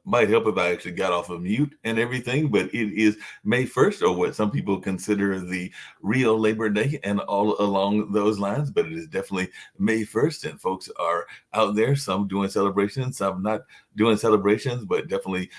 might help if I actually got off of mute and everything, but it is May 1st, or what some people consider the real Labor Day, and all along those lines. But it is definitely May 1st, and folks are out there, some doing celebrations, some not doing celebrations, but definitely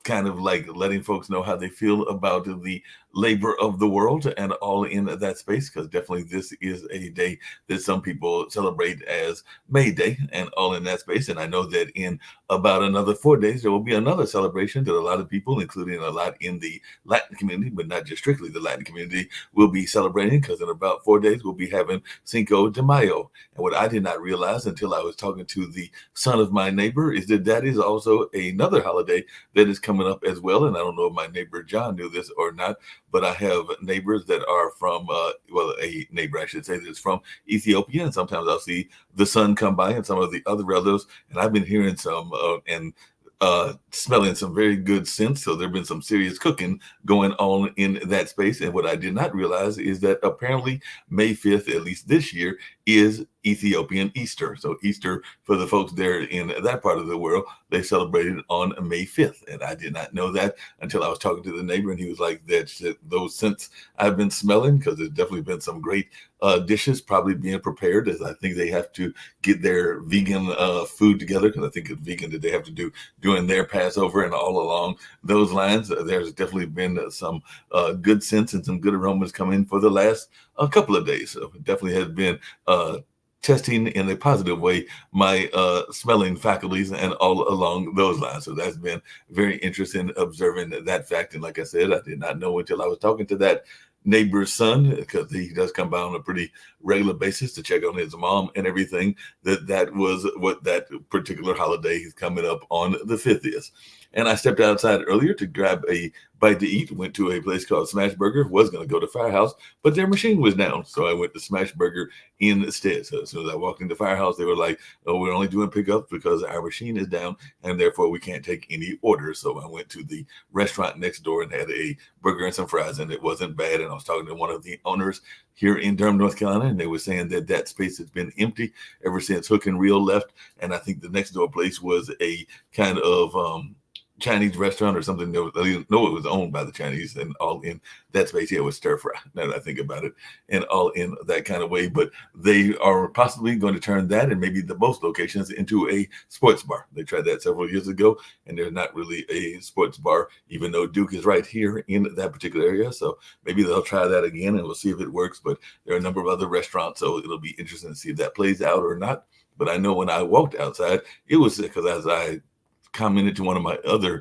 kind of like letting folks know how they feel about the labor of the world and all in that space, because definitely this is a day that some people celebrate as May Day and all in that space. And I know that in about another 4 days, there will be another celebration that a lot of people, including a lot in the Latin community, but not just strictly the Latin community, will be celebrating, because in about 4 days, we'll be having Cinco de Mayo. And what I did not realize until I was talking to the son of my neighbor is that that is also another holiday that is coming up as well. And I don't know if my neighbor John knew this or not, but I have neighbors that are from, well, a neighbor, I should say, that's from Ethiopia. And sometimes I'll see the son come by and some of the other relatives. And I've been hearing some and smelling some very good scents. So there's been some serious cooking going on in that space. And what I did not realize is that apparently May 5th, at least this year, is Ethiopian Easter. So Easter, for the folks there in that part of the world, they celebrated on May 5th. And I did not know that until I was talking to the neighbor, and he was like, that's those scents I've been smelling, because there's definitely been some great dishes probably being prepared, as I think they have to get their vegan food together, because I think it's vegan that they have to do doing their Passover, and all along those lines. There's definitely been some good scents and some good aromas coming for the last couple of days. So it definitely has been testing in a positive way my smelling faculties and all along those lines. So that's been very interesting observing that fact. And like I said, I did not know until I was talking to that neighbor's son, because he does come by on a pretty regular basis to check on his mom and everything, that was what that particular holiday is coming up on the 5th is. And I stepped outside earlier to grab a bite to eat, went to a place called Smash Burger, was going to go to Firehouse, but their machine was down. So I went to Smash Burger instead. So as soon as I walked into Firehouse, they were like, oh, we're only doing pickups because our machine is down, and therefore we can't take any orders. So I went to the restaurant next door and had a burger and some fries, and it wasn't bad. And I was talking to one of the owners here in Durham, North Carolina, and they were saying that that space has been empty ever since Hook and Reel left. And I think the next door place was a kind of Chinese restaurant or something. I didn't know it was owned by the Chinese, and all in that space. Yeah, it was stir fry, now that I think about it, and all in that kind of way. But they are possibly going to turn that, and maybe the most locations, into a sports bar. They tried that several years ago, and there's not really a sports bar, even though Duke is right here in that particular area. So maybe they'll try that again, and we'll see if it works. But there are a number of other restaurants, so it'll be interesting to see if that plays out or not. But I know when I walked outside, it was because as I commented to one of my other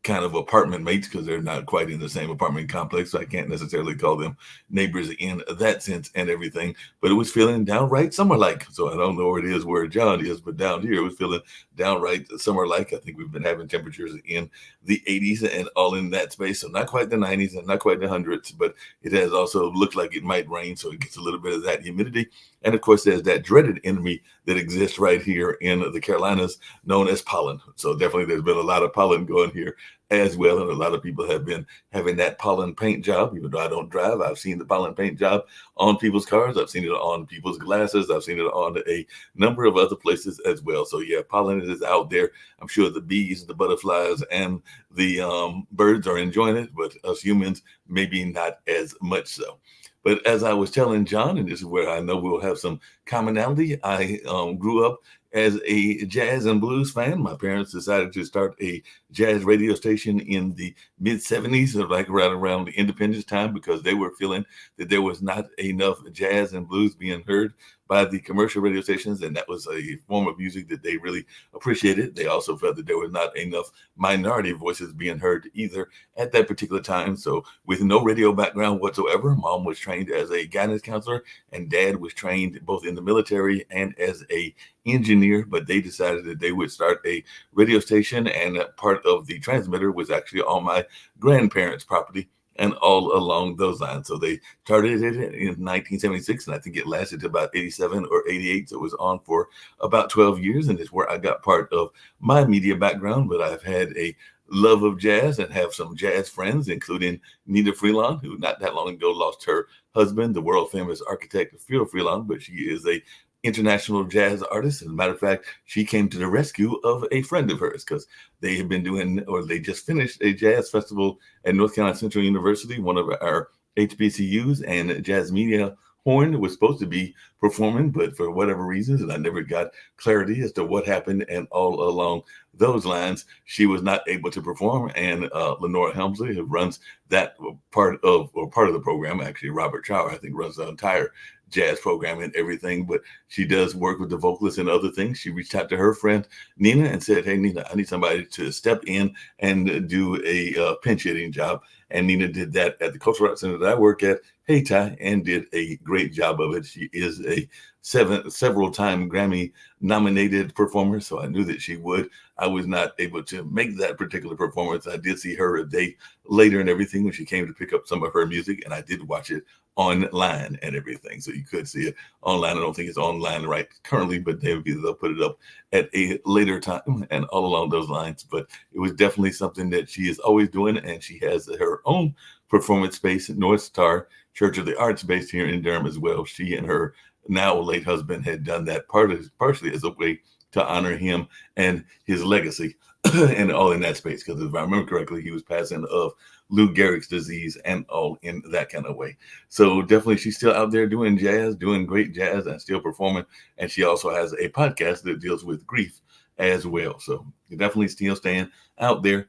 kind of apartment mates, because they're not quite in the same apartment complex, so I can't necessarily call them neighbors in that sense and everything, but it was feeling downright summer-like. So I don't know where it is where John is, but down here it was feeling downright summer-like. I think we've been having temperatures in the 80s and all in that space, so not quite the 90s and not quite the hundreds, but it has also looked like it might rain, so it gets a little bit of that humidity. And of course, there's that dreaded enemy that exists right here in the Carolinas known as pollen. So definitely there's been a lot of pollen going here as well. And a lot of people have been having that pollen paint job. Even though I don't drive, I've seen the pollen paint job on people's cars. I've seen it on people's glasses. I've seen it on a number of other places as well. So yeah, pollen is out there. I'm sure the bees, the butterflies, and the birds are enjoying it, but us humans, maybe not as much so. But as I was telling John, and this is where I know we'll have some commonality, I grew up as a jazz and blues fan. My parents decided to start a jazz radio station in the mid 70s, like right around the independence time, because they were feeling that there was not enough jazz and blues being heard by the commercial radio stations, and that was a form of music that they really appreciated. They also felt that there was not enough minority voices being heard either at that particular time. So with no radio background whatsoever, mom was trained as a guidance counselor, and dad was trained both in the military and as a engineer, but they decided that they would start a radio station, and part of the transmitter was actually on my grandparents' property and all along those lines. So they started it in 1976, and I think it lasted to about 87 or 88. So it was on for about 12 years, and it's where I got part of my media background. But I've had a love of jazz and have some jazz friends, including Nita Freelon, who not that long ago lost her husband, the world famous architect Phil Freelon, but she is a international jazz artist. As a matter of fact, she came to the rescue of a friend of hers because they had been doing, or they just finished a jazz festival at North Carolina Central University, one of our HBCUs, and Jazz Media Horn was supposed to be performing, but for whatever reasons, and I never got clarity as to what happened. And all along those lines, she was not able to perform. And Lenora Helmsley, who runs that part of the program, actually Robert Trower, I think, runs the entire jazz program and everything, but she does work with the vocalists and other things. She reached out to her friend Nina and said, "Hey Nina, I need somebody to step in and do a pinch hitting job." And Nina did that at the Cultural Arts Center that I work at, Hey Ty, and did a great job of it. She is a several time Grammy nominated performer, so I knew that she would. I was not able to make that particular performance. I did see her a day later and everything when she came to pick up some of her music, and I did watch it online and everything, so you could see it online. I don't think it's online right currently, but they'll put it up at a later time and all along those lines. But it was definitely something that she is always doing, and she has her own performance space at North Star Church of the Arts based here in Durham as well. She and her now late husband had done that partially as a way to honor him and his legacy and all in that space, because if I remember correctly, he was passing of Lou Gehrig's disease and all in that kind of way. So definitely she's still out there doing jazz, doing great jazz, and still performing. And she also has a podcast that deals with grief as well. So you're definitely still staying out there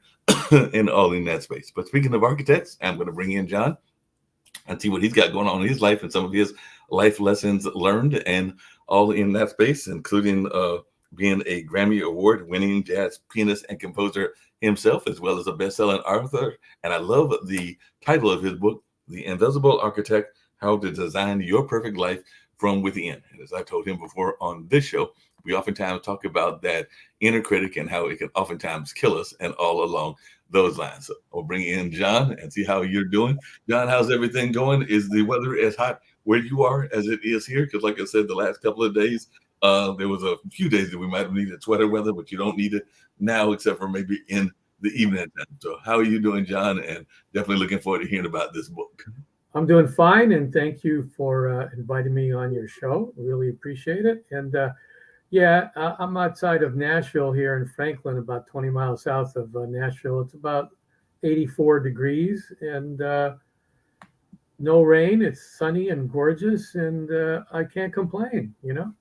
and all in that space. But speaking of architects, I'm going to bring in John and see what he's got going on in his life and some of his life lessons learned and all in that space, including being a Grammy Award winning jazz pianist and composer himself, as well as a best-selling author. And I love the title of his book, The Invisible Architect, How to Design Your Perfect Life from Within. And as I told him before on this show, we oftentimes talk about that inner critic and how it can oftentimes kill us and all along those lines. So I'll bring in John and see how you're doing. John, how's everything going? Is the weather as hot where you are as it is here? Because like I said, the last couple of days, there was a few days that we might have needed sweater weather, but you don't need it now, except for maybe in the evening time. So how are you doing, John? And definitely looking forward to hearing about this book. I'm doing fine, and thank you for inviting me on your show. Really appreciate it. And I'm outside of Nashville here in Franklin, about 20 miles south of Nashville. It's about 84 degrees and no rain. It's sunny and gorgeous, and I can't complain, you know?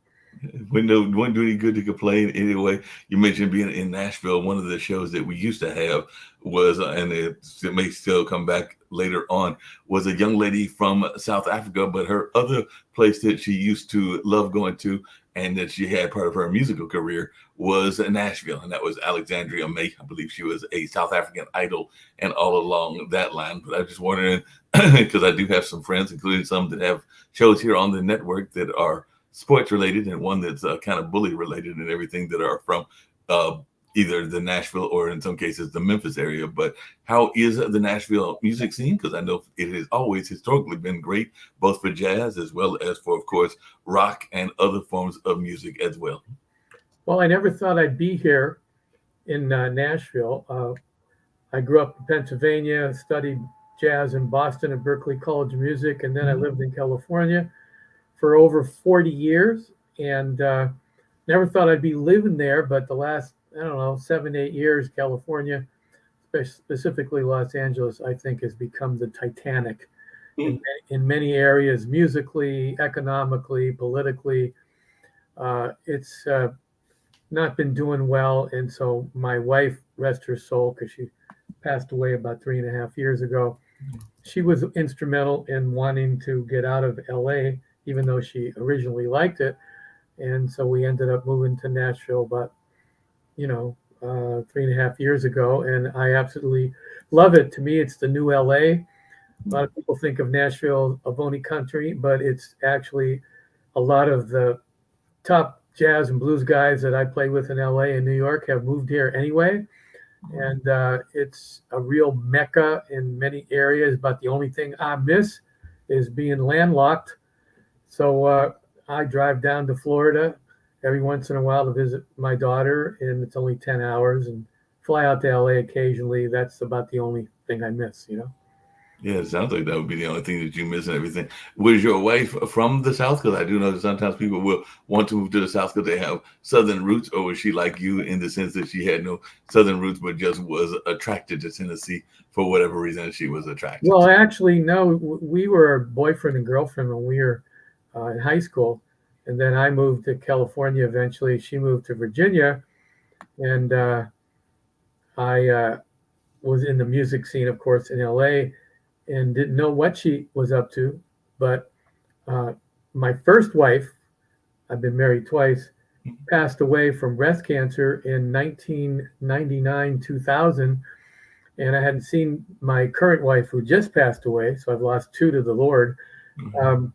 Wouldn't do any good to complain anyway. You mentioned being in Nashville. One of the shows that we used to have was, and it may still come back later on, was a young lady from South Africa, but her other place that she used to love going to and that she had part of her musical career was in Nashville, and that was Alexandria May. I believe she was a South African idol and all along that line. But I was just wondering, because I do have some friends, including some that have shows here on the network that are sports related, and one that's kind of bully related and everything, that are from either the Nashville or in some cases the Memphis area. But how is the Nashville music scene? Because I know it has always historically been great, both for jazz as well as for, of course, rock and other forms of music as well. Well, I never thought I'd be here in Nashville. I grew up in Pennsylvania, studied jazz in Boston at Berklee College of Music, and then I lived in California for over 40 years, and never thought I'd be living there. But the last, I don't know, 7, 8 years, California, specifically Los Angeles, I think has become the Titanic in many areas, musically, economically, politically. It's not been doing well. And so my wife, rest her soul, because she passed away about 3.5 years ago, she was instrumental in wanting to get out of LA, even though she originally liked it. And so we ended up moving to Nashville about, 3.5 years ago. And I absolutely love it. To me, it's the new LA. A lot of people think of Nashville, Avoni country, but it's actually a lot of the top jazz and blues guys that I play with in LA and New York have moved here anyway. And it's a real mecca in many areas. But the only thing I miss is being landlocked. So I drive down to Florida every once in a while to visit my daughter, and it's only 10 hours, and fly out to LA occasionally. That's about the only thing I miss. Yeah, it sounds like that would be the only thing that you miss and everything. Was your wife from the South? Because I do know that sometimes people will want to move to the South because they have Southern roots, or was she like you in the sense that she had no Southern roots but just was attracted to Tennessee for whatever reason she was attracted Well, to? actually, no, we were boyfriend and girlfriend when we were in high school. And then I moved to California eventually. She moved to Virginia. And I was in the music scene, of course, in LA and didn't know what she was up to. But uh, my first wife, I've been married twice, passed away from breast cancer in 1999, 2000. And I hadn't seen my current wife, who just passed away. So I've lost two to the Lord. Mhm. Um,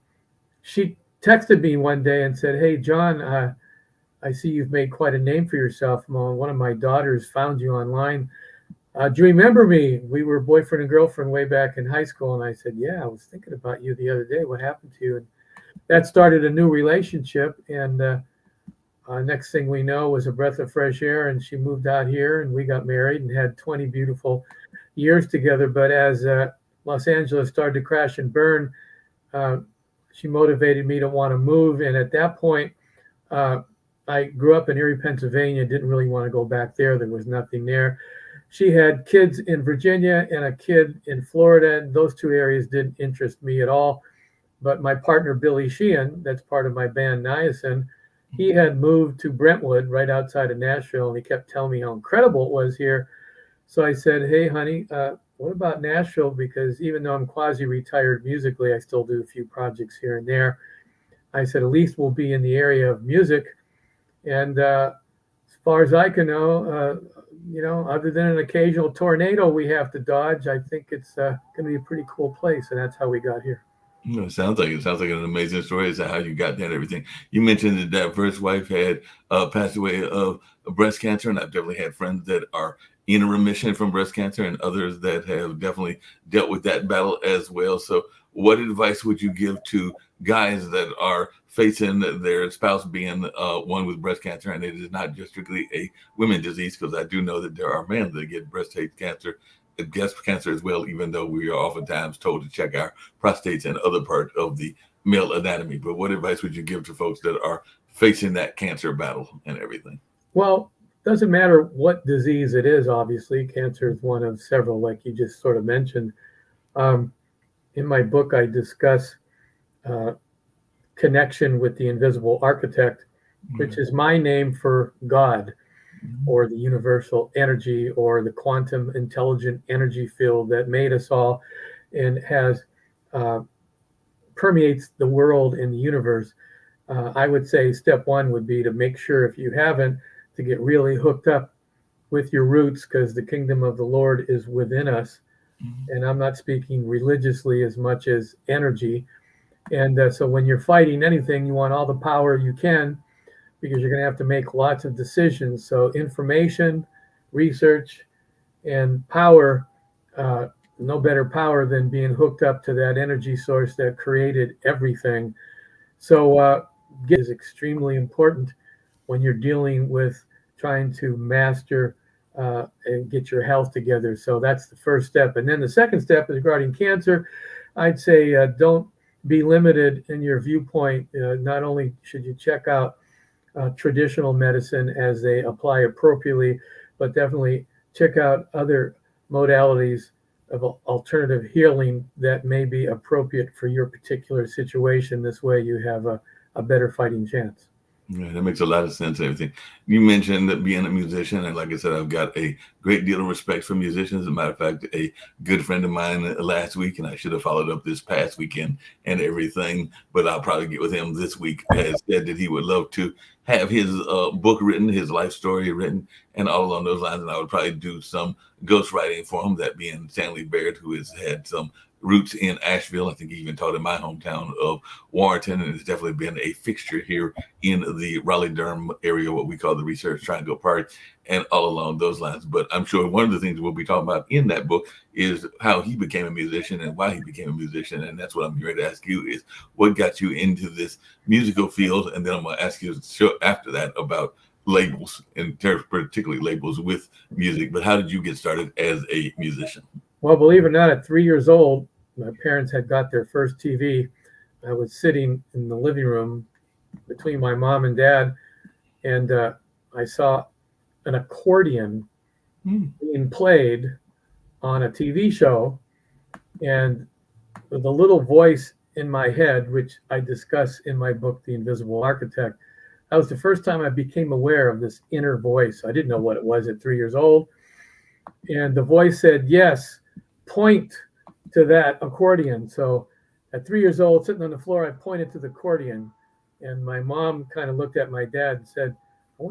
she texted me one day and said, "Hey, John, I see you've made quite a name for yourself. One of my daughters found you online. Do you remember me? We were boyfriend and girlfriend way back in high school." And I said, "Yeah, I was thinking about you the other day. What happened to you?" And that started a new relationship. And next thing we know was a breath of fresh air. And she moved out here and we got married and had 20 beautiful years together. But as Los Angeles started to crash and burn, uh, she motivated me to want to move. And at that point, uh, I grew up in Erie, Pennsylvania, didn't really want to go back there. There was nothing there. She had kids in Virginia and a kid in Florida, and those two areas didn't interest me at all. But my partner, Billy Sheehan, that's part of my band, Niacin, he had moved to Brentwood, right outside of Nashville, and he kept telling me how incredible it was here. So I said, "Hey, honey, what about Nashville? Because even though I'm quasi retired musically, I still do a few projects here and there." I said, "At least we'll be in the area of music." And as far as I can know, other than an occasional tornado we have to dodge, I think it's going to be a pretty cool place. And that's how we got here. You know, it sounds like an amazing story as to how you got there and everything. You mentioned that that first wife had passed away of breast cancer, and I've definitely had friends that are in remission from breast cancer, and others that have definitely dealt with that battle as well. So, what advice would you give to guys that are facing their spouse being one with breast cancer, and it is not just strictly a women disease? Because I do know that there are men that get breast cancer as well, even though we are oftentimes told to check our prostates and other part of the male anatomy. But what advice would you give to folks that are facing that cancer battle and everything? Well, doesn't matter what disease it is, obviously. Cancer is one of several, like you just sort of mentioned. Um, in my book, I discuss uh, connection with the invisible architect, which is my name for God, or the universal energy, or the quantum intelligent energy field that made us all and has uh, permeates the world and the universe. I would say step one would be to make sure, if you haven't, to get really hooked up with your roots, because the kingdom of the Lord is within us. And I'm not speaking religiously as much as energy. And so when you're fighting anything, you want all the power you can, because you're going to have to make lots of decisions. So information, research, and power, no better power than being hooked up to that energy source that created everything. So is extremely important when you're dealing with trying to master and get your health together. So that's the first step. And then the second step is regarding cancer. I'd say don't be limited in your viewpoint. Not only should you check out traditional medicine as they apply appropriately, but definitely check out other modalities of alternative healing that may be appropriate for your particular situation. This way, you have a better fighting chance. Yeah, that makes a lot of sense. Everything you mentioned that being a musician, and like I said, I've got a great deal of respect for musicians. As a matter of fact, a good friend of mine last week, and I should have followed up this past weekend and everything, but I'll probably get with him this week. Has said that he would love to have his book written, his life story written, and all along those lines. And I would probably do some ghostwriting for him. That being Stanley Baird, who has had some roots in Asheville. I think he even taught in my hometown of Warrenton, and has definitely been a fixture here in the Raleigh-Durham area, what we call the Research Triangle Park, and all along those lines. But I'm sure one of the things we'll be talking about in that book is how he became a musician and why he became a musician. And that's what I'm going to ask you is what got you into this musical field? And then I'm going to ask you after that about labels, and particularly labels with music. But how did you get started as a musician? Well, believe it or not, at 3 years old, my parents had got their first TV. I was sitting in the living room between my mom and dad, and I saw an accordion being played on a TV show, and the little voice in my head, which I discuss in my book, The Invisible Architect, that was the first time I became aware of this inner voice. I didn't know what it was at 3 years old. And the voice said, yes, point to that accordion. So at 3 years old, sitting on the floor, I pointed to the accordion. And my mom kind of looked at my dad and said, I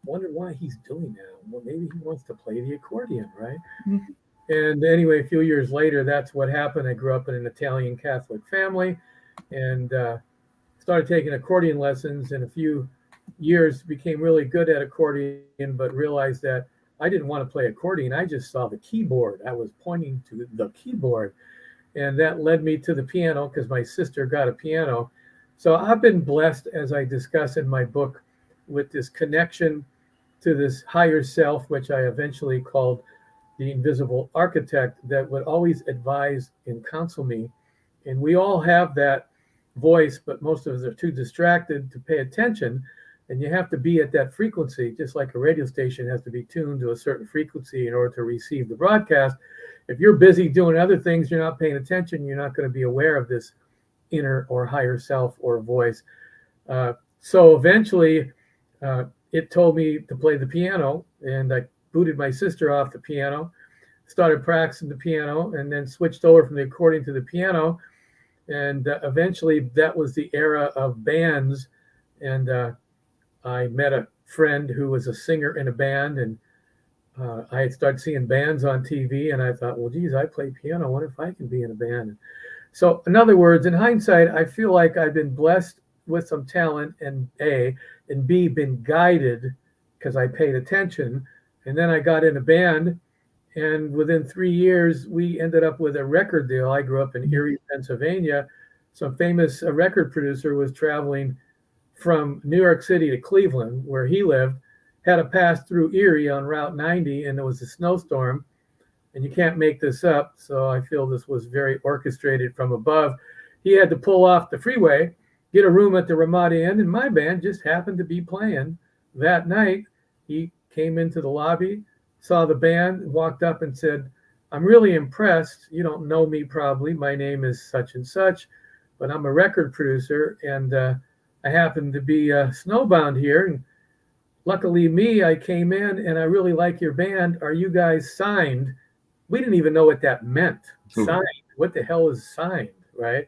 wonder why he's doing that. Well, maybe he wants to play the accordion, right? Mm-hmm. And anyway, a few years later, that's what happened. I grew up in an Italian Catholic family and started taking accordion lessons. In a few years, became really good at accordion, but realized that I didn't want to play accordion. I just saw the keyboard. I was pointing to the keyboard. And that led me to the piano because my sister got a piano. So I've been blessed, as I discuss in my book, with this connection to this higher self, which I eventually called the Invisible Architect, that would always advise and counsel me. And we all have that voice, but most of us are too distracted to pay attention. And you have to be at that frequency, just like a radio station has to be tuned to a certain frequency in order to receive the broadcast. If you're busy doing other things, you're not paying attention, you're not going to be aware of this inner or higher self or voice. So eventually, it told me to play the piano, and I booted my sister off the piano, started practicing the piano, and then switched over from the accordion to the piano. And eventually that was the era of bands. And I met a friend who was a singer in a band, and I had started seeing bands on TV, and I thought, well, geez, I play piano. What if I can be in a band? So in other words, in hindsight, I feel like I've been blessed with some talent, and A, and B, been guided because I paid attention. And then I got in a band, and within 3 years, we ended up with a record deal. I grew up in Erie, Pennsylvania. Some famous record producer was traveling from New York City to Cleveland, where he lived, had to pass through Erie on Route 90, and there was a snowstorm. And you can't make this up, so I feel this was very orchestrated from above. He had to pull off the freeway, get a room at the Ramada Inn, and my band just happened to be playing that night. He came into the lobby, saw the band, walked up and said, I'm really impressed. You don't know me probably. My name is such and such, but I'm a record producer, and I happen to be snowbound here. And luckily I came in, and I really like your band. Are you guys signed? We didn't even know what that meant. Signed. What the hell is signed, right?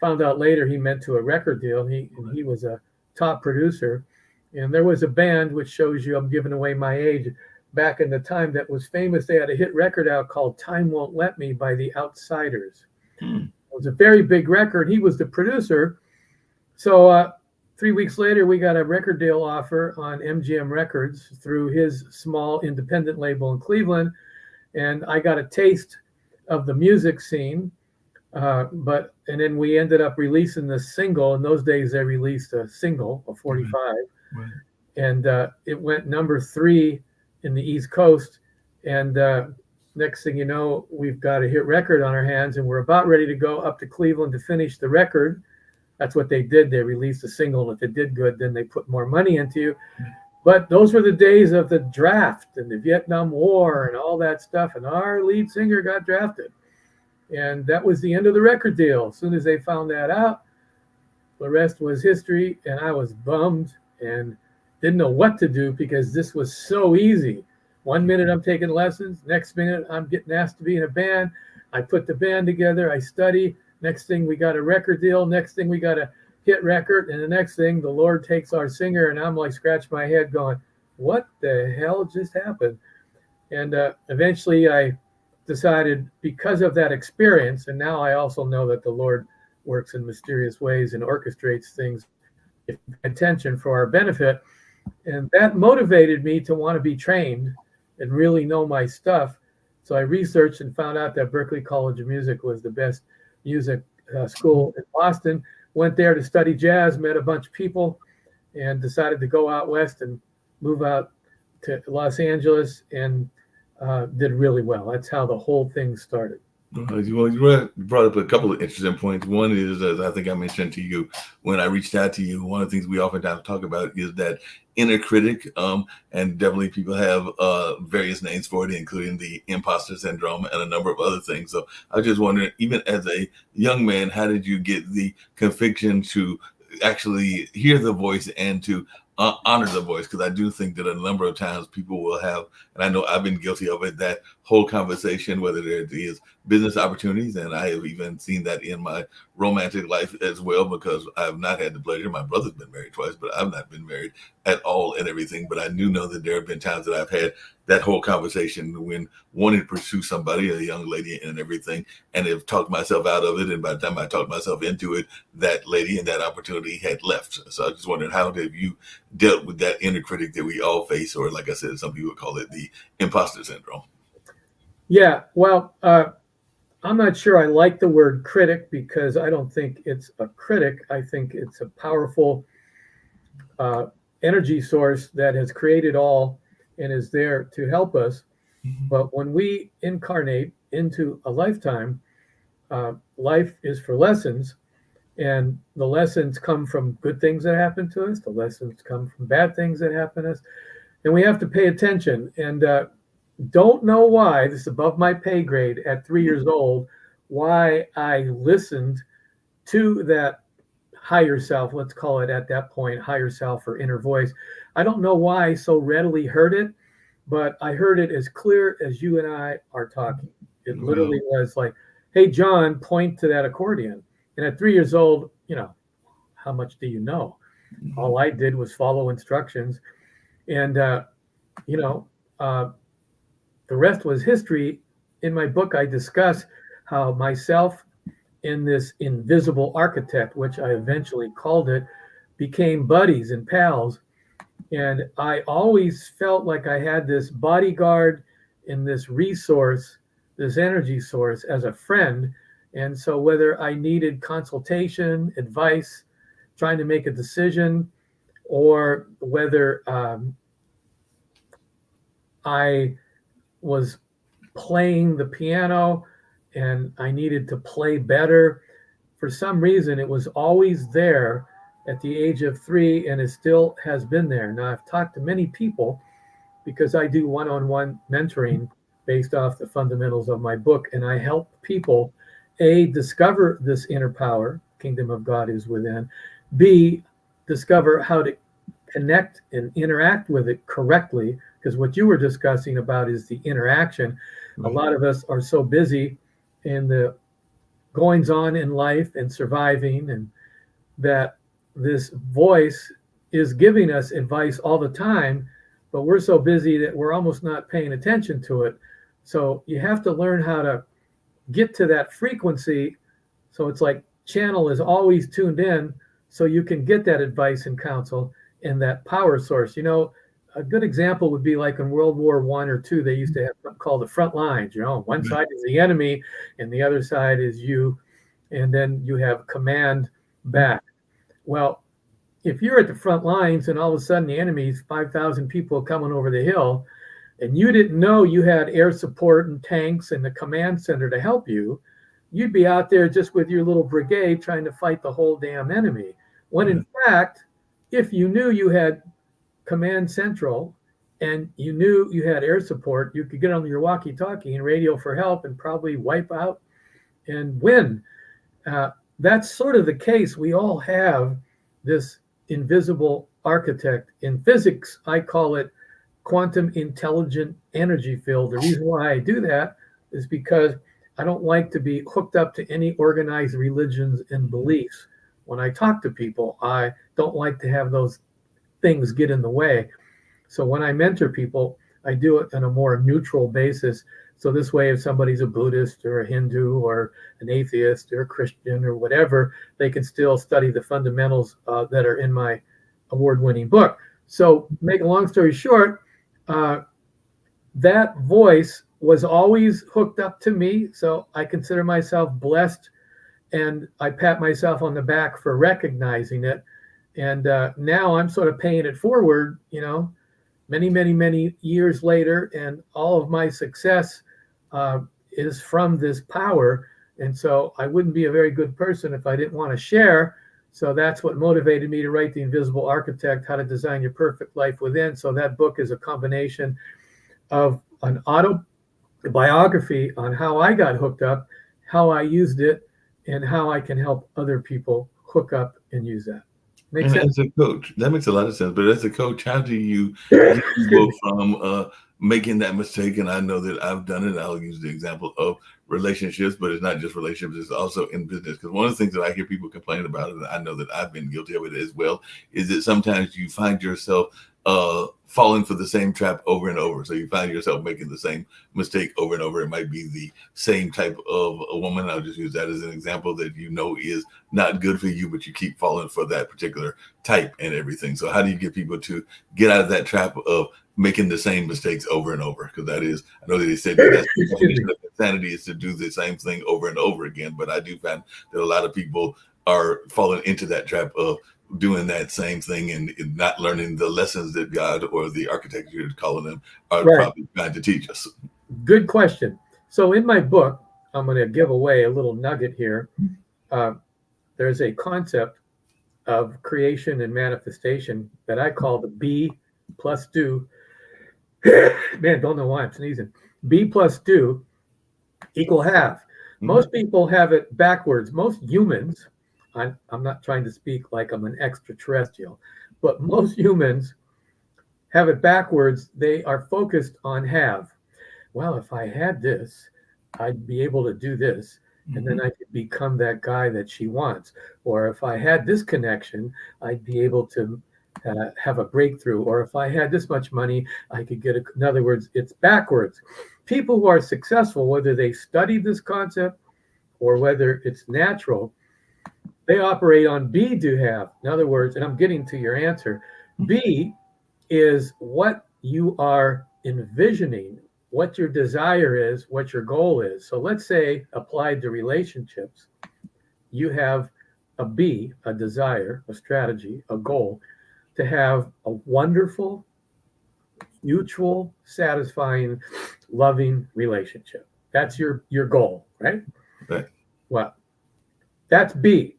Found out later he meant to a record deal. He was a top producer. And there was a band, which shows you I'm giving away my age, back in the time that was famous. They had a hit record out called Time Won't Let Me by the Outsiders. It was a very big record. He was the producer. So 3 weeks later, we got a record deal offer on MGM Records through his small independent label in Cleveland. And I got a taste of the music scene. And then we ended up releasing the single. In those days, they released a single, a 45. Right. And it went number 3 in the East Coast. And next thing you know, we've got a hit record on our hands, and we're about ready to go up to Cleveland to finish the record. That's what they did. They released a single, and if it did good, then they put more money into you. But those were the days of the draft and the Vietnam War and all that stuff. And our lead singer got drafted. And that was the end of the record deal. As soon as they found that out, the rest was history. And I was bummed and didn't know what to do because this was so easy. 1 minute I'm taking lessons. Next minute I'm getting asked to be in a band. I put the band together. I study. Next thing we got a record deal. Next thing we got a hit record. And the next thing the Lord takes our singer. And I'm like scratching my head going, what the hell just happened? And eventually I decided, because of that experience, and now I also know that the Lord works in mysterious ways and orchestrates things, attention for our benefit. And that motivated me to want to be trained and really know my stuff. So I researched and found out that Berklee College of Music was the best music school in Boston. Went there to study jazz, met a bunch of people, and decided to go out west and move out to Los Angeles, and did really well. That's how the whole thing started. You brought up a couple of interesting points. One is, as I think I mentioned to you when I reached out to you, one of the things we oftentimes talk about is that inner critic. And definitely people have various names for it, including the imposter syndrome and a number of other things. So I was just wondering, even as a young man, how did you get the conviction to actually hear the voice and to honor the voice? Because I do think that a number of times people will have, and I know I've been guilty of it, that whole conversation, whether there is business opportunities, and I have even seen that in my romantic life as well, because I've not had the pleasure. My brother's been married twice, but I've not been married at all and everything. But I do know that there have been times that I've had that whole conversation when wanting to pursue somebody, a young lady and everything, and have talked myself out of it. And by the time I talked myself into it, that lady and that opportunity had left. So I just wondered, how have you dealt with that inner critic that we all face, or like I said, some people would call it the imposter syndrome? Yeah, well, I'm not sure I like the word critic because I don't think it's a critic. I think it's a powerful energy source that has created all and is there to help us. But when we incarnate into a lifetime, life is for lessons, and the lessons come from good things that happen to us. The lessons come from bad things that happen to us, and we have to pay attention. And don't know why, this is above my pay grade at 3 years old, why I listened to that higher self, let's call it at that point, higher self or inner voice. I don't know why I so readily heard it, but I heard it as clear as you and I are talking. It literally was like, hey, John, point to that accordion. And at 3 years old, how much do you know? All I did was follow instructions. And, the rest was history. In my book, I discuss how myself and this invisible architect, which I eventually called it, became buddies and pals. And I always felt like I had this bodyguard and this resource, this energy source as a friend. And so whether I needed consultation, advice, trying to make a decision, or whether I was playing the piano and I needed to play better, for some reason it was always there at the age of 3, and it still has been there. Now, I've talked to many people because I do one-on-one mentoring based off the fundamentals of my book, and I help people, A, discover this inner power, kingdom of God is within, B, discover how to connect and interact with it correctly, because what you were discussing about is the interaction. A lot of us are so busy in the goings on in life and surviving, and that this voice is giving us advice all the time, but we're so busy that we're almost not paying attention to it. So you have to learn how to get to that frequency. So it's like channel is always tuned in so you can get that advice and counsel and that power source. A good example would be like in World War I or II, they used to have something called the front lines. One side is the enemy and the other side is you. And then you have command back. Well, if you're at the front lines and all of a sudden the enemy's 5,000 people coming over the hill, and you didn't know you had air support and tanks and the command center to help you, you'd be out there just with your little brigade trying to fight the whole damn enemy. When in fact, if you knew you had command central and you knew you had air support, you could get on your walkie-talkie and radio for help and probably wipe out and win. That's sort of the case. We all have this invisible architect. In physics, I call it quantum intelligent energy field. The reason why I do that is because I don't like to be hooked up to any organized religions and beliefs. When I talk to people, I don't like to have those things get in the way. So when I mentor people, I do it on a more neutral basis. So this way, if somebody's a Buddhist or a Hindu or an atheist or a Christian or whatever, they can still study the fundamentals that are in my award-winning book. So make a long story short, that voice was always hooked up to me. So I consider myself blessed, and I pat myself on the back for recognizing it. And now I'm sort of paying it forward, many, many, many years later, and all of my success is from this power. And so I wouldn't be a very good person if I didn't want to share. So that's what motivated me to write The Invisible Architect, How to Design Your Perfect Life Within. So that book is a combination of an autobiography on how I got hooked up, how I used it, and how I can help other people hook up and use that. Makes sense? As a coach, that makes a lot of sense. But as a coach, how do you get people from making that mistake? And I know that I've done it. I'll use the example of relationships, but it's not just relationships, it's also in business. Because one of the things that I hear people complain about, and I know that I've been guilty of it as well, is that sometimes you find yourself falling for the same trap over and over. So you find yourself making the same mistake over and over. It might be the same type of a woman. I'll just use that as an example that you know is not good for you, but you keep falling for that particular type and everything. So how do you get people to get out of that trap of making the same mistakes over and over? Because that is, I know that they said that's the definition of insanity, is to do the same thing over and over again. But I do find that a lot of people are falling into that trap of doing that same thing and not learning the lessons that God or the architect you're calling them are probably trying to teach us. Good question. So in my book, I'm going to give away a little nugget here. There's a concept of creation and manifestation that I call the be plus do. Man, don't know why I'm sneezing. Be plus do equal have. Mm-hmm. Most people have it backwards. Most humans, I'm not trying to speak like I'm an extraterrestrial, but most humans have it backwards. They are focused on have. Well, if I had this, I'd be able to do this, and then I could become that guy that she wants. Or if I had this connection, I'd be able to have a breakthrough. Or if I had this much money, I could get in other words, it's backwards. People who are successful, whether they studied this concept or whether it's natural, they operate on be, do, have. In other words, and I'm getting to your answer, be is what you are envisioning, what your desire is, what your goal is. So let's say applied to relationships, you have a be, a desire, a strategy, a goal to have a wonderful, mutual, satisfying, loving relationship. That's your goal, right? Right. Well, that's be.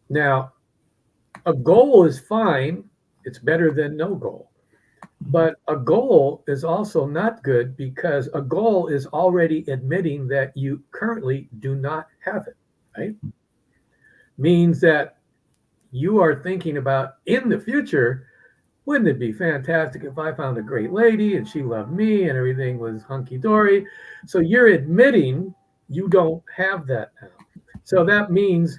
Now, a goal is fine. It's better than no goal. But a goal is also not good because a goal is already admitting that you currently do not have it, right? Means that you are thinking about in the future, wouldn't it be fantastic if I found a great lady and she loved me and everything was hunky-dory? So you're admitting you don't have that now. So that means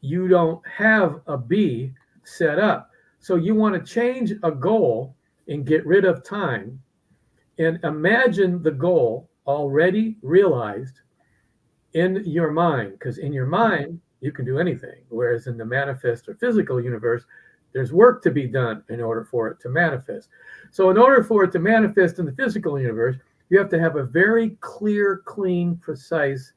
you don't have a be set up. So you want to change a goal and get rid of time and imagine the goal already realized in your mind, because in your mind, you can do anything. Whereas in the manifest or physical universe, there's work to be done in order for it to manifest. So in order for it to manifest in the physical universe, you have to have a very clear, clean, precise,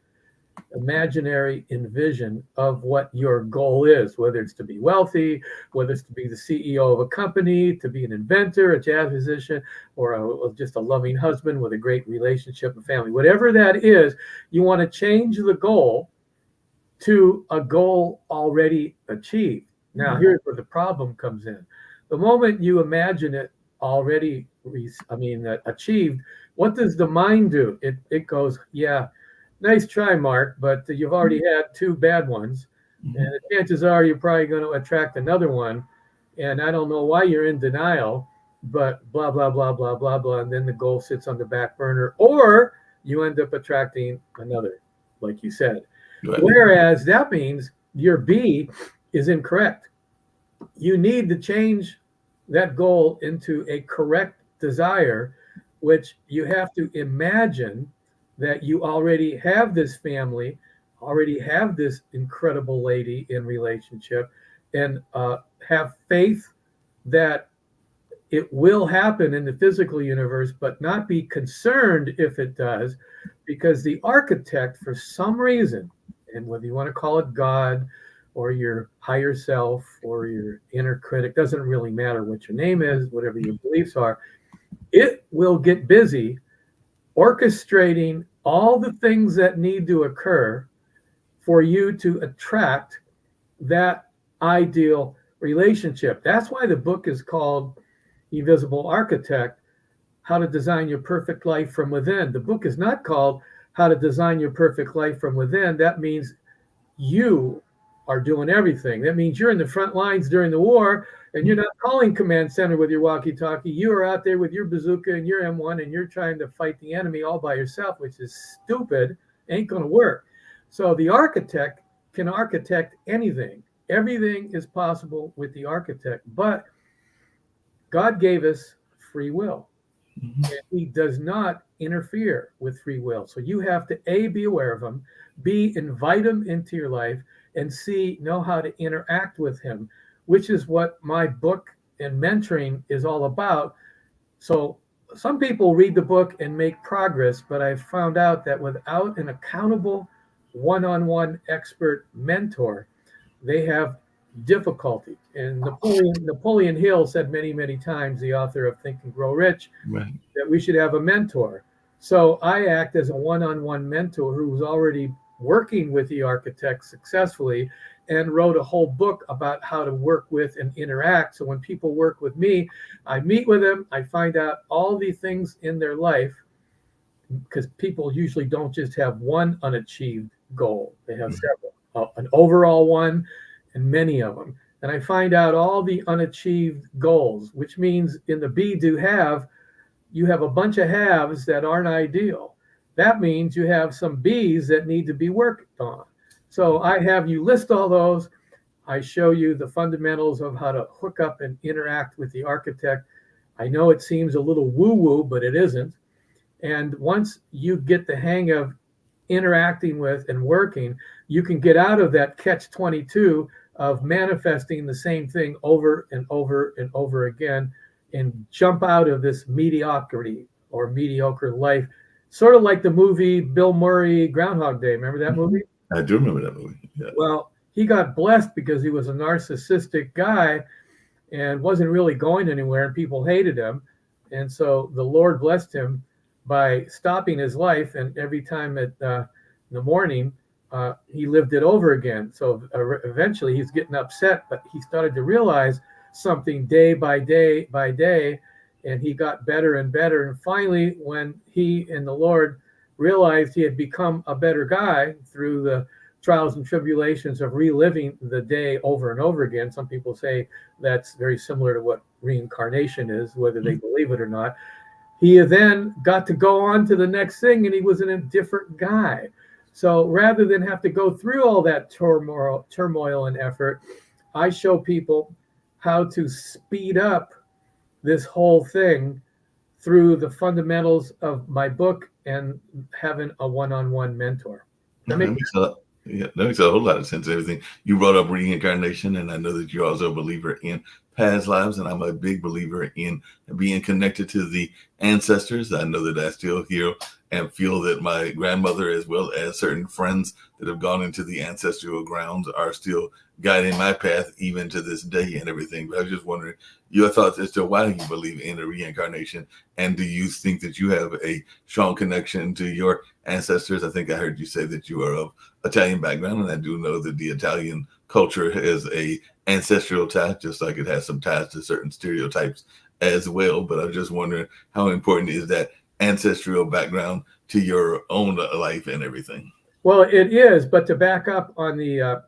imaginary envision of what your goal is, whether it's to be wealthy, whether it's to be the CEO of a company, to be an inventor, a jazz musician, or just a loving husband with a great relationship and family. Whatever that is, you want to change the goal to a goal already achieved. Now, here's where the problem comes in. The moment you imagine it already, achieved, what does the mind do? It goes, yeah, nice try, Mark, but you've already had two bad ones. And the chances are you're probably going to attract another one. And I don't know why you're in denial, but blah, blah, blah, blah, blah, blah. And then the goal sits on the back burner, or you end up attracting another, like you said. Right. Whereas that means your B is incorrect. You need to change that goal into a correct desire, which you have to imagine that you already have this family, already have this incredible lady in relationship, and have faith that it will happen in the physical universe, but not be concerned if it does, because the architect, for some reason, and whether you want to call it God or your higher self or your inner critic, doesn't really matter what your name is, whatever your beliefs are, it will get busy orchestrating all the things that need to occur for you to attract that ideal relationship. That's why the book is called Invisible Architect, How to Design Your Perfect Life from Within. The book is not called How to Design Your Perfect Life from Within. That means you are doing everything. That means you're in the front lines during the war and you're not calling command center with your walkie-talkie. You are out there with your bazooka and your M1 and you're trying to fight the enemy all by yourself, which is stupid, ain't going to work. So the architect can architect anything. Everything is possible with the architect, but God gave us free will. Mhm. And he does not interfere with free will. So you have to A, be aware of him, B, invite him into your life, and C, know how to interact with him, which is what my book and mentoring is all about. So some people read the book and make progress, but I've found out that without an accountable one-on-one expert mentor, they have difficulty. And Napoleon Hill said many, many times, the author of Think and Grow Rich, Right. that we should have a mentor. So I act as a one-on-one mentor who's already working with the architect successfully and wrote a whole book about how to work with and interact. So when people work with me, I meet with them, I find out all the things in their life, because people usually don't just have one unachieved goal. They have several, an overall one and many of them. And I find out all the unachieved goals, which means in the be do have, you have a bunch of haves that aren't ideal. That means you have some bees that need to be worked on. So I have you list all those. I show you the fundamentals of how to hook up and interact with the architect. I know it seems a little woo-woo, but it isn't. And once you get the hang of interacting with and working, you can get out of that catch-22 of manifesting the same thing over and over and over again and jump out of this mediocrity or mediocre life. Sort of like the movie Bill Murray, Groundhog Day. Remember that movie? I do remember that movie. Yeah. Well, he got blessed because he was a narcissistic guy and wasn't really going anywhere, and people hated him. And so the Lord blessed him by stopping his life, and every time in the morning, he lived it over again. So eventually he's getting upset, but he started to realize something day by day by day, and he got better and better. And finally, when he and the Lord realized he had become a better guy through the trials and tribulations of reliving the day over and over again. Some people say that's very similar to what reincarnation is, whether they believe it or not. He then got to go on to the next thing, and he was a different guy. So rather than have to go through all that turmoil and effort, I show people how to speed up this whole thing through the fundamentals of my book and having a one-on-one mentor. That makes a whole lot of sense. Everything you brought up, reincarnation, and I know that you're also a believer in past lives, and I'm a big believer in being connected to the ancestors. I know that I still hear and feel that my grandmother, as well as certain friends that have gone into the ancestral grounds, are still guiding my path even to this day and everything. But I was just wondering your thoughts as to why you believe in a reincarnation, and do you think that you have a strong connection to your ancestors? I think I heard you say that you are of Italian background, and I do know that the Italian culture has a ancestral tie, just like it has some ties to certain stereotypes as well. But I'm just wondering, how important is that ancestral background to your own life and everything? Well, it is, but to back up on the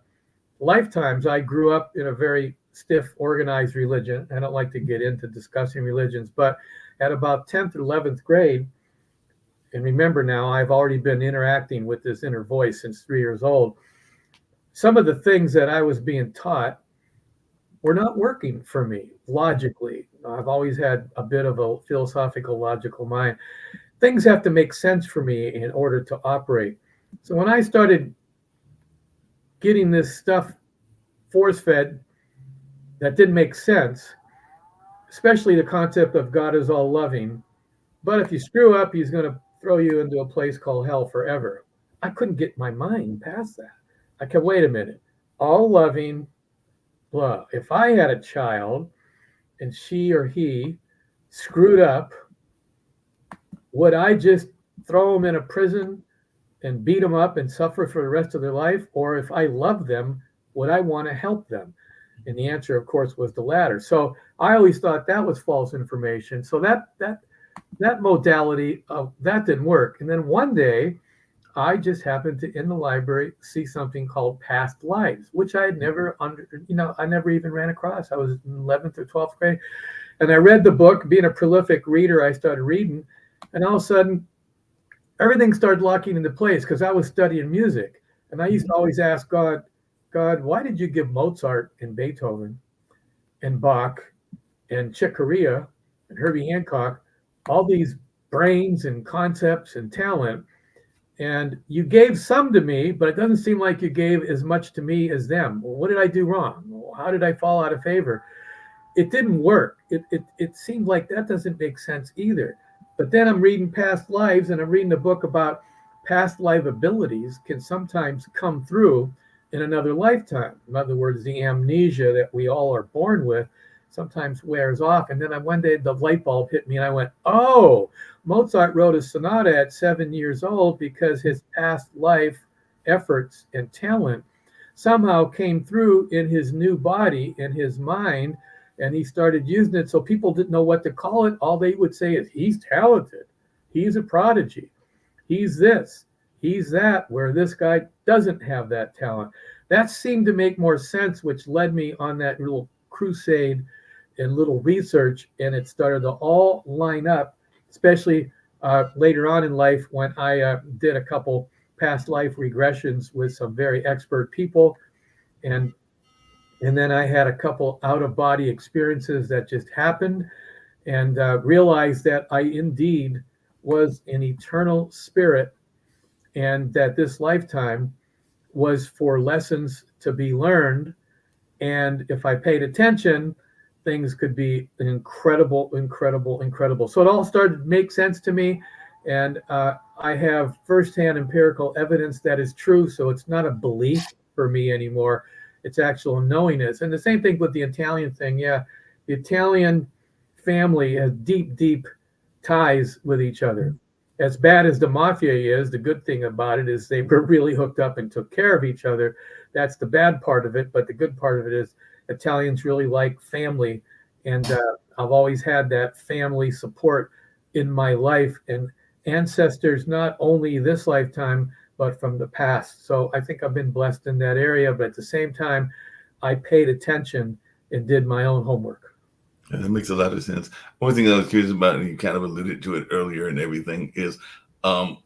lifetimes, I grew up in a very stiff, organized religion. I don't like to get into discussing religions, but at about 10th or 11th grade, and remember now, I've already been interacting with this inner voice since 3 years old. Some of the things that I was being taught were not working for me logically. I've always had a bit of a philosophical, logical mind. Things have to make sense for me in order to operate. So when I started getting this stuff force-fed that didn't make sense, especially the concept of God is all loving, but if you screw up, he's going to throw you into a place called hell forever. I couldn't get my mind past that. I kept, wait a minute, all loving, blah. If I had a child and she or he screwed up, would I just throw him in a prison and beat them up and suffer for the rest of their life? Or if I love them, would I want to help them? And the answer, of course, was the latter. So I always thought that was false information. So that modality of that didn't work. And then one day I just happened to, in the library, see something called past lives, which I had never I never even ran across. I was in 11th or 12th grade. And I read the book. Being a prolific reader, I started reading. And all of a sudden, everything started locking into place because I was studying music. And I used to always ask God, why did you give Mozart and Beethoven and Bach and Chick Corea and Herbie Hancock all these brains and concepts and talent? And you gave some to me, but it doesn't seem like you gave as much to me as them. Well, what did I do wrong? How did I fall out of favor? It didn't work. It seemed like that doesn't make sense either. But then I'm reading past lives, and I'm reading a book about past life abilities can sometimes come through in another lifetime. In other words, the amnesia that we all are born with sometimes wears off. And then one day the light bulb hit me and I went, oh, Mozart wrote a sonata at 7 years old because his past life efforts and talent somehow came through in his new body, in his mind, and he started using it. So people didn't know what to call it. All they would say is, he's talented. He's a prodigy. He's this. He's that, where this guy doesn't have that talent. That seemed to make more sense, which led me on that little crusade and little research, and it started to all line up, especially later on in life when I did a couple past life regressions with some very expert people, and then I had a couple out-of-body experiences that just happened, and realized that I indeed was an eternal spirit, and that this lifetime was for lessons to be learned. And if I paid attention, things could be incredible. So it all started to make sense to me. And I have firsthand empirical evidence that is true. So it's not a belief for me anymore. It's actual knowingness. And the same thing with the Italian thing. Yeah, the Italian family has deep ties with each other. As bad as the mafia is, the good thing about it is they were really hooked up and took care of each other. That's the bad part of it. But the good part of it is Italians really like family. And I've always had that family support in my life, and ancestors, not only this lifetime, but from the past. So I think I've been blessed in that area. But at the same time, I paid attention and did my own homework. And that makes a lot of sense. One thing I was curious about, and you kind of alluded to it earlier and everything, is a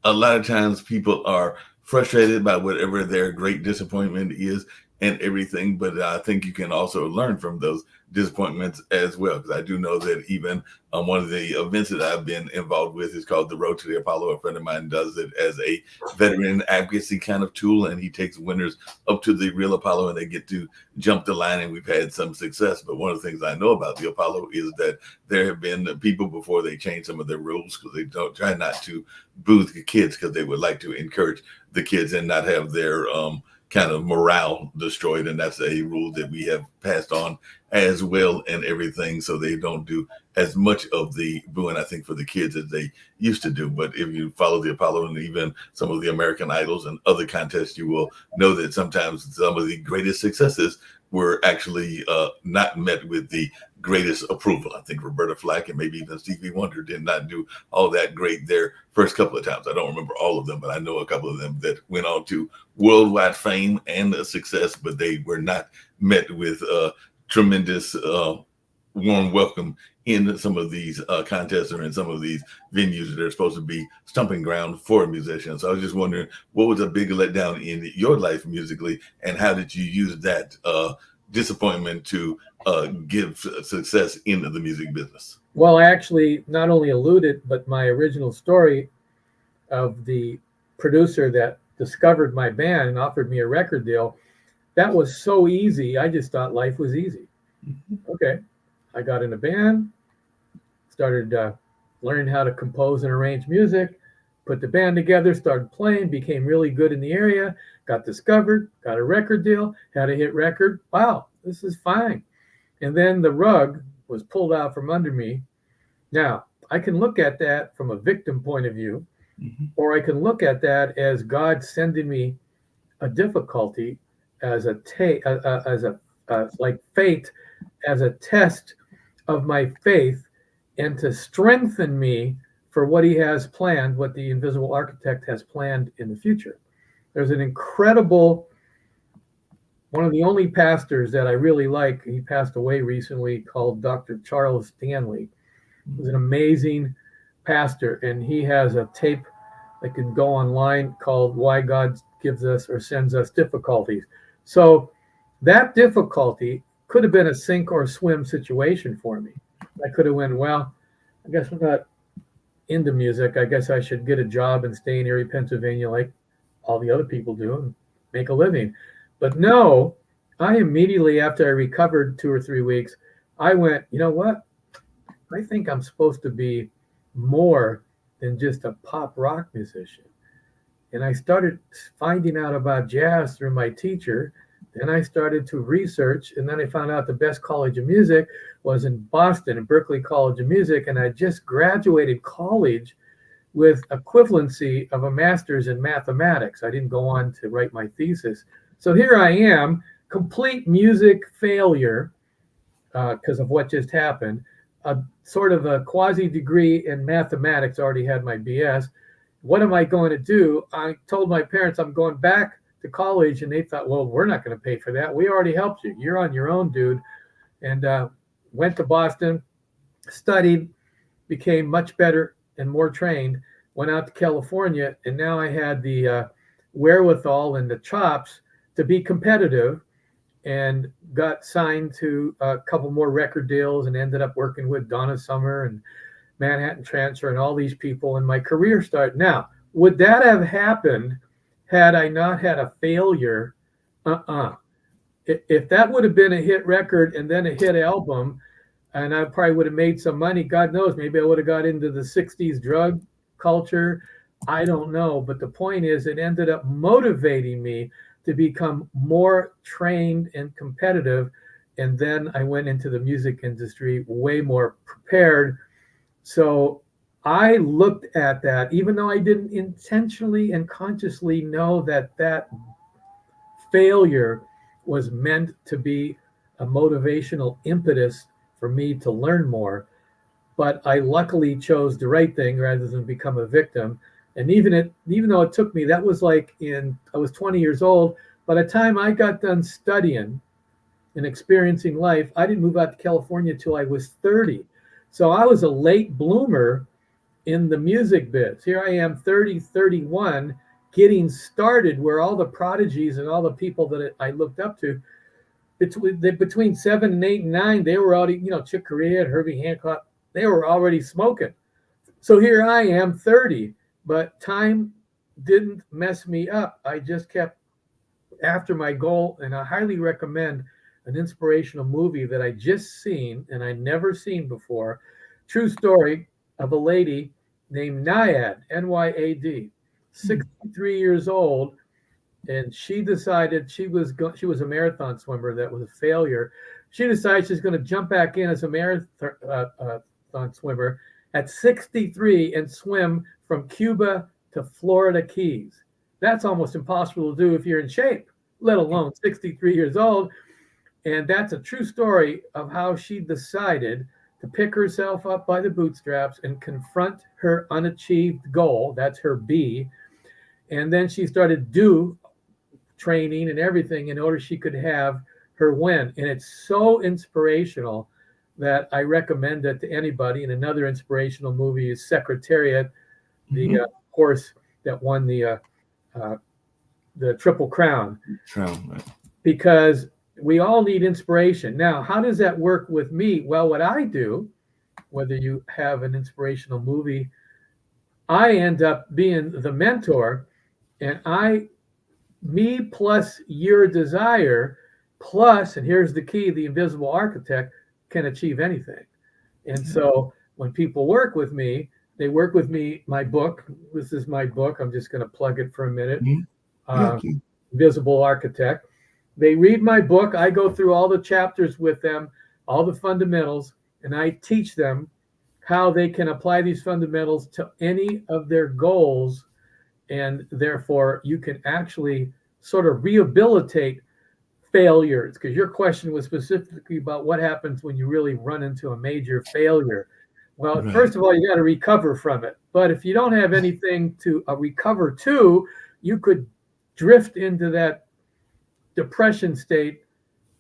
lot of times people are frustrated by whatever their great disappointment is and everything. But I think you can also learn from those disappointments as well. Because I do know that even one of the events that I've been involved with is called the Road to the Apollo. A friend of mine does it as a veteran advocacy kind of tool, and he takes winners up to the real Apollo and they get to jump the line, and we've had some success. But one of the things I know about the Apollo is that there have been people before they change some of their rules, because they don't try not to boo the kids, because they would like to encourage the kids and not have their kind of morale destroyed. And that's a rule that we have passed on as well and everything, so they don't do as much of the booing, I think, for the kids as they used to do. But if you follow the Apollo and even some of the American Idols and other contests, you will know that sometimes some of the greatest successes were actually not met with the greatest approval. I think Roberta Flack and maybe even Stevie Wonder did not do all that great their first couple of times. I don't remember all of them, but I know a couple of them that went on to worldwide fame and success, but they were not met with tremendous warm welcome in some of these contests or in some of these venues that are supposed to be stomping ground for musicians. So I was just wondering, what was a big letdown in your life musically, and how did you use that disappointment to give success in the music business? Well, I actually not only alluded, but my original story of the producer that discovered my band and offered me a record deal, that was so easy. I just thought life was easy. Okay. I got in a band, started learning how to compose and arrange music, put the band together, started playing, became really good in the area, got discovered, got a record deal, had a hit record. Wow, this is fine. And then the rug was pulled out from under me. Now, I can look at that from a victim point of view, or I can look at that as God sending me a difficulty as like fate, as a test of my faith, and to strengthen me for what he has planned, what the invisible architect has planned in the future. There's an incredible, one of the only pastors that I really like, he passed away recently, called Dr. Charles Stanley. He was an amazing pastor, and he has a tape that can go online called Why God Gives Us or Sends Us Difficulties. So that difficulty could have been a sink or swim situation for me. I could have went, well, I guess I'm not into music. I guess I should get a job and stay in Erie, Pennsylvania, like all the other people do, and make a living. But no, I immediately, after I recovered 2 or 3 weeks, I went, you know what? I think I'm supposed to be more than just a pop rock musician. And I started finding out about jazz through my teacher. Then I started to research, and then I found out the best college of music was in Boston, in Berklee College of Music. And I just graduated college with equivalency of a master's in mathematics. I didn't go on to write my thesis. So here I am, complete music failure because of what just happened. A sort of a quasi degree in mathematics, already had my BS. What am I going to do? I told my parents I'm going back to college, and they thought, well, we're not going to pay for that. We already helped you. You're on your own, dude. And went to Boston, studied, became much better and more trained, went out to California, and now I had the wherewithal and the chops to be competitive, and got signed to a couple more record deals and ended up working with Donna Summer and Manhattan Transfer and all these people, and my career started. Now, would that have happened had I not had a failure? If that would have been a hit record and then a hit album, and I probably would have made some money, God knows, maybe I would have got into the 60s drug culture. I don't know. But the point is, it ended up motivating me to become more trained and competitive. And then I went into the music industry way more prepared. So I looked at that, even though I didn't intentionally and consciously know that that failure was meant to be a motivational impetus for me to learn more. But I luckily chose the right thing rather than become a victim. And even though it took me, that was like I was 20 years old. By the time I got done studying and experiencing life, I didn't move out to California till I was 30. So I was a late bloomer in the music biz. Here I am, 30, 31, getting started, where all the prodigies and all the people that I looked up to, between 7 and 8 and 9, they were already, Chick Corea and Herbie Hancock, they were already smoking. So here I am, 30, but time didn't mess me up. I just kept after my goal, and I highly recommend an inspirational movie that I just seen and I never seen before. True story of a lady named Nyad, N-Y-A-D, 63 years old, and she decided she was a marathon swimmer that was a failure. She decided she's going to jump back in as a marathon swimmer at 63 and swim from Cuba to Florida Keys. That's almost impossible to do if you're in shape, let alone 63 years old. And that's a true story of how she decided to pick herself up by the bootstraps and confront her unachieved goal. That's her B. And then she started training and everything in order she could have her win. And it's so inspirational that I recommend it to anybody. And another inspirational movie is Secretariat, the horse that won the Triple Crown. Because we all need inspiration. Now, how does that work with me? Well, what I do, whether you have an inspirational movie, I end up being the mentor, and me plus your desire, plus, and here's the key, the invisible architect can achieve anything. And so when people work with me, they work with me, my book, this is my book, I'm just going to plug it for a minute, Invisible Architect. They read my book. I go through all the chapters with them, all the fundamentals, and I teach them how they can apply these fundamentals to any of their goals. And therefore, you can actually sort of rehabilitate failures, because your question was specifically about what happens when you really run into a major failure. Well, Right. first of all, you got to recover from it. But if you don't have anything to recover to, you could drift into that depression state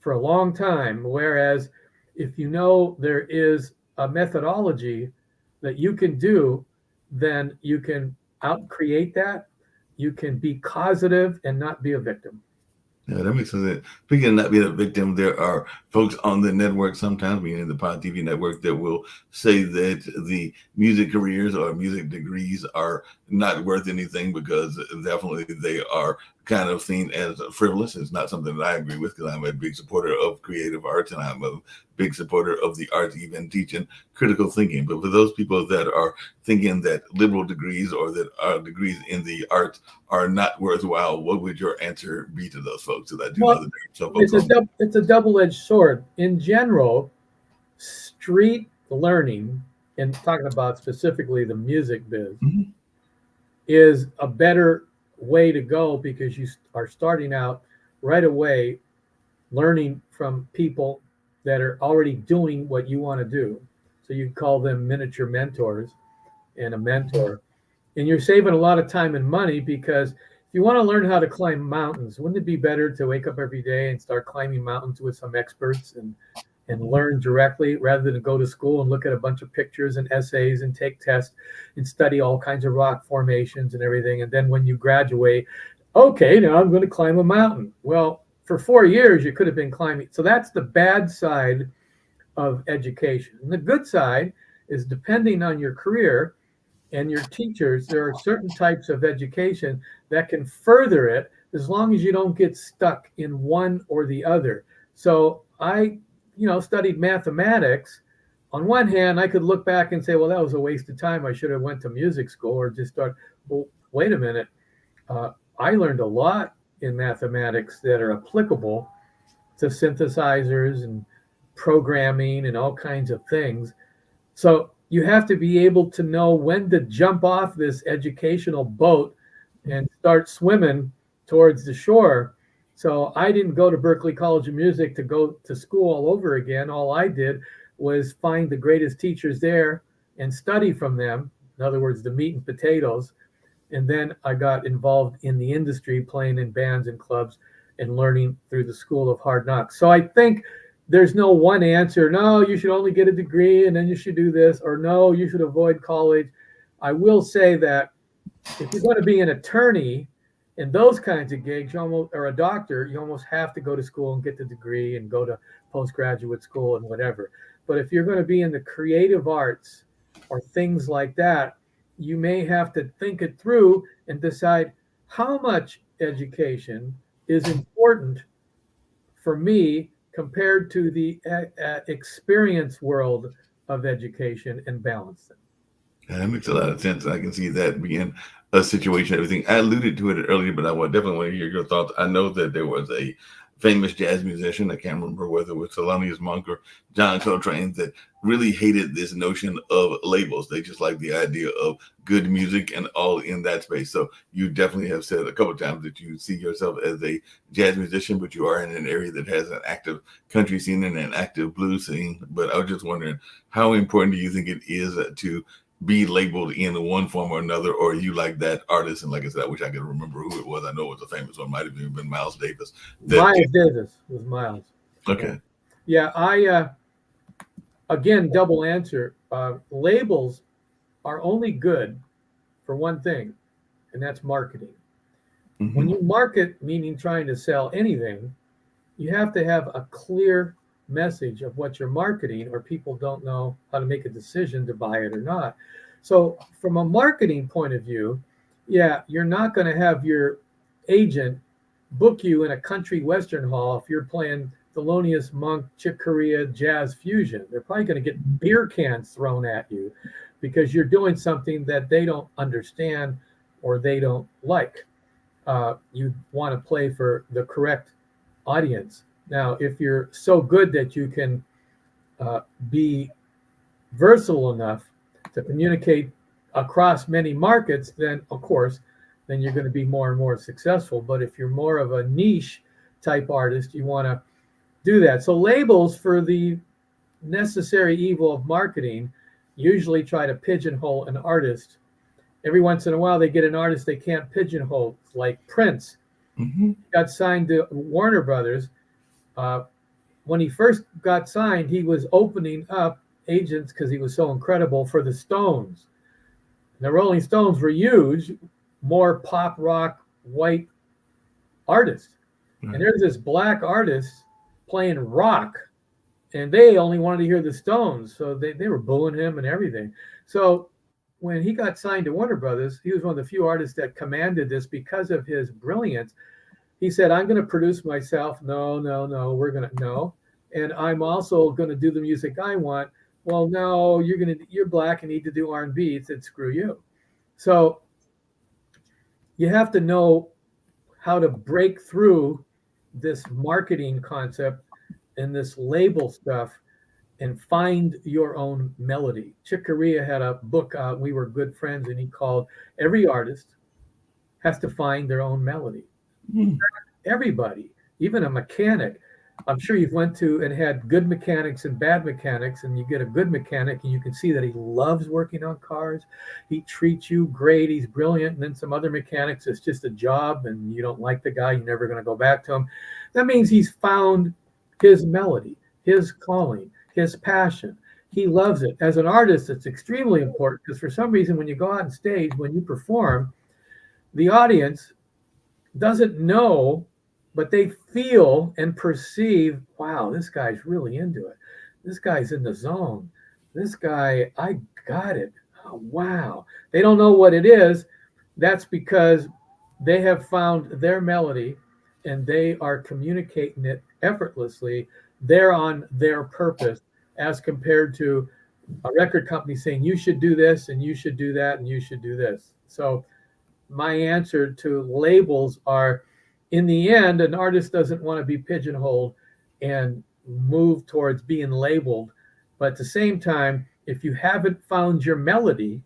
for a long time. Whereas if you know there is a methodology that you can do, then you can out-create that. You can be causative and not be a victim. Yeah, that makes sense. Speaking of not being a victim, there are folks on the network sometimes, being in the Pod TV network, that will say that the music careers or music degrees are not worth anything because definitely they are kind of seen as frivolous. It's not something that I agree with, because I'm a big supporter of creative arts, and I'm a big supporter of the arts, even teaching critical thinking. But for those people that are thinking that liberal degrees or that are degrees in the arts are not worthwhile, what would your answer be to those folks? Because I do know that there are some folks it's a double-edged sword. In general, street learning, and talking about specifically the music biz, Mhm. is a better way to go, because you are starting out right away learning from people that are already doing what you want to do. So you call them miniature mentors and a mentor. And you're saving a lot of time and money, because if you want to learn how to climb mountains, wouldn't it be better to wake up every day and start climbing mountains with some experts and learn directly, rather than go to school and look at a bunch of pictures and essays and take tests and study all kinds of rock formations and everything? And then when you graduate, okay, now I'm going to climb a mountain. Well, for 4 years, you could have been climbing. So that's the bad side of education. And the good side is, depending on your career and your teachers, there are certain types of education that can further it, as long as you don't get stuck in one or the other. So I studied mathematics. On one hand, I could look back and say, well, that was a waste of time. I should have went to music school or just start. Well, wait a minute. I learned a lot in mathematics that are applicable to synthesizers and programming and all kinds of things. So you have to be able to know when to jump off this educational boat and start swimming towards the shore. So I didn't go to Berklee College of Music to go to school all over again. All I did was find the greatest teachers there and study from them. In other words, the meat and potatoes. And then I got involved in the industry, playing in bands and clubs and learning through the School of Hard Knocks. So I think there's no one answer. No, you should only get a degree and then you should do this, or no, you should avoid college. I will say that if you're going to be an attorney in those kinds of gigs, or a doctor, you almost have to go to school and get the degree and go to postgraduate school and whatever. But if you're going to be in the creative arts or things like that, you may have to think it through and decide how much education is important for me compared to the experience world of education, and balance them. Yeah, that makes a lot of sense. I can see that being a situation, everything. I alluded to it earlier, but I would definitely want to hear your thoughts. I know that there was a famous jazz musician, I can't remember whether it was Thelonious Monk or John Coltrane, that really hated this notion of labels. They just like the idea of good music and all in that space. So you definitely have said a couple of times that you see yourself as a jazz musician, but you are in an area that has an active country scene and an active blues scene. But I was just wondering, how important do you think it is to be labeled in one form or another, or you like that artist? And like I said, I wish I could remember who it was. I know it was a famous one, might have even been Miles Davis. Miles Davis was Miles. Okay. Yeah, I again, double answer. Labels are only good for one thing, and that's marketing. Mm-hmm. When you market, meaning trying to sell anything, you have to have a clear message of what you're marketing, or people don't know how to make a decision to buy it or not. So from a marketing point of view, yeah, you're not going to have your agent book you in a country western hall if you're playing Thelonious Monk, Chick Corea, jazz fusion. They're probably going to get beer cans thrown at you because you're doing something that they don't understand or they don't like. You want to play for the correct audience. Now, if you're so good that you can be versatile enough to communicate across many markets, then of course, then you're going to be more and more successful. But if you're more of a niche type artist, you want to do that. So labels, for the necessary evil of marketing, usually try to pigeonhole an artist. Every once in a while, they get an artist they can't pigeonhole, like Prince. Mm-hmm. Got signed to Warner Brothers. When he first got signed, he was opening up agents because he was so incredible for the Stones. And the Rolling Stones were huge, more pop rock, white artists. Right. And there's this black artist playing rock, and they only wanted to hear the Stones. So they were booing him and everything. So when he got signed to Warner Brothers, he was one of the few artists that commanded this because of his brilliance. He said, I'm going to produce myself. No, we're going to, no. And I'm also going to do the music I want. Well, no, you're black and need to do R&B. He said, screw you. So you have to know how to break through this marketing concept and this label stuff and find your own melody. Chick Corea had a book out. We were good friends, and he called every artist has to find their own melody. Mm. Everybody, even a mechanic. I'm sure you've went to and had good mechanics and bad mechanics, and you get a good mechanic and you can see that he loves working on cars. He treats you great. He's brilliant. And then some other mechanics, it's just a job and you don't like the guy. You're never going to go back to him. That means he's found his melody, his calling, his passion. He loves it. As an artist, it's extremely important because for some reason, when you go out on stage, when you perform, the audience doesn't know, but they feel and perceive, wow, this guy's really into it. This guy's in the zone. This guy, I got it. Oh, wow. They don't know what it is. That's because they have found their melody and they are communicating it effortlessly. They're on their purpose, as compared to a record company saying, you should do this and you should do that and you should do this. So my answer to labels are, in the end, an artist doesn't want to be pigeonholed and move towards being labeled. But at the same time, if you haven't found your melody,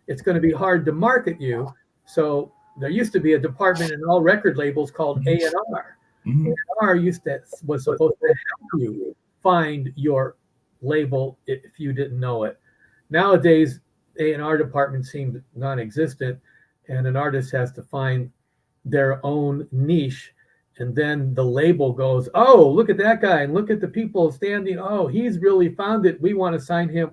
it's going to be hard to market you. So there used to be a department in all record labels called A&R. Mm-hmm. A&R was supposed to help you find your label if you didn't know it. Nowadays, A&R departments seem non-existent, and an artist has to find their own niche, and then the label goes, oh, look at that guy and look at the people standing, oh, he's really found it, we want to sign him.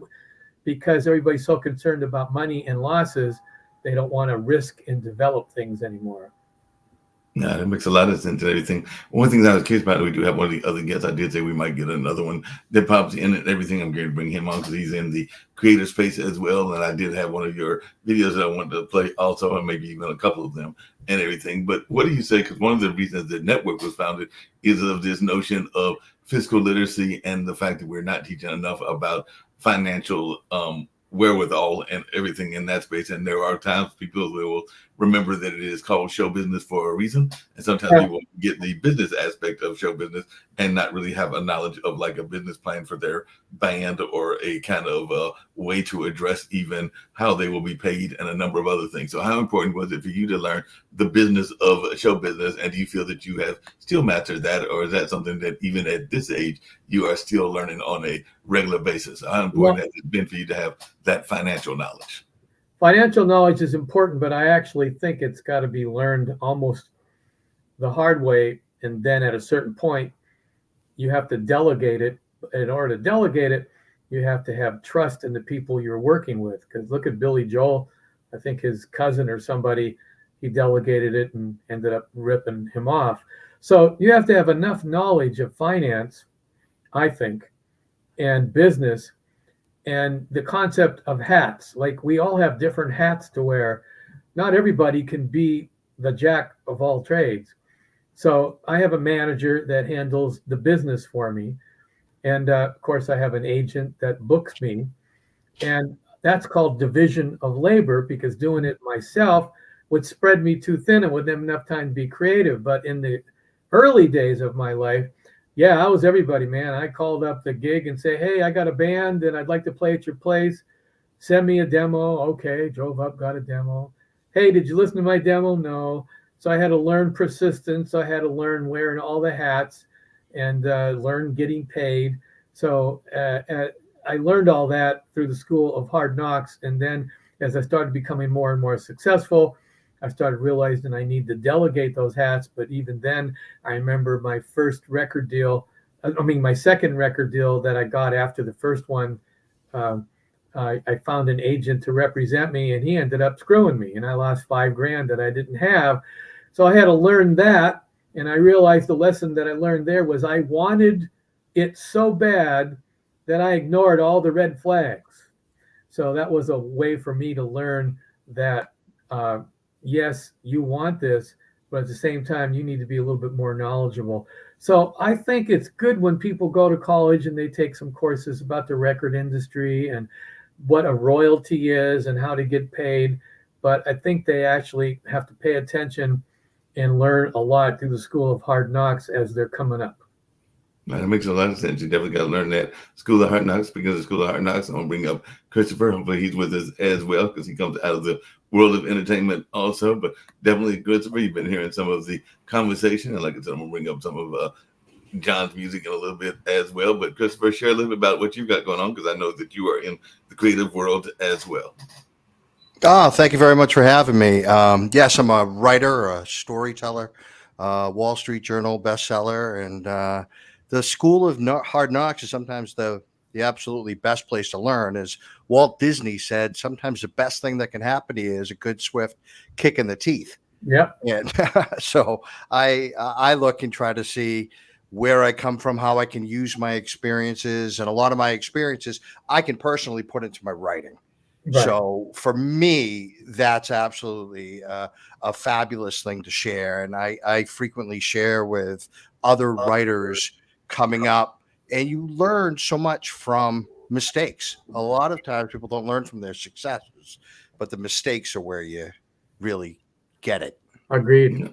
Because everybody's so concerned about money and losses, they don't want to risk and develop things anymore. Yeah, that makes a lot of sense and everything. One thing that I was curious about, we do have one of the other guests. I did say we might get another one that pops in and everything. I'm going to bring him on because he's in the creator space as well. And I did have one of your videos that I wanted to play also, and maybe even a couple of them and everything. But what do you say? Because one of the reasons the network was founded is of this notion of fiscal literacy and the fact that we're not teaching enough about financial wherewithal and everything in that space. And there are times people will remember that it is called show business for a reason. And sometimes people get the business aspect of show business and not really have a knowledge of like a business plan for their band or a kind of way to address even how they will be paid and a number of other things. So how important was it for you to learn the business of show business? And do you feel that you have still mastered that? Or is that something that even at this age, you are still learning on a regular basis? How important has it been for you to have that financial knowledge? Financial knowledge is important, but I actually think it's got to be learned almost the hard way. And then at a certain point, you have to delegate it. In order to delegate it, you have to have trust in the people you're working with. Because look at Billy Joel. I think his cousin or somebody, he delegated it and ended up ripping him off. So you have to have enough knowledge of finance, I think, and business, and the concept of hats. Like, we all have different hats to wear. Not everybody can be the jack of all trades. So I have a manager that handles the business for me. And of course, I have an agent that books me. And that's called division of labor, because doing it myself would spread me too thin and wouldn't have enough time to be creative. But in the early days of my life, yeah, I was everybody, man. I called up the gig and say, hey, I got a band and I'd like to play at your place. Send me a demo. Okay, drove up, got a demo. Hey, did you listen to my demo? No. So I had to learn persistence. I had to learn wearing all the hats and learn getting paid. So I learned all that through the School of Hard Knocks. And then as I started becoming more and more successful, I started realizing I need to delegate those hats. But even then, I remember my first record deal. I mean, my second record deal that I got after the first one. Um, I found an agent to represent me, and he ended up screwing me, and I lost $5,000 that I didn't have. So I had to learn that, and I realized the lesson that I learned there was I wanted it so bad that I ignored all the red flags. So that was a way for me to learn that yes, you want this, but at the same time, you need to be a little bit more knowledgeable. So I think it's good when people go to college and they take some courses about the record industry and what a royalty is and how to get paid. But I think they actually have to pay attention and learn a lot through the School of Hard Knocks as they're coming up. Man, it makes a lot of sense. You definitely got to learn that School of Hard Knocks. Because of School of Hard Knocks, I'm going to bring up Christopher. Hopefully he's with us as well because he comes out of the world of entertainment also. But definitely, Christopher, you've been hearing some of the conversation. And like I said, I'm going to bring up some of John's music in a little bit as well. But Christopher, share a little bit about what you've got going on because I know that you are in the creative world as well. Oh, thank you very much for having me. Yes, I'm a writer, a storyteller, Wall Street Journal bestseller, and the School of Hard Knocks is sometimes the absolutely best place to learn. As Walt Disney said, sometimes the best thing that can happen to you is a good, swift kick in the teeth. Yep. And so I look and try to see where I come from, how I can use my experiences, and a lot of my experiences I can personally put into my writing. Right. So for me, that's absolutely a fabulous thing to share. And I frequently share with other writers coming up, and you learn so much from mistakes. A lot of times people don't learn from their successes, but the mistakes are where you really get it. Agreed. Yeah.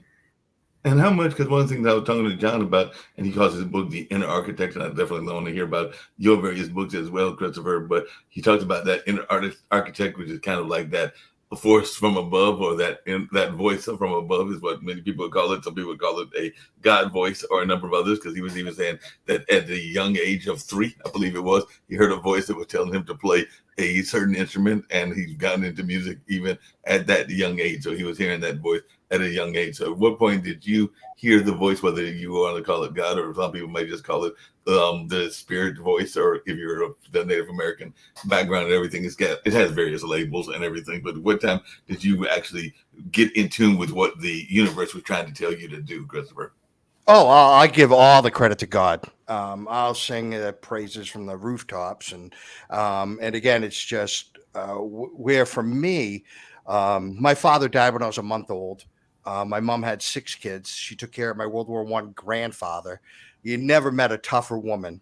And how much, because one of the things I was talking to John about, and he calls his book The Inner Architect, and I definitely want to hear about your various books as well, Christopher, but he talks about that inner architect, which is kind of like that force from above, or that voice from above is what many people call it. Some people call it a God voice, or a number of others, because he was even saying that at the young age of 3, I believe it was, he heard a voice that was telling him to play a certain instrument, and he's gotten into music even at that young age. So he was hearing that voice at a young age. So at what point did you hear the voice, whether you want to call it God, or some people might just call it the spirit voice, or if you're of the Native American background and everything, it has various labels and everything. But what time did you actually get in tune with what the universe was trying to tell you to do, Christopher? Oh, I give all the credit to God. I'll sing praises from the rooftops, and again, it's just where for me, my father died when I was a month old. My mom had 6 kids. She took care of my World War I grandfather. You never met a tougher woman.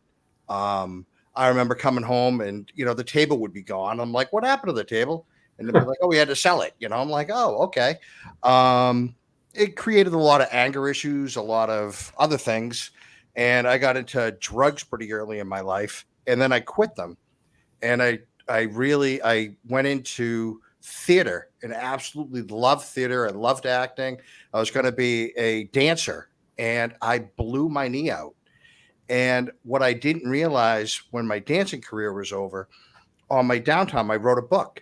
I remember coming home, and the table would be gone. I'm like, "What happened to the table?" And they'd be like, "Oh, we had to sell it." I'm like, "Oh, okay." It created a lot of anger issues, a lot of other things. And I got into drugs pretty early in my life, and then I quit them. And I went into theater and absolutely loved theater. I loved acting. I was going to be a dancer, and I blew my knee out. And what I didn't realize when my dancing career was over, on my downtime, I wrote a book.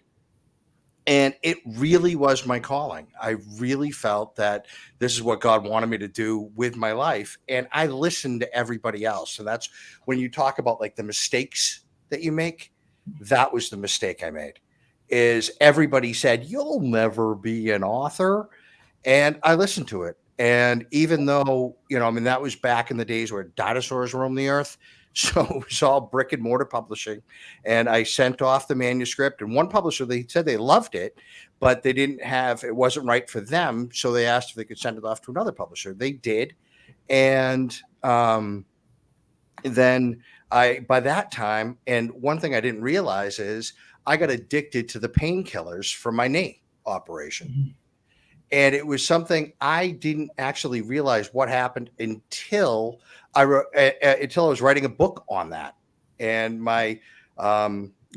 And it really was my calling. I really felt that this is what God wanted me to do with my life. And I listened to everybody else. And that's when you talk about like the mistakes that you make. That was the mistake I made, is everybody said, "You'll never be an author." And I listened to it. And even though, that was back in the days where dinosaurs roamed the earth. So it was all brick and mortar publishing. And I sent off the manuscript, and one publisher, they said they loved it, but it wasn't right for them. So they asked if they could send it off to another publisher. They did. And then by that time, and one thing I didn't realize is I got addicted to the painkillers from my knee operation. Mm-hmm. And it was something I didn't actually realize what happened until I was writing a book on that. And my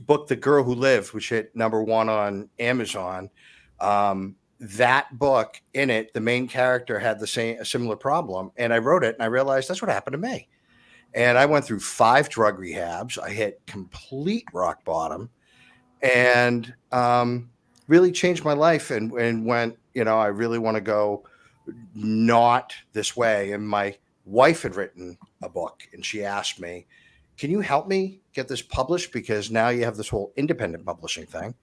book, The Girl Who Lived, which hit #1 on Amazon, that book, in it, the main character had a similar problem, and I wrote it, and I realized that's what happened to me. And I went through 5 drug rehabs. I hit complete rock bottom, and really changed my life. And went, I really want to go not this way. And my wife had written a book, and she asked me, "Can you help me get this published? Because now you have this whole independent publishing thing."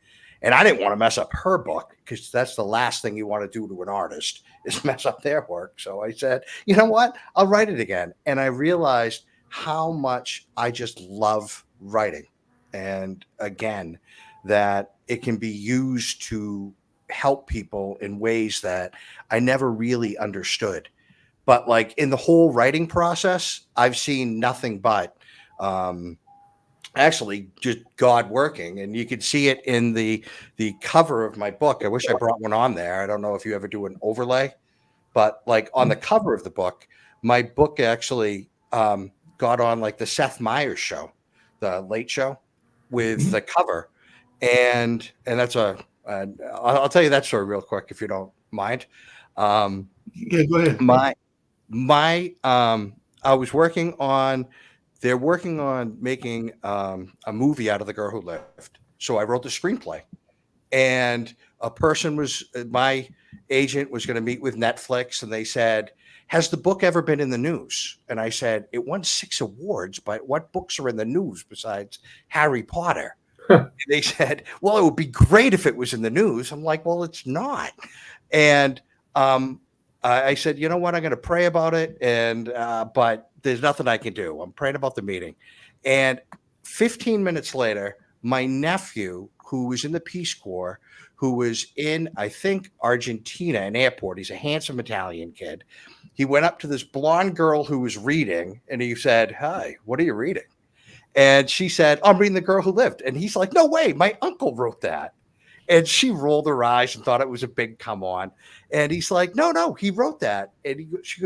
And I didn't want to mess up her book, because that's the last thing you want to do to an artist, is mess up their work. So I said, you know what? I'll write it again. And I realized how much I just love writing. And again, that it can be used to help people in ways that I never really understood. But like in the whole writing process, I've seen nothing but actually just God working. And you could see it in the cover of my book. I wish I brought one on there. I don't know if you ever do an overlay, but like on the cover of the book, my book actually got on like the Seth Meyers show, the Late Show, with the cover. And that's I'll tell you that story real quick, if you don't mind. Yeah, go ahead. I was they're working on making a movie out of The Girl Who Lived. So I wrote the screenplay, and my agent was going to meet with Netflix, and they said, "Has the book ever been in the news?" And I said, "It won 6 awards, but what books are in the news besides Harry Potter?" And they said, "Well, it would be great if it was in the news." I'm like, "Well, it's not." And I said, "You know what? I'm going to pray about it, but there's nothing I can do. I'm praying about the meeting." And 15 minutes later, my nephew, who was in the Peace Corps, who was in, I think, Argentina, an airport. He's a handsome Italian kid. He went up to this blonde girl who was reading, and he said, "Hi, what are you reading?" And she said, "I'm reading The Girl Who Lived." And he's like, "No way, my uncle wrote that." And she rolled her eyes and thought it was a big come on. And he's like, no, he wrote that. And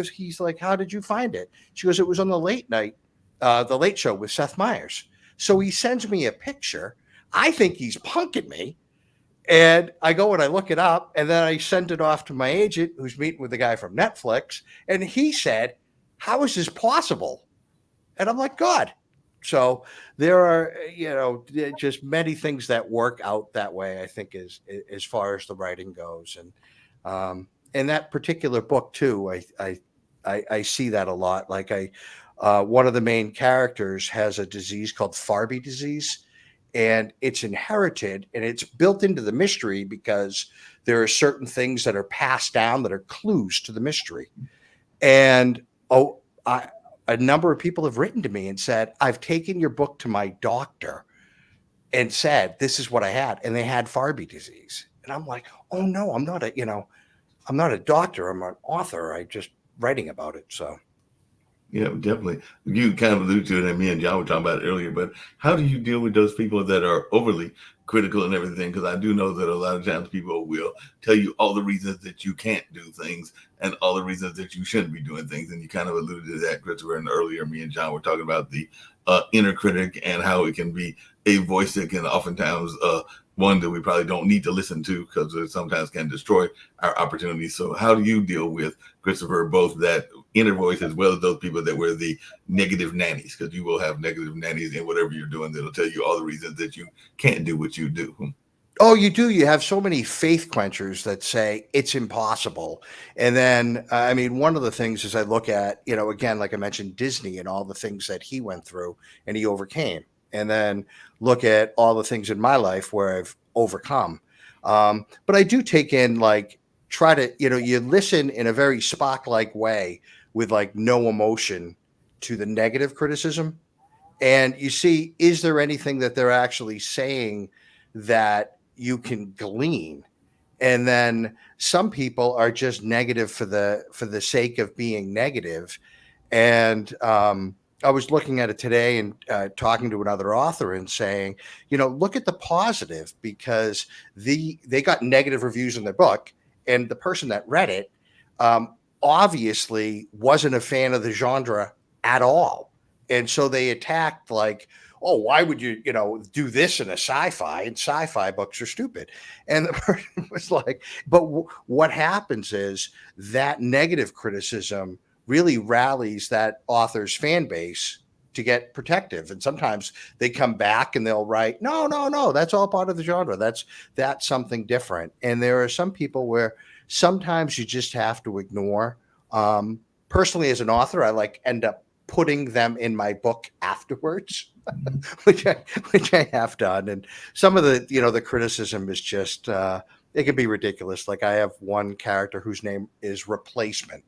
he's like, "How did you find it?" She goes, "It was on the the Late Show with Seth Meyers." So he sends me a picture. I think he's punking me. And I go and I look it up, and then I send it off to my agent, who's meeting with the guy from Netflix. And he said, "How is this possible?" And I'm like, "God." So there are, just many things that work out that way, I think, as far as the writing goes. And in that particular book too, I see that a lot. Like one of the main characters has a disease called Farby disease, and it's inherited, and it's built into the mystery because there are certain things that are passed down that are clues to the mystery. And a number of people have written to me and said, "I've taken your book to my doctor and said, this is what I had." And they had Farby disease. And I'm like, "Oh no, I'm not a doctor. I'm an author. I just writing about it." So. Yeah, definitely. You kind of alluded to it, and me and John were talking about it earlier, but how do you deal with those people that are overly critical and everything? Because I do know that a lot of times people will tell you all the reasons that you can't do things and all the reasons that you shouldn't be doing things. And you kind of alluded to that, Christopher, and earlier me and John were talking about the inner critic and how it can be a voice that can oftentimes one that we probably don't need to listen to, because it sometimes can destroy our opportunities. So how do you deal with, Christopher, both that inner voice as well as those people that were the negative nannies? Because you will have negative nannies in whatever you're doing that'll tell you all the reasons that you can't do what you do. Oh, you do. You have so many faith quenchers that say it's impossible. And then, one of the things is I look at, again, like I mentioned, Disney and all the things that he went through and he overcame. And then look at all the things in my life where I've overcome. But I do take in, try to, you listen in a very Spock-like way with no emotion to the negative criticism. And you see, is there anything that they're actually saying that you can glean? And then some people are just negative for the sake of being negative. And I was looking at it today and talking to another author and saying, look at the positive, because they got negative reviews in their book, and the person that read it obviously wasn't a fan of the genre at all. And so they attacked like, oh, why would you, do this in a sci-fi? And sci-fi books are stupid. And the person was like, but what happens is that negative criticism really rallies that author's fan base to get protective. And sometimes they come back and they'll write, no, that's all part of the genre. That's something different. And there are some people where sometimes you just have to ignore. Personally, as an author, I end up putting them in my book afterwards, which I have done. And some of the criticism is just, it can be ridiculous. Like I have one character whose name is Replacement,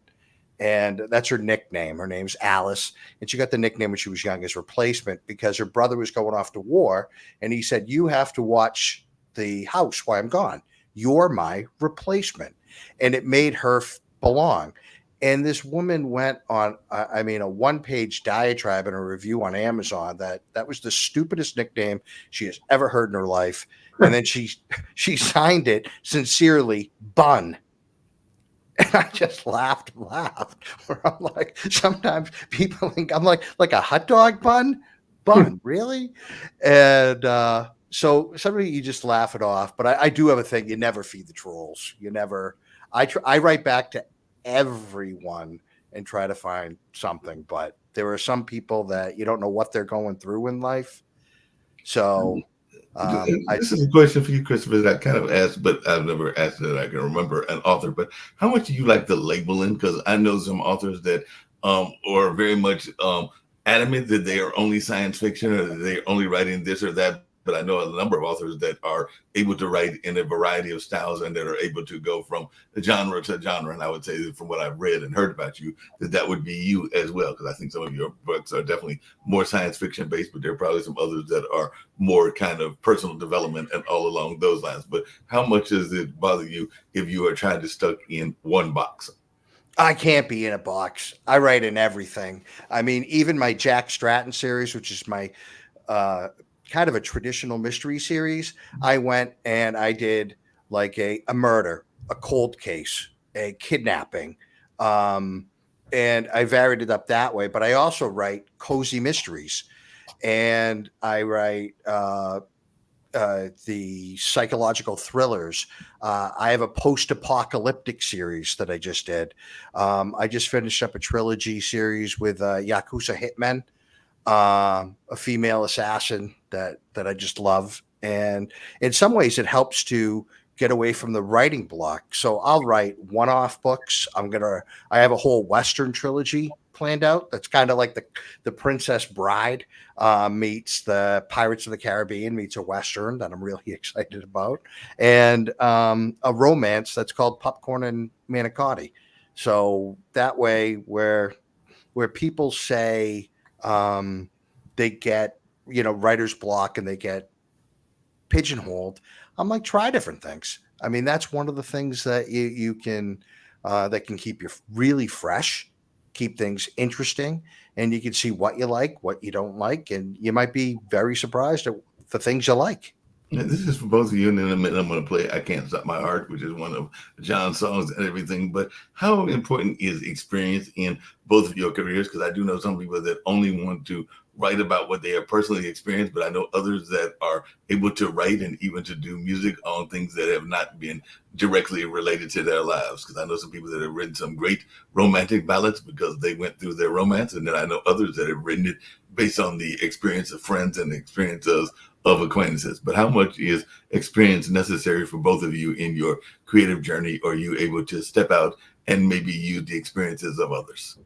and that's her nickname. Her name's Alice. And she got the nickname when she was young as Replacement because her brother was going off to war. And he said, you have to watch the house while I'm gone. You're my replacement. And it made her belong. And this woman went on, a one-page diatribe in a review on Amazon that was the stupidest nickname she has ever heard in her life. And then she signed it sincerely, Bun. And I just laughed. Where I'm like, sometimes people think I'm like a hot dog bun, really? And so somebody, you just laugh it off. But I do have a thing. You never feed the trolls. I write back to everyone and try to find something, but there are some people that you don't know what they're going through in life. So this is a question for you, Christopher, that I kind of asked, but I've never asked that I can remember an author. But how much do you like the labeling? Because I know some authors that are very much adamant that they are only science fiction or that they're only writing this or that. But I know a number of authors that are able to write in a variety of styles and that are able to go from genre to genre. And I would say that from what I've read and heard about you, that would be you as well. Because I think some of your books are definitely more science fiction based, but there are probably some others that are more kind of personal development and all along those lines. But how much does it bother you if you are trying to stuck in one box? I can't be in a box. I write in everything. I mean, even my Jack Stratton series, which is my kind of a traditional mystery series, I went and I did like a murder, a cold case, a kidnapping, and I varied it up that way. But I also write cozy mysteries, and I write the psychological thrillers. I have a post-apocalyptic series that I just did. I just finished up a trilogy series with Yakuza Hitmen, a female assassin that I just love. And in some ways it helps to get away from the writing block. So I'll write one-off books. I have a whole Western trilogy planned out. That's kind of like the Princess Bride meets the Pirates of the Caribbean meets a Western that I'm really excited about. And a romance that's called Popcorn and Manicotti. So that way where people say, they get, writer's block and they get pigeonholed, I'm like, try different things. I mean, that's one of the things that you can, that can keep you really fresh, keep things interesting, and you can see what you like, what you don't like, and you might be very surprised at the things you like. Yeah, this is for both of you, and in a minute I'm going to play I Can't Stop My Heart, which is one of John's songs and everything. But how important is experience in both of your careers? Because I do know some people that only want to write about what they have personally experienced, but I know others that are able to write and even to do music on things that have not been directly related to their lives. Because I know some people that have written some great romantic ballads because they went through their romance, and then I know others that have written it based on the experience of friends and the experiences of acquaintances. But how much is experience necessary for both of you in your creative journey? Or are you able to step out and maybe use the experiences of others?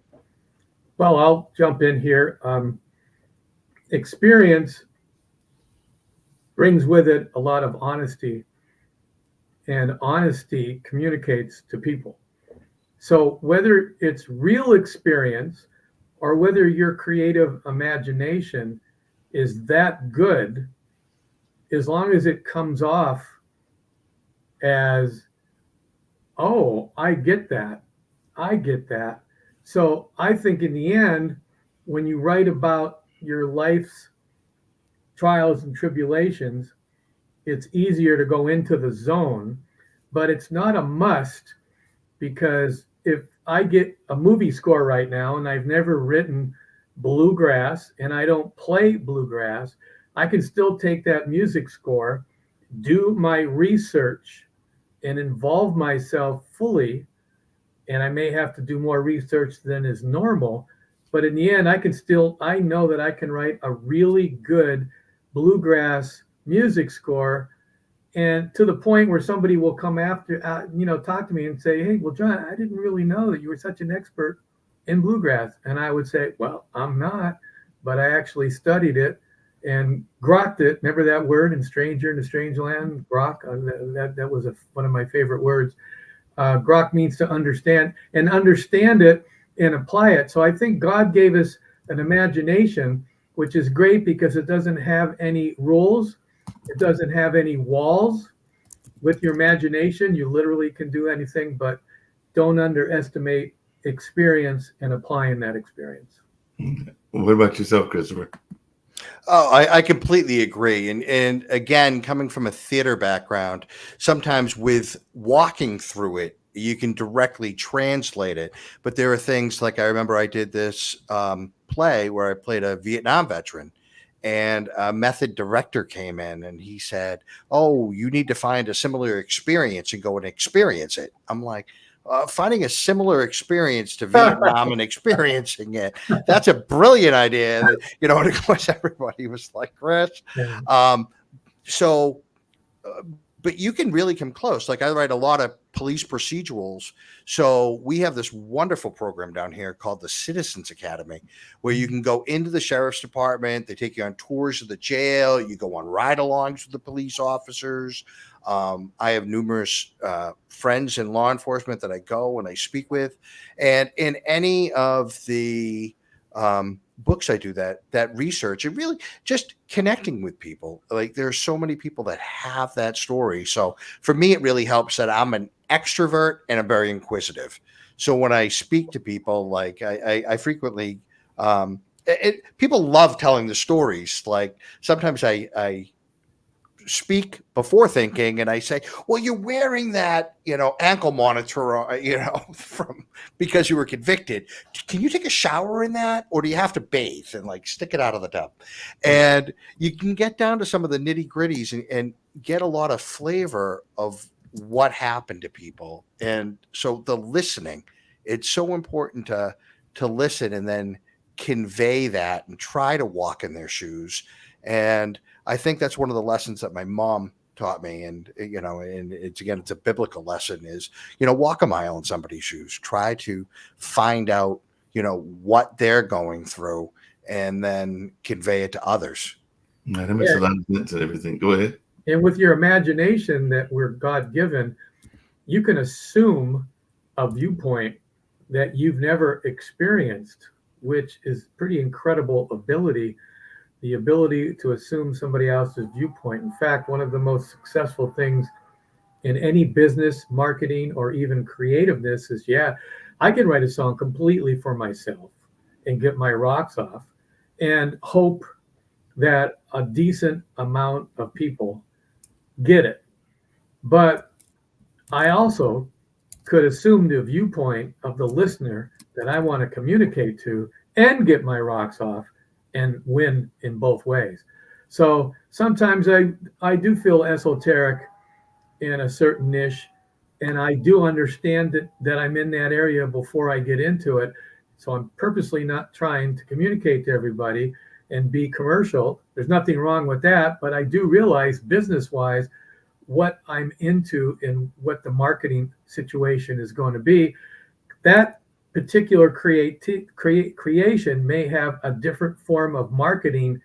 Well, I'll jump in here. Experience brings with it a lot of honesty, and honesty communicates to people. So whether it's real experience or whether your creative imagination is that good, as long as it comes off as, oh, I get that. So I think in the end, when you write about your life's trials and tribulations, it's easier to go into the zone, but it's not a must, because if I get a movie score right now and I've never written bluegrass and I don't play bluegrass, I can still take that music score, do my research, and involve myself fully. And I may have to do more research than is normal, but in the end, I know that I can write a really good bluegrass music score, and to the point where somebody will come after, talk to me and say, "Hey, well, John, I didn't really know that you were such an expert in bluegrass." And I would say, "Well, I'm not, but I actually studied it and grokked it." Remember that word in Stranger in a Strange Land? Grok. That was one of my favorite words. Grok means to understand, and understand it and apply it. So I think God gave us an imagination, which is great because it doesn't have any rules. It doesn't have any walls. With your imagination, you literally can do anything, but don't underestimate experience and applying that experience. What about yourself, Christopher? Oh, I completely agree. And again, coming from a theater background, sometimes with walking through it, you can directly translate it. But there are things like I remember I did this play where I played a Vietnam veteran, and a method director came in and he said, "Oh, you need to find a similar experience and go and experience it." I'm like, finding a similar experience to Vietnam and experiencing it. That's a brilliant idea. And of course, everybody was like, "Chris." Yeah. So, but you can really come close. Like I write a lot of police procedurals. So we have this wonderful program down here called the Citizens Academy, where you can go into the sheriff's department. They take you on tours of the jail. You go on ride-alongs with the police officers. I have numerous friends in law enforcement that I go and I speak with. And in any of the books I do that research, and really just connecting with people. Like there's so many people that have that story. So for me, it really helps that I'm an extrovert and I'm very inquisitive. So when I speak to people, like I frequently, people love telling the stories. Like sometimes I speak before thinking and I say, "Well, you're wearing that, ankle monitor, from because you were convicted. Can you take a shower in that? Or do you have to bathe and like stick it out of the tub?" And you can get down to some of the nitty gritties and get a lot of flavor of what happened to people. And so the listening, it's so important to listen and then convey that and try to walk in their shoes. And I think that's one of the lessons that my mom taught me. And, and it's a biblical lesson is, walk a mile in somebody's shoes, try to find out, what they're going through and then convey it to others. That makes a lot of sense and everything. Go ahead. And with your imagination that we're God given, you can assume a viewpoint that you've never experienced, which is pretty incredible ability. The ability to assume somebody else's viewpoint. In fact, one of the most successful things in any business, marketing, or even creativeness is, I can write a song completely for myself and get my rocks off and hope that a decent amount of people get it. But I also could assume the viewpoint of the listener that I want to communicate to and get my rocks off and win in both ways. So sometimes I do feel esoteric in a certain niche, and I do understand that I'm in that area before I get into it. So I'm purposely not trying to communicate to everybody and be commercial. There's nothing wrong with that, but I do realize business-wise what I'm into and what the marketing situation is going to be. That particular creation may have a different form of marketing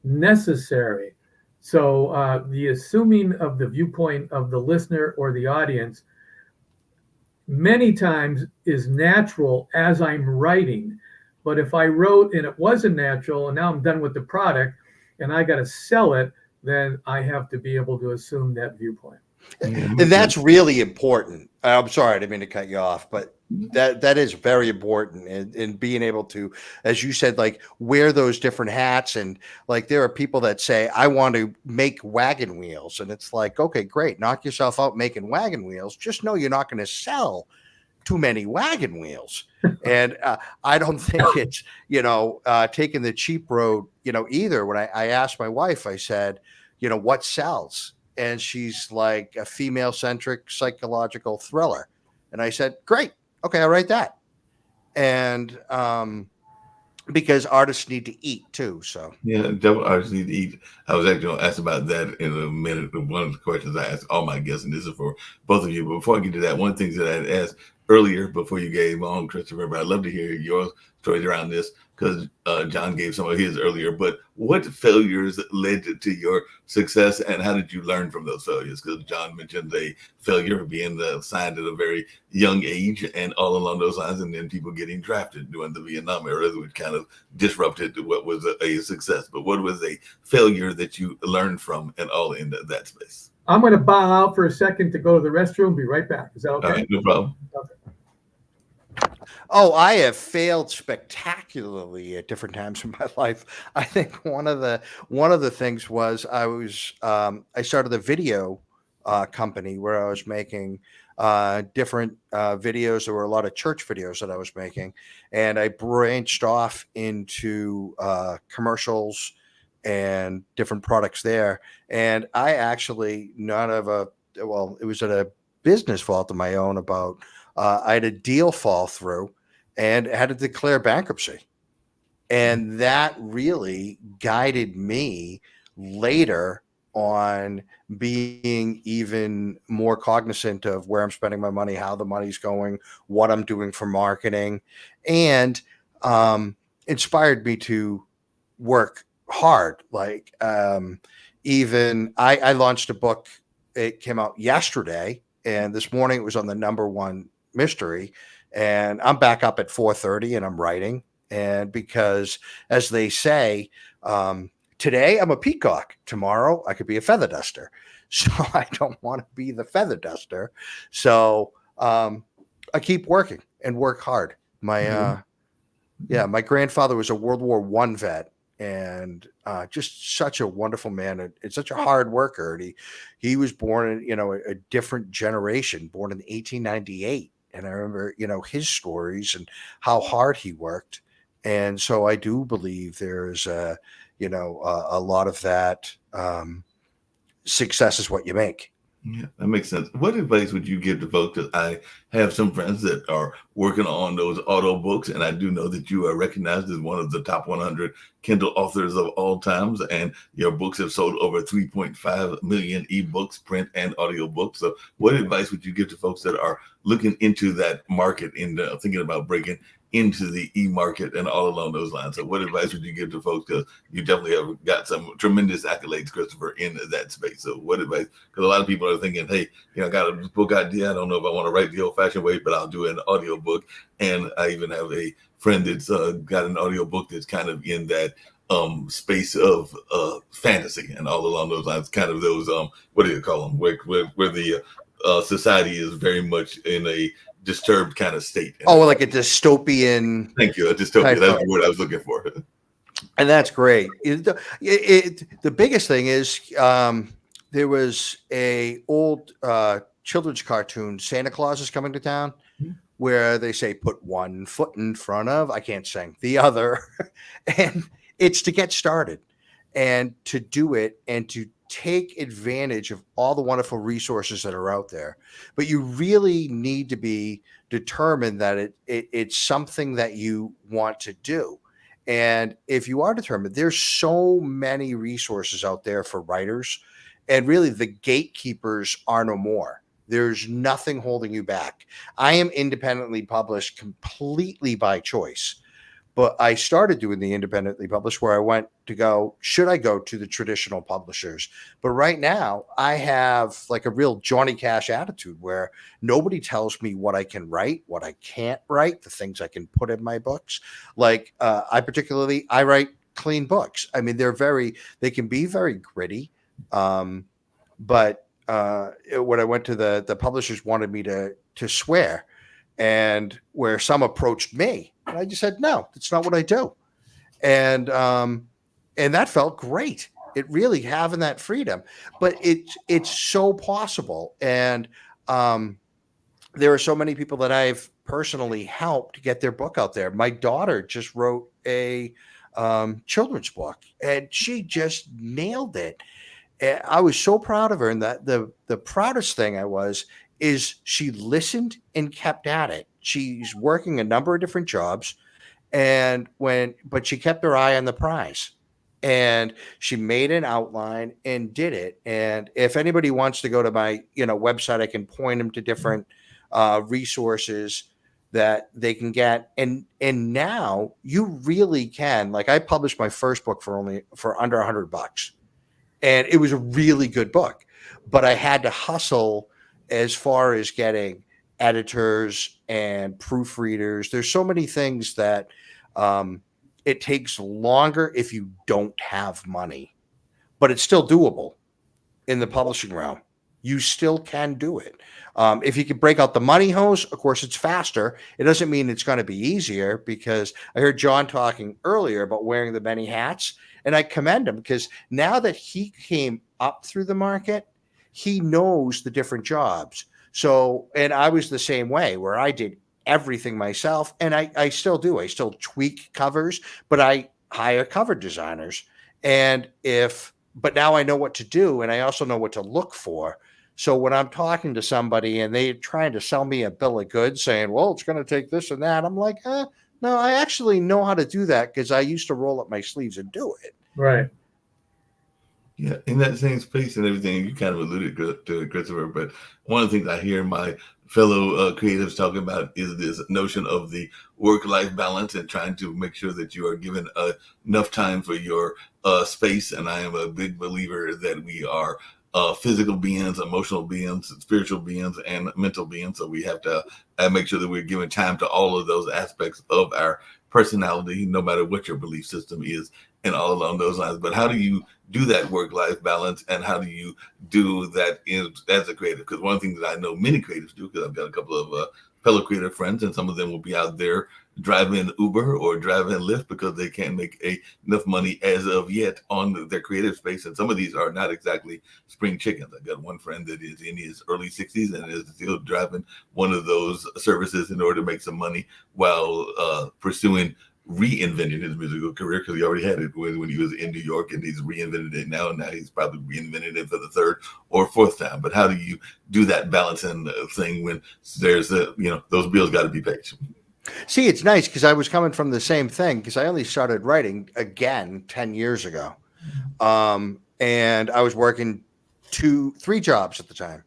necessary. So the assuming of the viewpoint of the listener or the audience many times is natural as I'm writing. But if I wrote and it wasn't natural and now I'm done with the product and I got to sell it, then I have to be able to assume that viewpoint. And that's really important. I'm sorry, I didn't mean to cut you off, but that is very important in being able to, as you said, like wear those different hats. And like there are people that say, "I want to make wagon wheels." And it's like, okay, great. Knock yourself out making wagon wheels. Just know you're not going to sell too many wagon wheels. And I don't think it's, taking the cheap road, either. When I asked my wife, I said, what sells? And she's like, a female-centric psychological thriller. And I said, great. Okay, I'll write that. And because artists need to eat too. So yeah, devil artists need to eat. I was actually going to ask about that in a minute. One of the questions I ask all my guests, and this is for both of you. But before I get to that, one of the things that I had asked earlier before you gave on, Christopher, but I'd love to hear your stories around this, because John gave some of his earlier. But what failures led to your success, and how did you learn from those failures? Because John mentioned a failure being signed at a very young age, and all along those lines, and then people getting drafted during the Vietnam era, which kind of disrupted what was a success. But what was a failure that you learned from, and all in that space? I'm going to bow out for a second to go to the restroom. Be right back. Is that okay? All right, no problem. Okay. Oh, I have failed spectacularly at different times in my life. I think one of the things was I started a video company where I was making different videos. There were a lot of church videos that I was making, and I branched off into commercials and different products there. And I actually it was at a business fault of my own about I had a deal fall through and had to declare bankruptcy. And that really guided me later on being even more cognizant of where I'm spending my money, how the money's going, what I'm doing for marketing, and inspired me to work hard. Like even I launched a book. It came out yesterday, and this morning it was on the #1 mystery, and I'm back up at 4:30 and I'm writing. And because, as they say, today I'm a peacock, tomorrow I could be a feather duster. So I don't want to be the feather duster. So I keep working and work hard. My grandfather was a World War I vet, and just such a wonderful man, and such a hard worker. And he was born in a different generation, born in 1898. And I remember, his stories and how hard he worked. And so I do believe there's a lot of that success is what you make. Yeah, that makes sense. What advice would you give to folks? Because I have some friends that are working on those auto books, and I do know that you are recognized as one of the top 100 Kindle authors of all times, and your books have sold over 3.5 million ebooks, print and audio books. So what advice would you give to folks that are looking into that market and thinking about breaking into the e-market and all along those lines? So what advice would you give to folks? Because you definitely have got some tremendous accolades, Christopher, in that space. So what advice? Because a lot of people are thinking, hey, I got a book idea. I don't know if I want to write the old-fashioned way, but I'll do an audio book. And I even have a friend that's got an audio book that's kind of in that space of fantasy and all along those lines, kind of those, what do you call them, where the society is very much in a disturbed kind of state. Oh, like a dystopian. Thank you. A dystopian. That's the word I was looking for. And that's great. The biggest thing is there was a old children's cartoon, Santa Claus is Coming to Town, where they say put one foot in front of, I can't sing, the other. And it's to get started and to do it and to take advantage of all the wonderful resources that are out there. But you really need to be determined that it's something that you want to do. And if you are determined, there's so many resources out there for writers, and really the gatekeepers are no more. There's nothing holding you back. I am independently published completely by choice. But I started doing the independently published where I went to go, should I go to the traditional publishers? But right now I have like a real Johnny Cash attitude where nobody tells me what I can write, what I can't write, the things I can put in my books. Like I write clean books. I mean, they can be very gritty. But when I went to the publishers wanted me to swear, and where some approached me, and I just said, no, that's not what I do. And that felt great. It really having that freedom, but it's so possible. And there are so many people that I've personally helped get their book out there. My daughter just wrote a children's book, and she just nailed it. And I was so proud of her. And that the proudest thing is she listened and kept at it. She's working a number of different jobs, but she kept her eye on the prize. And she made an outline and did it. And if anybody wants to go to my website, I can point them to different resources that they can get. And now you really can. Like, I published my first book for under $100, and it was a really good book, but I had to hustle as far as getting editors and proofreaders. There's so many things that it takes longer if you don't have money, but it's still doable in the publishing realm. You still can do it. If you can break out the money hose, of course, it's faster. It doesn't mean it's going to be easier, because I heard John talking earlier about wearing the many hats, and I commend him, because now that he came up through the market, he knows the different jobs. So, and I was the same way, where I did everything myself, and I still do. I still tweak covers, but I hire cover designers. But now I know what to do, and I also know what to look for. So when I'm talking to somebody and they're trying to sell me a bill of goods saying, well, it's going to take this and that, I'm like, no, I actually know how to do that, because I used to roll up my sleeves and do it. Right. Yeah, in that same space and everything, you kind of alluded to it, Christopher, but one of the things I hear my fellow creatives talking about is this notion of the work-life balance, and trying to make sure that you are given enough time for your space. And I am a big believer that we are physical beings, emotional beings, spiritual beings, and mental beings. So we have to make sure that we're giving time to all of those aspects of our personality, no matter what your belief system is, and all along those lines. But how do you do that work-life balance, and how do you do that as a creative? Because one thing that I know many creatives do, because I've got a couple of fellow creative friends, and some of them will be out there driving Uber or driving Lyft because they can't make enough money as of yet on their creative space. And some of these are not exactly spring chickens. I got one friend that is in his early 60s and is still driving one of those services in order to make some money while pursuing reinventing his musical career, because he already had it when he was in New York, and he's reinvented it now. And now he's probably reinvented it for the third or fourth time. But how do you do that balancing thing when there's those bills got to be paid? See, it's nice, because I was coming from the same thing, because I only started writing again 10 years ago. And I was working 3 jobs at the time,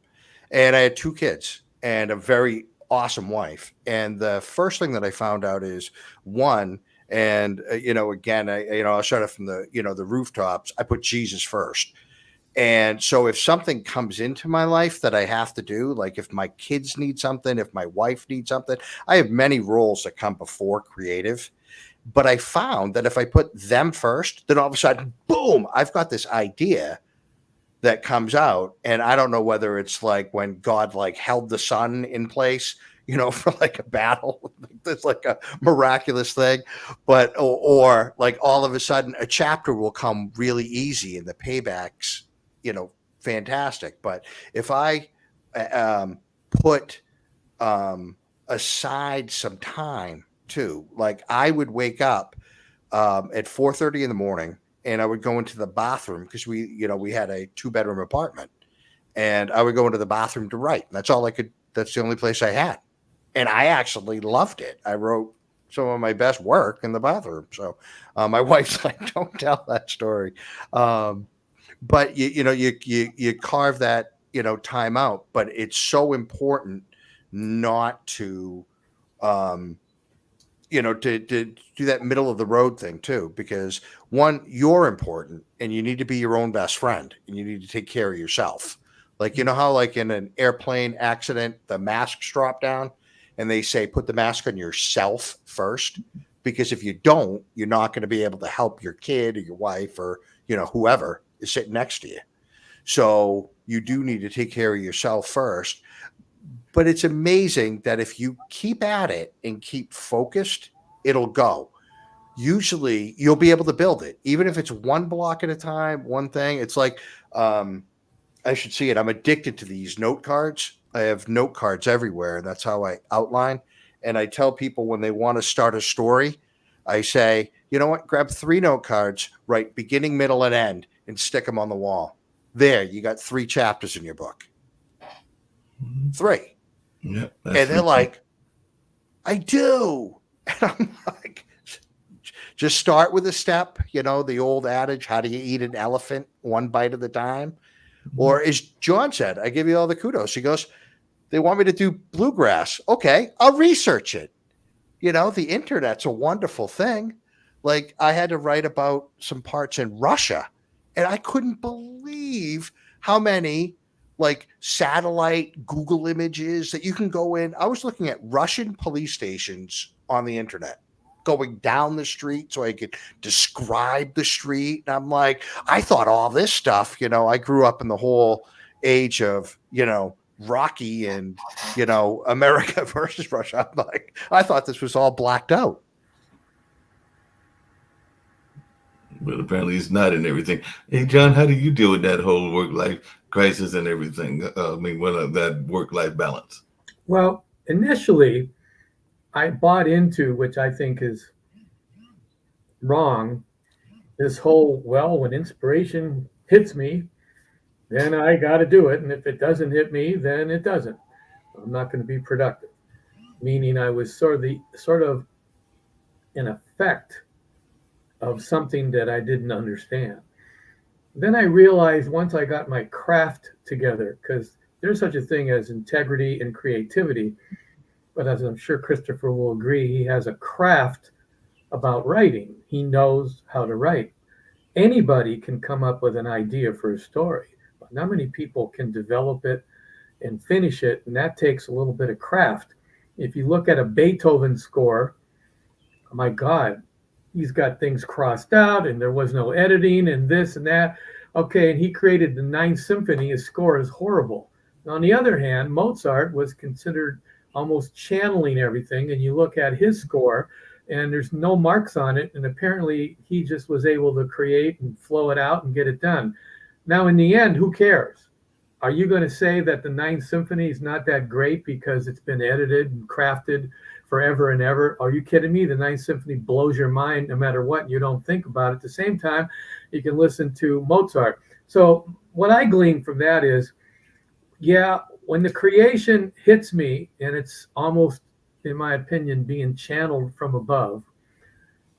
and I had 2 kids and a very awesome wife. And the first thing that I found out is, one, and again, I'll start it from the rooftops. I put Jesus first. And so if something comes into my life that I have to do, like if my kids need something, if my wife needs something, I have many roles that come before creative. But I found that if I put them first, then all of a sudden, boom, I've got this idea that comes out. And I don't know whether it's like when God held the sun in place, for like a battle. It's like a miraculous thing. But or like all of a sudden a chapter will come really easy and the paybacks, fantastic. But if I put aside some time too, like I would wake up at 4:30 in the morning, and I would go into the bathroom, because we had a 2-bedroom apartment, and I would go into the bathroom to write. That's all I could. That's the only place I had, and I actually loved it. I wrote some of my best work in the bathroom. So my wife's like, "Don't tell that story." But you carve that time out. But it's so important not to to do that middle of the road thing too, because one, you're important, and you need to be your own best friend, and you need to take care of yourself. Like, how like in an airplane accident, the masks drop down and they say, put the mask on yourself first, because if you don't, you're not going to be able to help your kid or your wife or, whoever is sitting next to you. So you do need to take care of yourself first. But it's amazing that if you keep at it and keep focused, it'll go. Usually you'll be able to build it, even if it's one block at a time, one thing. It's like, I should see it. I'm addicted to these note cards. I have note cards everywhere. That's how I outline. And I tell people when they want to start a story, I say, you know what? Grab 3 note cards, write beginning, middle, and end, and stick them on the wall. There, you got 3 chapters in your book. 3. Yeah. And they're like, I do. And I'm like, just start with a step, the old adage, how do you eat an elephant? 1 bite at a time. Or as John said, I give you all the kudos. He goes, they want me to do bluegrass. Okay, I'll research it. The internet's a wonderful thing. Like, I had to write about some parts in Russia, and I couldn't believe how many satellite Google images that you can go in. I was looking at Russian police stations on the internet, going down the street so I could describe the street. And I'm like, I thought all this stuff, I grew up in the whole age of, Rocky and, America versus Russia. I'm like, I thought this was all blacked out. But apparently it's not in everything. Hey, John, how do you deal with that whole work-life crisis and everything? That work-life balance? Well, initially, I bought into, which I think is wrong, this whole, when inspiration hits me, then I got to do it. And if it doesn't hit me, then it doesn't. I'm not going to be productive. Meaning I was sort of an effect of something that I didn't understand. Then I realized once I got my craft together, because there's such a thing as integrity and creativity, but as I'm sure Christopher will agree, he has a craft about writing. He knows how to write. Anybody can come up with an idea for a story, but not many people can develop it and finish it, and that takes a little bit of craft. If you look at a Beethoven score, my God, he's got things crossed out, and there was no editing, and this and that. Okay, and he created the Ninth Symphony. His score is horrible. On the other hand, Mozart was considered almost channeling everything, and you look at his score, and there's no marks on it, and apparently he just was able to create and flow it out and get it done. Now, in the end, who cares? Are you going to say that the Ninth Symphony is not that great because it's been edited and crafted forever and ever? Are you kidding me? The Ninth Symphony blows your mind no matter what. You don't think about it. At the same time, you can listen to Mozart. So what I glean from that is, when the creation hits me, and it's almost, in my opinion, being channeled from above,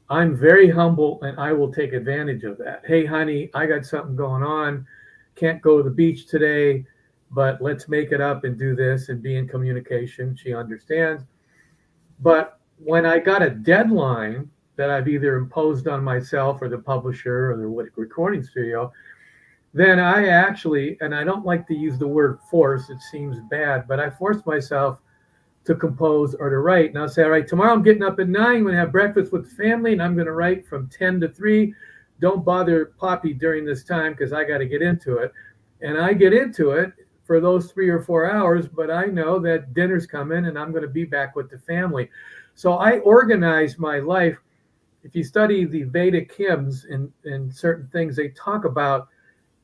I'm very humble and I will take advantage of that. Hey, honey, I got something going on. Can't go to the beach today, but let's make it up and do this and be in communication. She understands. But when I got a deadline that I've either imposed on myself or the publisher or the recording studio, then I actually, and I don't like to use the word force, it seems bad, but I force myself to compose or to write. And I'll say, all right, tomorrow I'm getting up at 9, I'm going to have breakfast with the family, and I'm going to write from 10 to 3. Don't bother Poppy during this time because I got to get into it. And I get into it for those 3 or 4 hours, but I know that dinner's coming and I'm going to be back with the family. So I organize my life. If you study the Vedic hymns and certain things, they talk about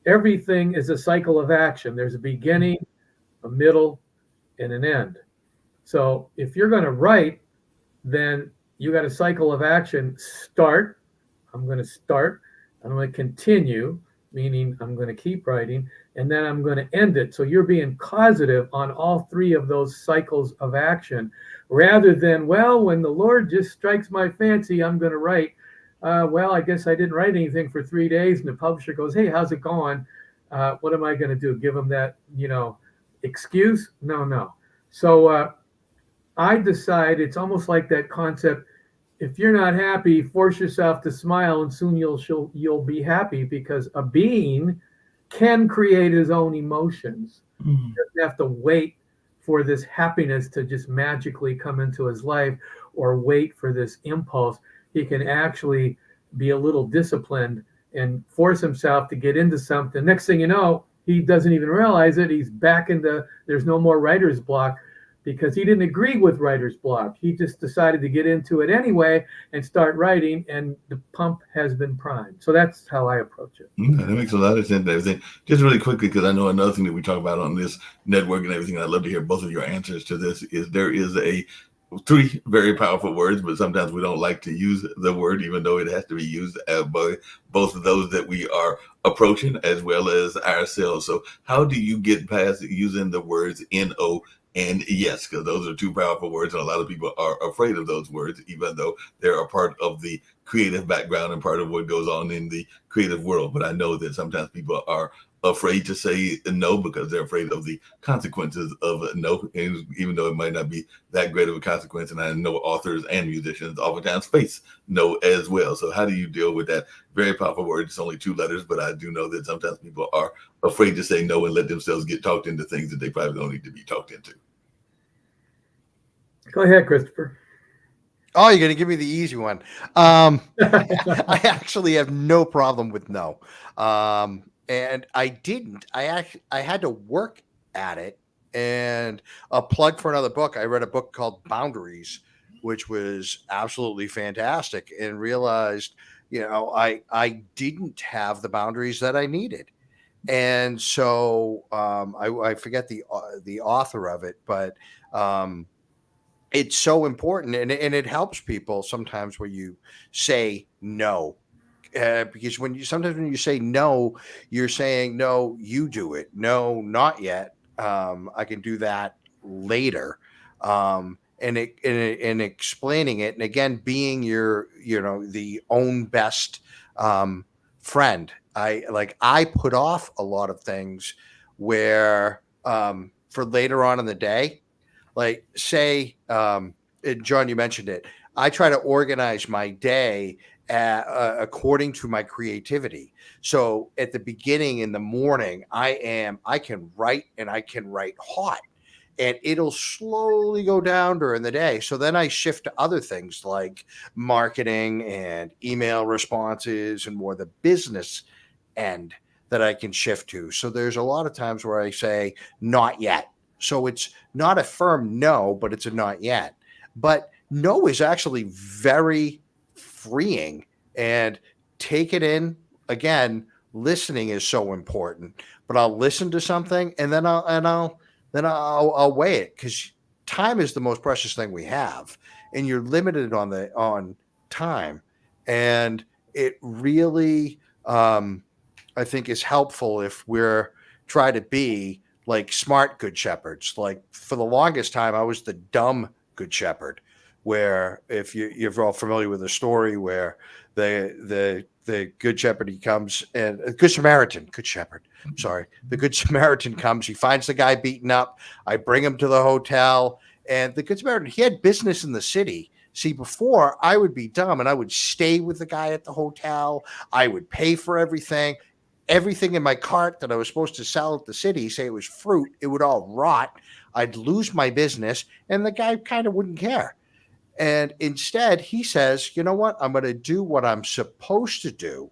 everything is a cycle of action. There's a beginning, a middle, and an end. So if you're going to write, then you got a cycle of action. Start. I'm going to start. I'm going to continue, meaning I'm going to keep writing, and then I'm going to end it. So you're being causative on all 3 of those cycles of action, rather than, when the Lord just strikes my fancy, I'm going to write. I guess I didn't write anything for 3 days, and the publisher goes, hey, how's it going? What am I going to do? Give them that, excuse? No. So I decide it's almost like that concept. If you're not happy, force yourself to smile, and soon you'll be happy, because a being can create his own emotions. He doesn't have to wait for this happiness to just magically come into his life, or wait for this impulse. He can actually be a little disciplined and force himself to get into something. Next thing you know, he doesn't even realize it. He's back there's no more writer's block. because he didn't agree with writer's block. He just decided to get into it anyway and start writing, and the pump has been primed. So that's how I approach it. That makes a lot of sense and everything. Just really quickly, because I know another thing that we talk about on this network and everything, I'd love to hear both of your answers to this, is there is three very powerful words, but sometimes we don't like to use the word, even though it has to be used by both of those that we are approaching as well as ourselves. So how do you get past using the words no and yes? Because those are two powerful words, and a lot of people are afraid of those words, even though they're a part of the creative background and part of what goes on in the creative world. But I know that sometimes people are afraid to say no because they're afraid of the consequences of no, and even though it might not be that great of a consequence. And I know authors and musicians oftentimes face no as well. So how do you deal with that very powerful word? It's only 2 letters, but I do know that sometimes people are afraid to say no and let themselves get talked into things that they probably don't need to be talked into. Go ahead, Christopher. Oh, you're going to give me the easy one. I actually have no problem with no. And I didn't. I had to work at it. And a plug for another book. I read a book called Boundaries, which was absolutely fantastic, and realized, I didn't have the boundaries that I needed. And so I forget the author of it, but it's so important, and it helps people sometimes when you say no, because when you say no, you're saying no, you do it. No, not yet. I can do that later. And explaining it, and again, being the own best friend. I put off a lot of things where for later on in the day. Like say, John, you mentioned it. I try to organize my day according to my creativity. So at the beginning in the morning, I can write, and I can write hot, and it'll slowly go down during the day. So then I shift to other things like marketing and email responses and more the business end that I can shift to. So there's a lot of times where I say not yet. So it's not a firm no, but it's a not yet. But no is actually very freeing, and take it in. Again, listening is so important. But I'll listen to something, and then I'll weigh it, because time is the most precious thing we have, and you're limited on time. And it really, I think, is helpful if we're try to be like smart good shepherds. Like for the longest time, I was the dumb good shepherd, where if you're all familiar with the story where the good shepherd, he comes, and the good Samaritan comes, he finds the guy beaten up. I bring him to the hotel, and the good Samaritan, he had business in the city. See, before I would be dumb and I would stay with the guy at the hotel. I would pay for everything in my cart that I was supposed to sell at the city, say it was fruit, it would all rot. I'd lose my business, and the guy kind of wouldn't care. And instead, he says, you know what? I'm going to do what I'm supposed to do,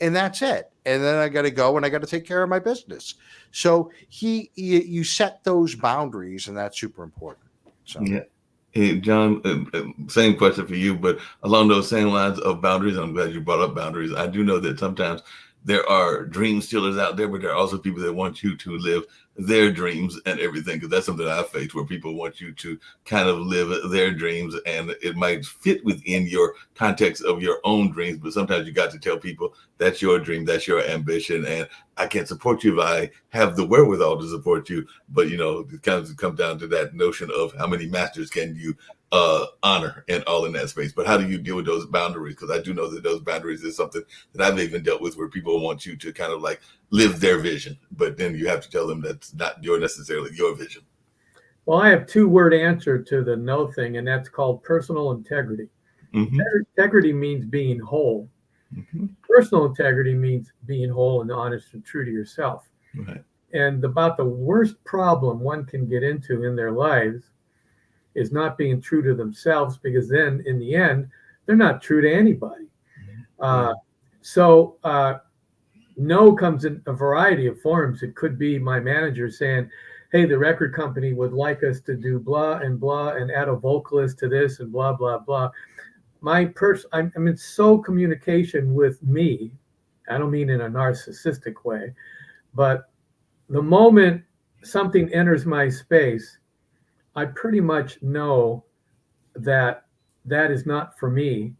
and that's it. And then I got to go, and I got to take care of my business. So you set those boundaries, and that's super important. So. Yeah. Hey, John, same question for you, but along those same lines of boundaries, I'm glad you brought up boundaries. I do know that sometimes there are dream stealers out there, but there are also people that want you to live their dreams and everything, because that's something I face, where people want you to kind of live their dreams, and it might fit within your context of your own dreams, but sometimes you got to tell people that's your dream, that's your ambition, and I can't support you if I have the wherewithal to support you. But it kind of comes down to that notion of how many masters can you honor and all in that space. But how do you deal with those boundaries? Because I do know that those boundaries is something that I've even dealt with, where people want you to kind of like live their vision, but then you have to tell them that's not necessarily your vision. Well, I have 2-word answer to the no thing, and that's called personal integrity. Mm-hmm. Integrity means being whole. Mm-hmm. Personal integrity means being whole and honest and true to yourself. Right. And about the worst problem one can get into in their lives is not being true to themselves, because then in the end, they're not true to anybody. Mm-hmm. No comes in a variety of forms. It could be my manager saying, hey, the record company would like us to do blah and blah and add a vocalist to this and blah, blah, blah. I'm in so communication with me. I don't mean in a narcissistic way, but the moment something enters my space, I pretty much know that that is not for me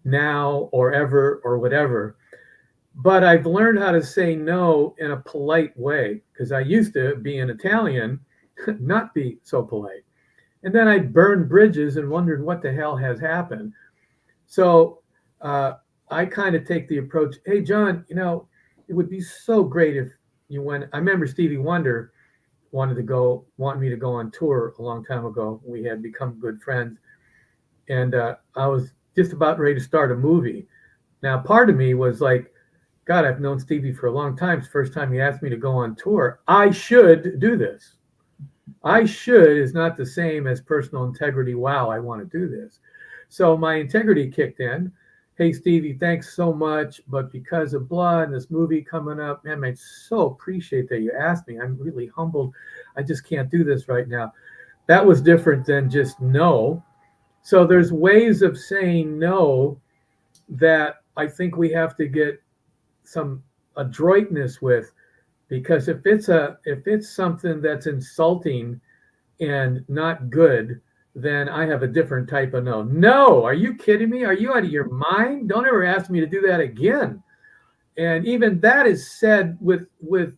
now or ever or whatever. But I've learned how to say no in a polite way, because I used to be an Italian, not be so polite. And then I burned bridges and wondered what the hell has happened. So I kind of take the approach, hey, John, it would be so great if you went. I remember Stevie Wonder wanted me to go on tour a long time ago. We had become good friends. And I was just about ready to start a movie. Now, part of me was like, God, I've known Stevie for a long time. It's the first time he asked me to go on tour. I should do this. I should is not the same as personal integrity. Wow, I want to do this. So my integrity kicked in. Hey, Stevie, thanks so much. But because of blah and this movie coming up, man, I so appreciate that you asked me. I'm really humbled. I just can't do this right now. That was different than just no. So there's ways of saying no that I think we have to get some adroitness with, because if it's something that's insulting and not good, then I have a different type of no. No, are you kidding me? Are you out of your mind? Don't ever ask me to do that again. And even that is said with what's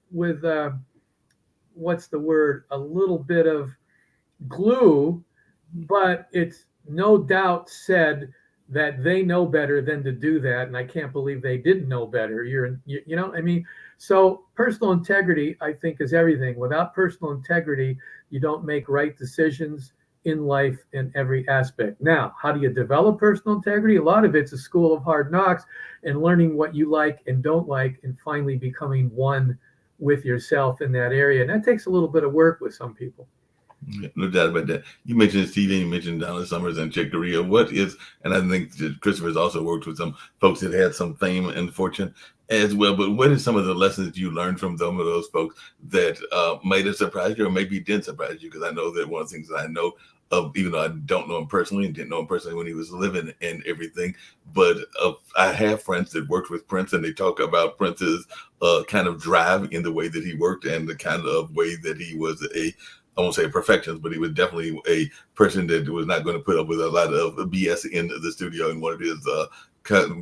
the word? A little bit of glue, but it's no doubt said that they know better than to do that, and I can't believe they didn't know better. So personal integrity, I think, is everything. Without personal integrity, you don't make right decisions in life in every aspect. Now, how do you develop personal integrity? A lot of it's a school of hard knocks and learning what you like and don't like, and finally becoming one with yourself in that area. And that takes a little bit of work with some people. No doubt about that. You mentioned Stevie, you mentioned Donna Summers and Chick Corea. And I think that Christopher's also worked with some folks that had some fame and fortune as well. But what are some of the lessons that you learned from some of those folks that might have surprised you or maybe didn't surprise you? Because I know that one of the things that I know of, even though I don't know him personally and didn't know him personally when he was living and everything, but I have friends that worked with Prince, and they talk about Prince's kind of drive in the way that he worked and the kind of way that he was I won't say a perfectionist, but he was definitely a person that was not going to put up with a lot of BS in the studio and wanted his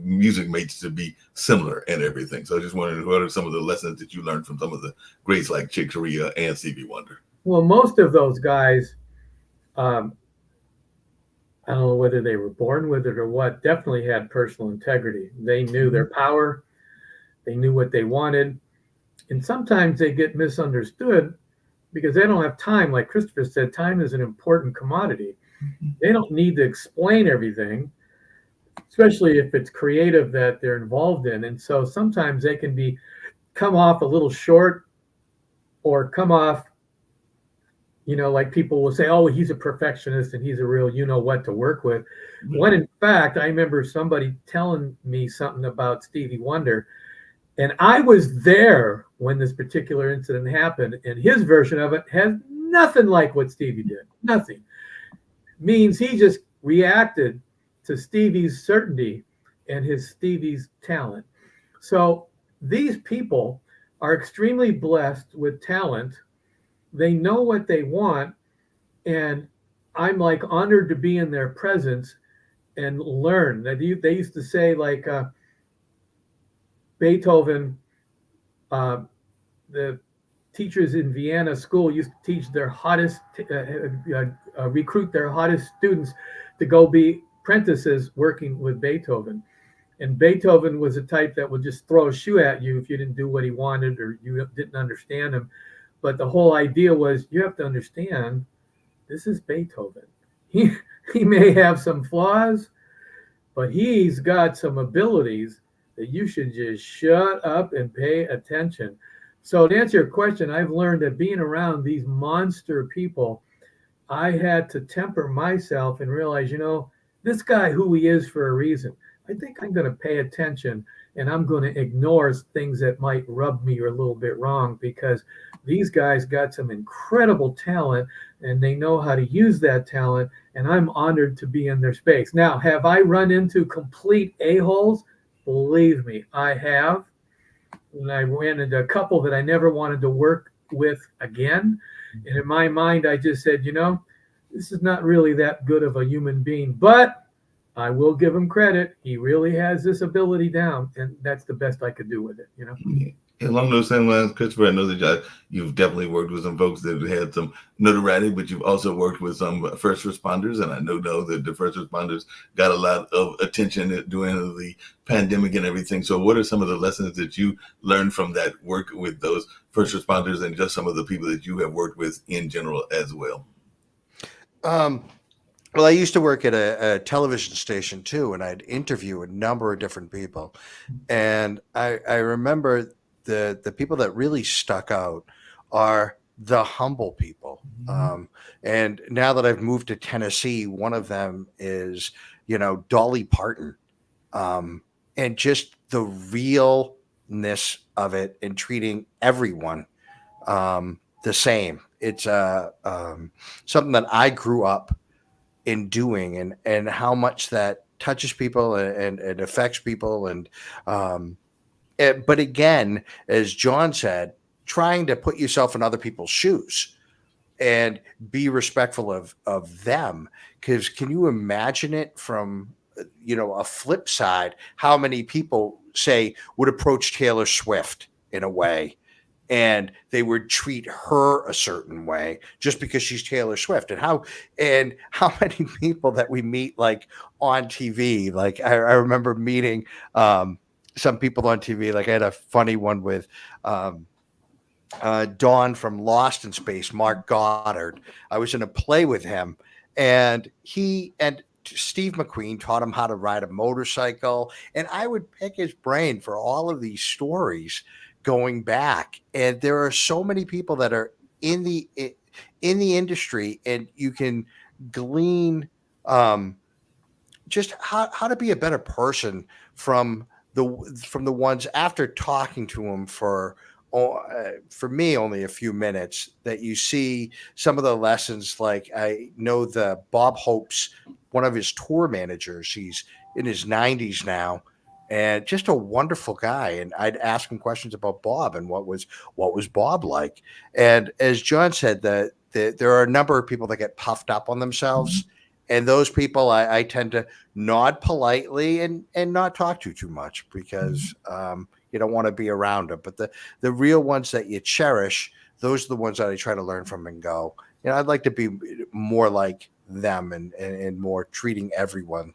music mates to be similar and everything. So I just wondered, what are some of the lessons that you learned from some of the greats like Chick Corea and Stevie Wonder? Well, most of those guys, I don't know whether they were born with it or what, definitely had personal integrity. They knew their power. They knew what they wanted. And sometimes they get misunderstood because they don't have time. Like Christopher said, time is an important commodity. They don't need to explain everything, especially if it's creative that they're involved in. And so sometimes they can come off a little short, or come off, like people will say, oh, he's a perfectionist and he's a real what to work with. When in fact, I remember somebody telling me something about Stevie Wonder, and I was there when this particular incident happened, and his version of it has nothing like what Stevie did. Nothing. Means he just reacted to Stevie's certainty and Stevie's talent. So these people are extremely blessed with talent. They know what they want, and I'm like honored to be in their presence and learn. They used to say, like, Beethoven, the teachers in Vienna school used to teach their hottest, recruit their hottest students to go be apprentices working with Beethoven. And Beethoven was a type that would just throw a shoe at you if you didn't do what he wanted or you didn't understand him. But the whole idea was, you have to understand, this is Beethoven. He may have some flaws, but he's got some abilities that you should just shut up and pay attention. So to answer your question, I've learned that being around these monster people, I had to temper myself and realize, this guy, who he is for a reason. I think I'm going to pay attention and I'm going to ignore things that might rub me a little bit wrong, because these guys got some incredible talent and they know how to use that talent, and I'm honored to be in their space. Now, have I run into complete a-holes? Believe me, I have. And I ran into a couple that I never wanted to work with again. And in my mind, I just said, this is not really that good of a human being, but I will give him credit. He really has this ability down, and that's the best I could do with it, Along those same lines, Christopher, I know that you've definitely worked with some folks that had some notoriety, but you've also worked with some first responders, and I know that the first responders got a lot of attention during the pandemic and everything. So what are some of the lessons that you learned from that work with those first responders and just some of the people that you have worked with in general as well? Well, I used to work at a television station too, and I'd interview a number of different people. And I remember the people that really stuck out are the humble people. And now that I've moved to Tennessee, one of them is, Dolly Parton. And just the realness of it and treating everyone the same. It's something that I grew up in doing, and how much that touches people and affects people. And but again, as John said, trying to put yourself in other people's shoes and be respectful of them. Because can you imagine it from a flip side, how many people say would approach Taylor Swift in a way and they would treat her a certain way just because she's Taylor Swift, and how many people that we meet like on TV. Like I remember meeting some people on TV. Like I had a funny one with Don from Lost in Space, Mark Goddard. I was in a play with him, and Steve McQueen taught him how to ride a motorcycle, and I would pick his brain for all of these stories going back. And there are so many people that are in the industry, and you can glean just how to be a better person from the ones after talking to them for me only a few minutes, that you see some of the lessons. Like I know the Bob Hope's one of his tour managers. He's in his 90s now, and just a wonderful guy. And I'd ask him questions about Bob and what was Bob like. And as John said, that there are a number of people that get puffed up on themselves. And those people I tend to nod politely and not talk to too much, because you don't want to be around them. But the real ones that you cherish, those are the ones that I try to learn from and go, I'd like to be more like them and more treating everyone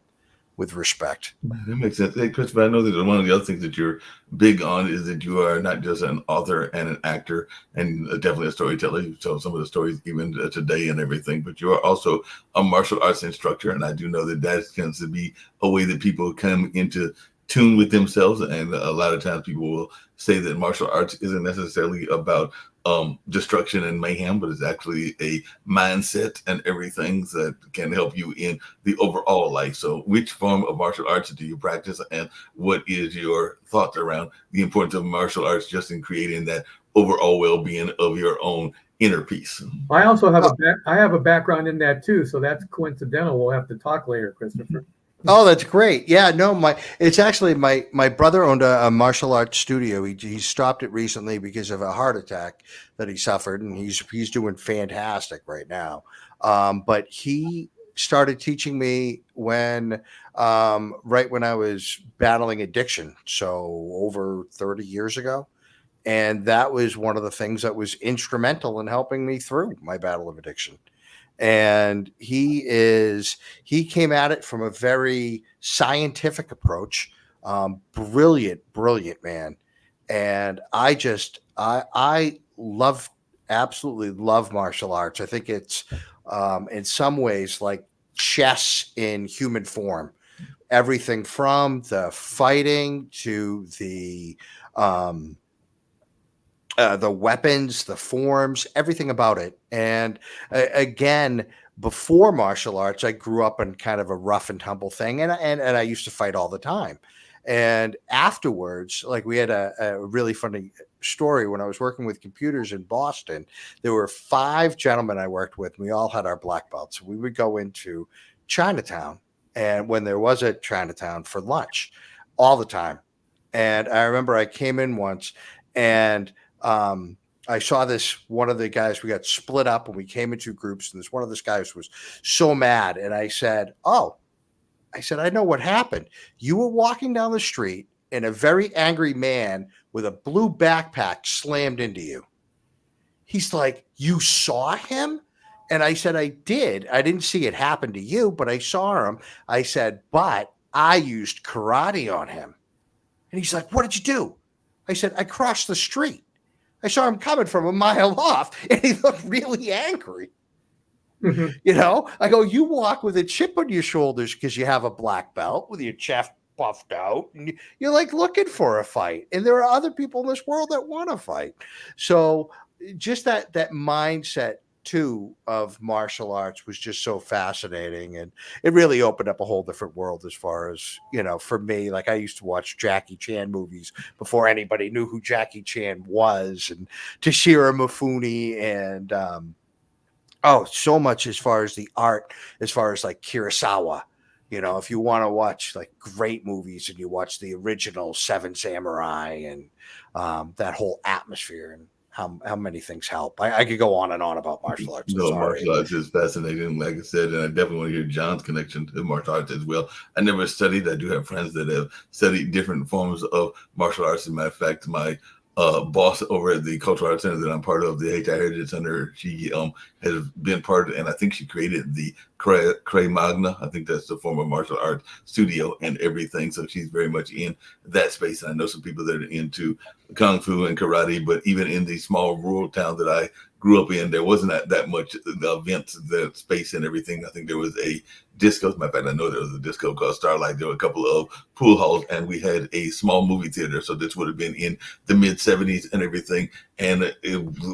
with respect. That makes sense. Hey, Christopher, I know that one of the other things that you're big on is that you are not just an author and an actor, and definitely a storyteller. You tell some of the stories even today and everything, but you are also a martial arts instructor. And I do know that tends to be a way that people come into tune with themselves. And a lot of times people will say that martial arts isn't necessarily about destruction and mayhem, but it's actually a mindset and everything that can help you in the overall life. So which form of martial arts do you practice, and what is your thoughts around the importance of martial arts just in creating that overall well-being of your own inner peace? I also have I have a background in that too, so that's coincidental. We'll have to talk later, Christopher. Oh, that's great. Yeah, no, it's actually my brother owned a martial arts studio. He stopped it recently because of a heart attack that he suffered, and he's doing fantastic right now. But he started teaching me right when I was battling addiction, so over 30 years ago. And that was one of the things that was instrumental in helping me through my battle of addiction. And he came at it from a very scientific approach. Brilliant man. And I absolutely love martial arts. I think it's in some ways like chess in human form. Everything from the fighting to the weapons, the forms, everything about it. And again, before martial arts, I grew up in kind of a rough and tumble thing, and I used to fight all the time. And afterwards, like we had a really funny story when I was working with computers in Boston. There were 5 gentlemen I worked with. And we all had our black belts. We would go into Chinatown, and when there was a Chinatown, for lunch all the time. And I remember I came in once, and I saw this one of the guys. We got split up and we came into groups, and this one of these guys was so mad. And I said, I know what happened. You were walking down the street and a very angry man with a blue backpack slammed into you. He's like, you saw him? And I said, I did. I didn't see it happen to you, but I saw him. I said, but I used karate on him. And he's like, what did you do? I said, I crossed the street. I saw him coming from a mile off, and he looked really angry. You know, I go, you walk with a chip on your shoulders because you have a black belt with your chest puffed out, and you're like looking for a fight. And there are other people in this world that want to fight. So just that mindset too of martial arts was just so fascinating, and it really opened up a whole different world as far as, you know, for me. Like I used to watch Jackie Chan movies before anybody knew who Jackie Chan was, and Toshiro Mifune, and so much as far as the art, as far as like Kurosawa. You know, if you want to watch like great movies and you watch the original Seven Samurai and that whole atmosphere, and how many things help. I could go on and on about martial arts. No, martial arts is fascinating, like I said, and I definitely want to hear John's connection to martial arts as well. I never studied. I do have friends that have studied different forms of martial arts. As a matter of fact, my boss over at the Cultural Arts Center that I'm part of, the Haiti Heritage Center, she has been part of, and I think she created the Krav Maga. I think that's the form of martial arts studio and everything. So she's very much in that space. And I know some people that are into Kung Fu and karate, but even in the small rural town that I grew up in, there wasn't that much events, the space and everything. I think there was a disco. As a matter of fact, I know there was a disco called Starlight. There were a couple of pool halls, and we had a small movie theater. So this would have been in the mid 70s and everything. And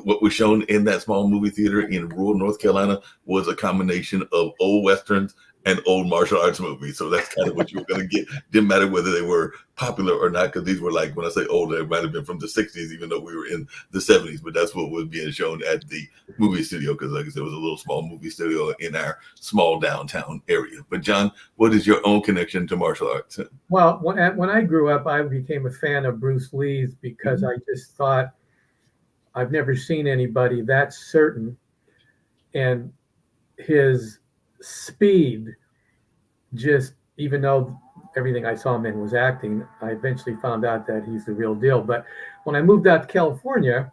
what was shown in that small movie theater in rural North Carolina was a combination of old Westerns and old martial arts movies. So that's kind of what you were going to get. Didn't matter whether they were popular or not, because these were, like, when I say old, they might have been from the 60s, even though we were in the 70s. But that's what was being shown at the movie studio, because, like I said, it was a little small movie studio in our small downtown area. But John, what is your own connection to martial arts? Well, when I grew up, I became a fan of Bruce Lee's because I just thought, I've never seen anybody that certain, and his speed, just, even though everything I saw him in was acting, I eventually found out that he's the real deal. But when I moved out to California,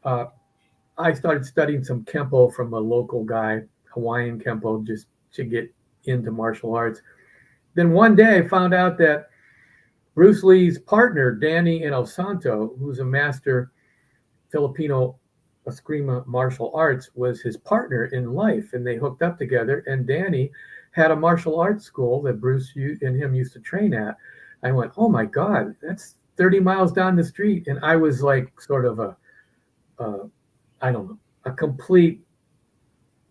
I started studying some Kempo from a local guy, Hawaiian Kempo, just to get into martial arts. Then one day I found out that Bruce Lee's partner, Danny Inosanto, who's a master Filipino Eskrima martial arts, was his partner in life, and they hooked up together. And Danny had a martial arts school that Bruce and him used to train at. I went, oh my God, that's 30 miles down the street. And I was like sort of a complete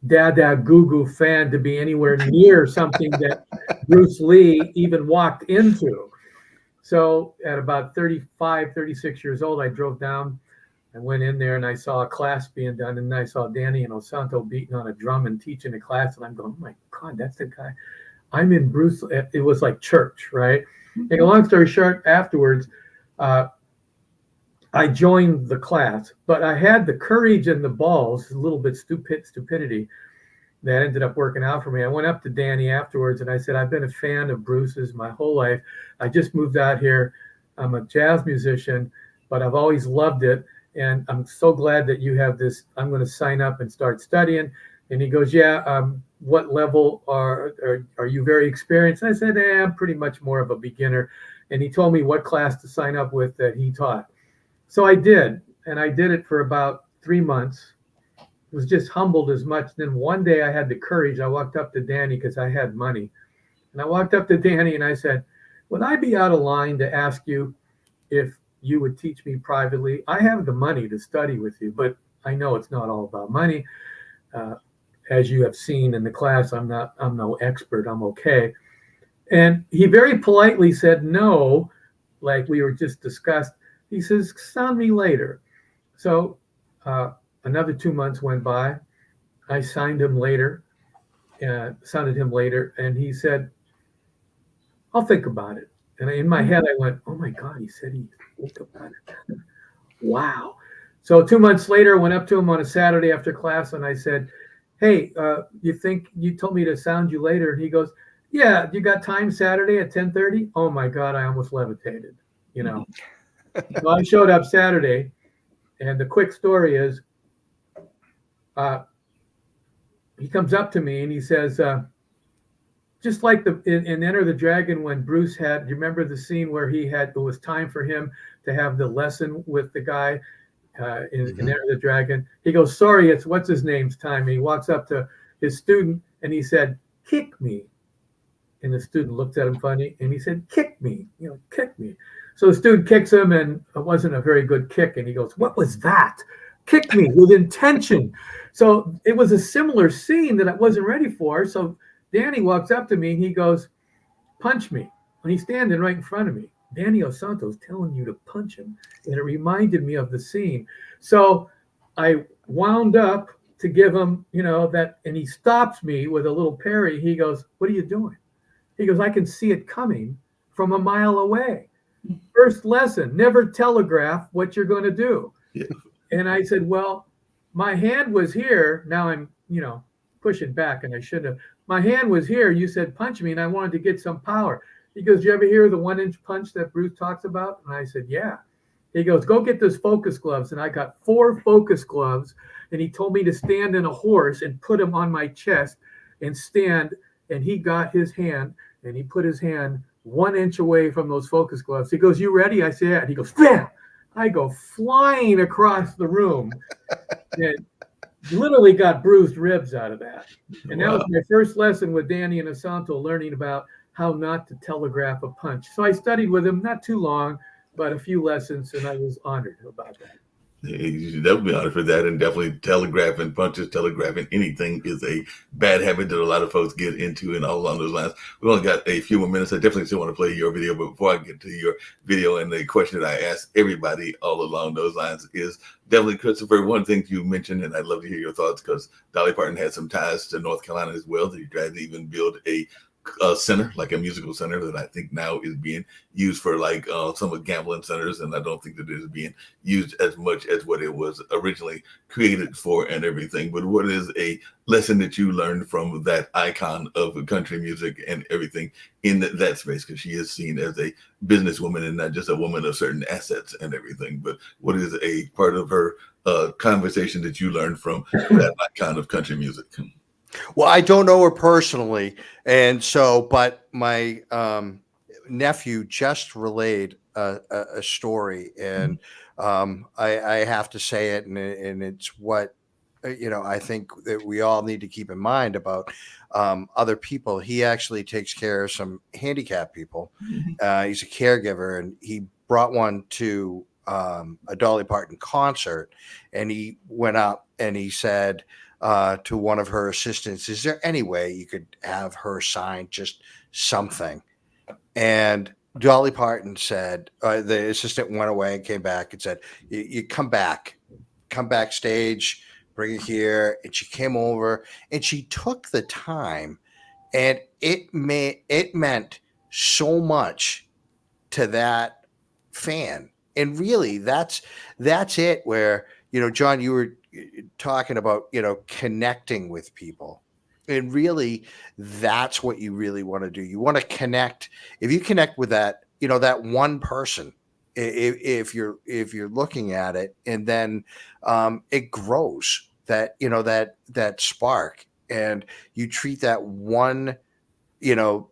dada goo fan to be anywhere near something that Bruce Lee even walked into. So at about 35, 36 years old, I drove down. I went in there and I saw a class being done, and I saw Danny Inosanto beating on a drum and teaching a class. And I'm going, oh my God, that's the guy. I'm in Bruce. It was like church, right? And a long story short, afterwards, I joined the class, but I had the courage and the balls, a little bit stupidity, that ended up working out for me. I went up to Danny afterwards and I said, I've been a fan of Bruce's my whole life. I just moved out here. I'm a jazz musician, but I've always loved it. And I'm so glad that you have this. I'm going to sign up and start studying. And he goes, yeah, what level are you very experienced? I said, I'm pretty much more of a beginner. And he told me what class to sign up with that he taught. So I did. And I did it for about 3 months. Was just humbled as much. Then one day I had the courage. I walked up to Danny because I had money. And I walked up to Danny and I said, would I be out of line to ask you if you would teach me privately? I have the money to study with you, but I know it's not all about money. As you have seen in the class, I'm no expert. I'm okay. And he very politely said no, like we were just discussed. He says, sound me later. So another 2 months went by. I sounded him later, and he said, I'll think about it. And in my head, I went, oh my God, he said he'd think about it. Wow. So 2 months later, I went up to him on a Saturday after class and I said, hey, you think you told me to sound you later? And he goes, yeah, you got time Saturday at 10:30? Oh my God, I almost levitated, you know. So I showed up Saturday, and the quick story is he comes up to me and he says, just like in Enter the Dragon, when Bruce had, do you remember the scene where it was time for him to have the lesson with the guy in Enter the Dragon? He goes, sorry, it's what's his name's time. And he walks up to his student and he said, kick me. And the student looked at him funny and he said, kick me, kick me. So the student kicks him and it wasn't a very good kick. And he goes, what was that? Kick me with intention. So it was a similar scene that I wasn't ready for. So Danny walks up to me and he goes, punch me. And he's standing right in front of me. Danny Osanto's telling you to punch him. And it reminded me of the scene. So I wound up to give him, that, and he stops me with a little parry. He goes, what are you doing? He goes, I can see it coming from a mile away. First lesson, never telegraph what you're going to do. Yeah. And I said, well, my hand was here. Now I'm, pushing back and I shouldn't have. My hand was here. You said, punch me. And I wanted to get some power. He goes, you ever hear the 1-inch punch that Bruce talks about? And I said, yeah. He goes, go get those focus gloves. And I got 4 focus gloves. And he told me to stand in a horse and put them on my chest and stand. And he got his hand and he put his hand 1 inch away from those focus gloves. He goes, you ready? I said, yeah. And he goes, bam! I go flying across the room and literally got bruised ribs out of that. And that was my first lesson with Danny and Osanto, learning about how not to telegraph a punch. So I studied with him, not too long, but a few lessons, and I was honored about that. You should definitely be honored for that, and definitely telegraphing punches, telegraphing anything is a bad habit that a lot of folks get into, and all along those lines. We only got a few more minutes. I definitely still want to play your video, but before I get to your video, and the question that I ask everybody all along those lines is definitely, Christopher, one thing you mentioned, and I'd love to hear your thoughts, because Dolly Parton had some ties to North Carolina as well. That he tried to even build a center, like a musical center, that I think now is being used for like some of gambling centers, and I don't think that it is being used as much as what it was originally created for and everything. But what is a lesson that you learned from that icon of country music and everything in that space? Because she is seen as a businesswoman and not just a woman of certain assets and everything. But what is a part of her conversation that you learned from that icon of country music? Well, I don't know her personally, and so, but my nephew just relayed a story, and I have to say it, and it's what I think that we all need to keep in mind about other people. He actually takes care of some handicapped people. He's a caregiver, and he brought one to a Dolly Parton concert, and he went up and he said to one of her assistants, is there any way you could have her sign just something? And Dolly Parton said, the assistant went away and came back and said, you come backstage, bring it here. And she came over and she took the time, and it meant so much to that fan. And really that's it, where, John, you were talking about, connecting with people, and really that's what you really want to do. You want to connect. If you connect with that, that one person, if you're looking at it, and then it grows, that, that spark, and you treat that one,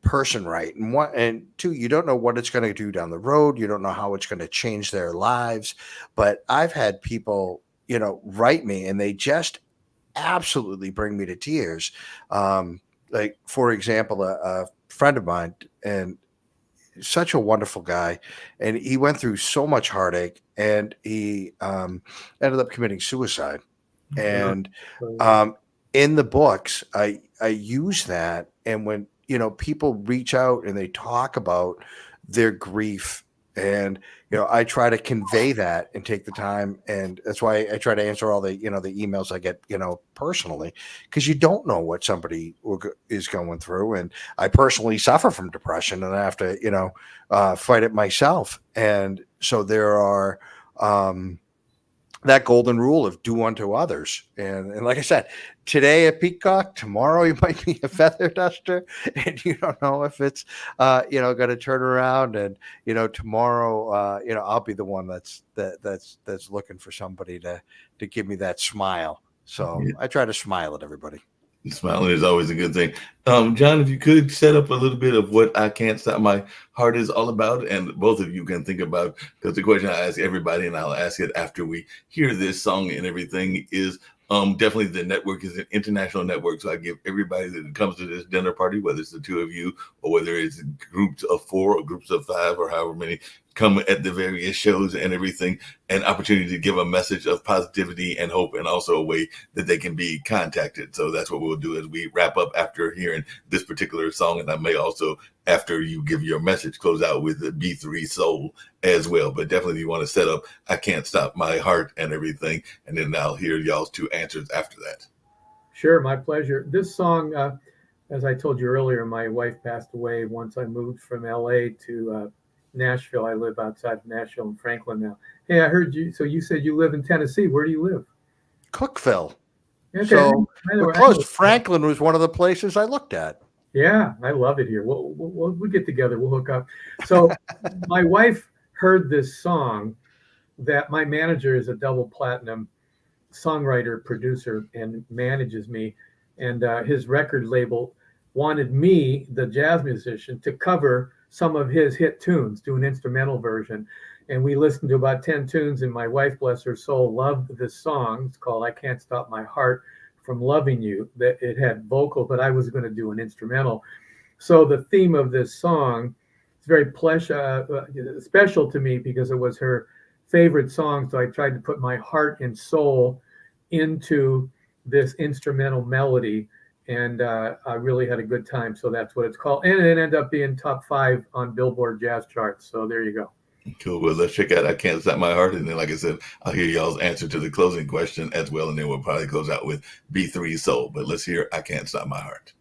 person right. And two, you don't know what it's going to do down the road. You don't know how it's going to change their lives. But I've had people, write me, and they just absolutely bring me to tears. Like, for example, a friend of mine, and such a wonderful guy, and he went through so much heartache, and he ended up committing suicide. And in the books, I use that, and when people reach out and they talk about their grief, and I try to convey that and take the time, and that's why I try to answer all the the emails I get personally, because you don't know what somebody is going through, and I personally suffer from depression, and I have to fight it myself, and so there are that golden rule of do unto others. And like I said, today a peacock, tomorrow you might be a feather duster, and you don't know if it's, going to turn around, and, tomorrow, I'll be the one that's looking for somebody to give me that smile. So Yeah. I try to smile at everybody. Smiling is always a good thing. John, if you could set up a little bit of what I Can't Stop My Heart is all about, and both of you can think about, because the question I ask everybody, and I'll ask it after we hear this song and everything, is definitely the network is an international network. So I give everybody that comes to this dinner party, whether it's the two of you or whether it's groups of 4 or groups of 5 or however many come at the various shows and everything, an opportunity to give a message of positivity and hope, and also a way that they can be contacted. So that's what we'll do as we wrap up after hearing this particular song. And I may also, after you give your message, close out with the B3 Soul as well. But definitely you want to set up I Can't Stop My Heart and everything. And then I'll hear y'all's 2 answers after that. Sure, my pleasure. This song, as I told you earlier, my wife passed away once I moved from LA to Nashville. I live outside of Nashville in Franklin now. Hey, I heard you. So you said you live in Tennessee. Where do you live? Cookville. Okay. So we're close. Franklin was one of the places I looked at. Yeah, I love it here. We'll get together. We'll hook up. So my wife heard this song that my manager is a double platinum songwriter, producer, and manages me. And his record label wanted me, the jazz musician, to cover some of his hit tunes, do an instrumental version. And we listened to about 10 tunes, and my wife, bless her soul, loved this song. It's called I Can't Stop My Heart from Loving You. That it had vocal, but I was going to do an instrumental. So the theme of this song is very special to me because it was her favorite song. So I tried to put my heart and soul into this instrumental melody, and I really had a good time. So that's what it's called. And it ended up being top 5 on Billboard Jazz charts. So there you go. Cool. Well, let's check out I Can't Stop My Heart. And then, like I said, I'll hear y'all's answer to the closing question as well. And then we'll probably close out with B3 Soul. But let's hear I Can't Stop My Heart.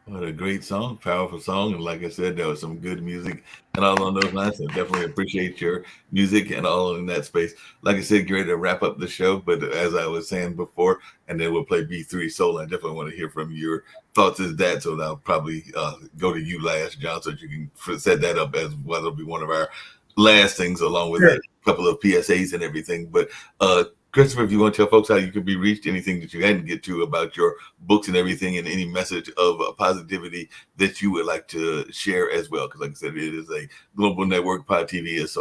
What a great song, powerful song. And like I said, there was some good music and all on those lines. I definitely appreciate your music and all in that space. Like I said, great to wrap up the show. But as I was saying before, and then we'll play B3 Soul, I definitely want to hear from your thoughts as that. So I'll probably go to you last, John, so that you can set that up as well. It'll be one of our last things along with Sure. a couple of PSAs and everything. But Christopher, if you want to tell folks how you can be reached, anything that you hadn't get to about your books and everything, and any message of positivity that you would like to share as well. Because like I said, it is a global network. Pod TV is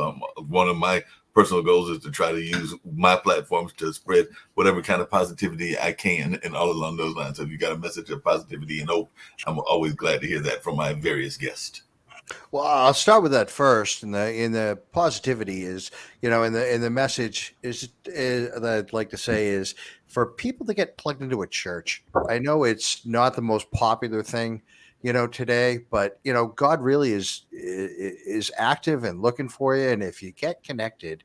one of my personal goals is to try to use my platforms to spread whatever kind of positivity I can and all along those lines. So if you got a message of positivity and hope, I'm always glad to hear that from my various guests. Well, I'll start with that first. And the positivity is, in the message is that I'd like to say is for people to get plugged into a church. I know it's not the most popular thing, today, but God really is active and looking for you. And if you get connected,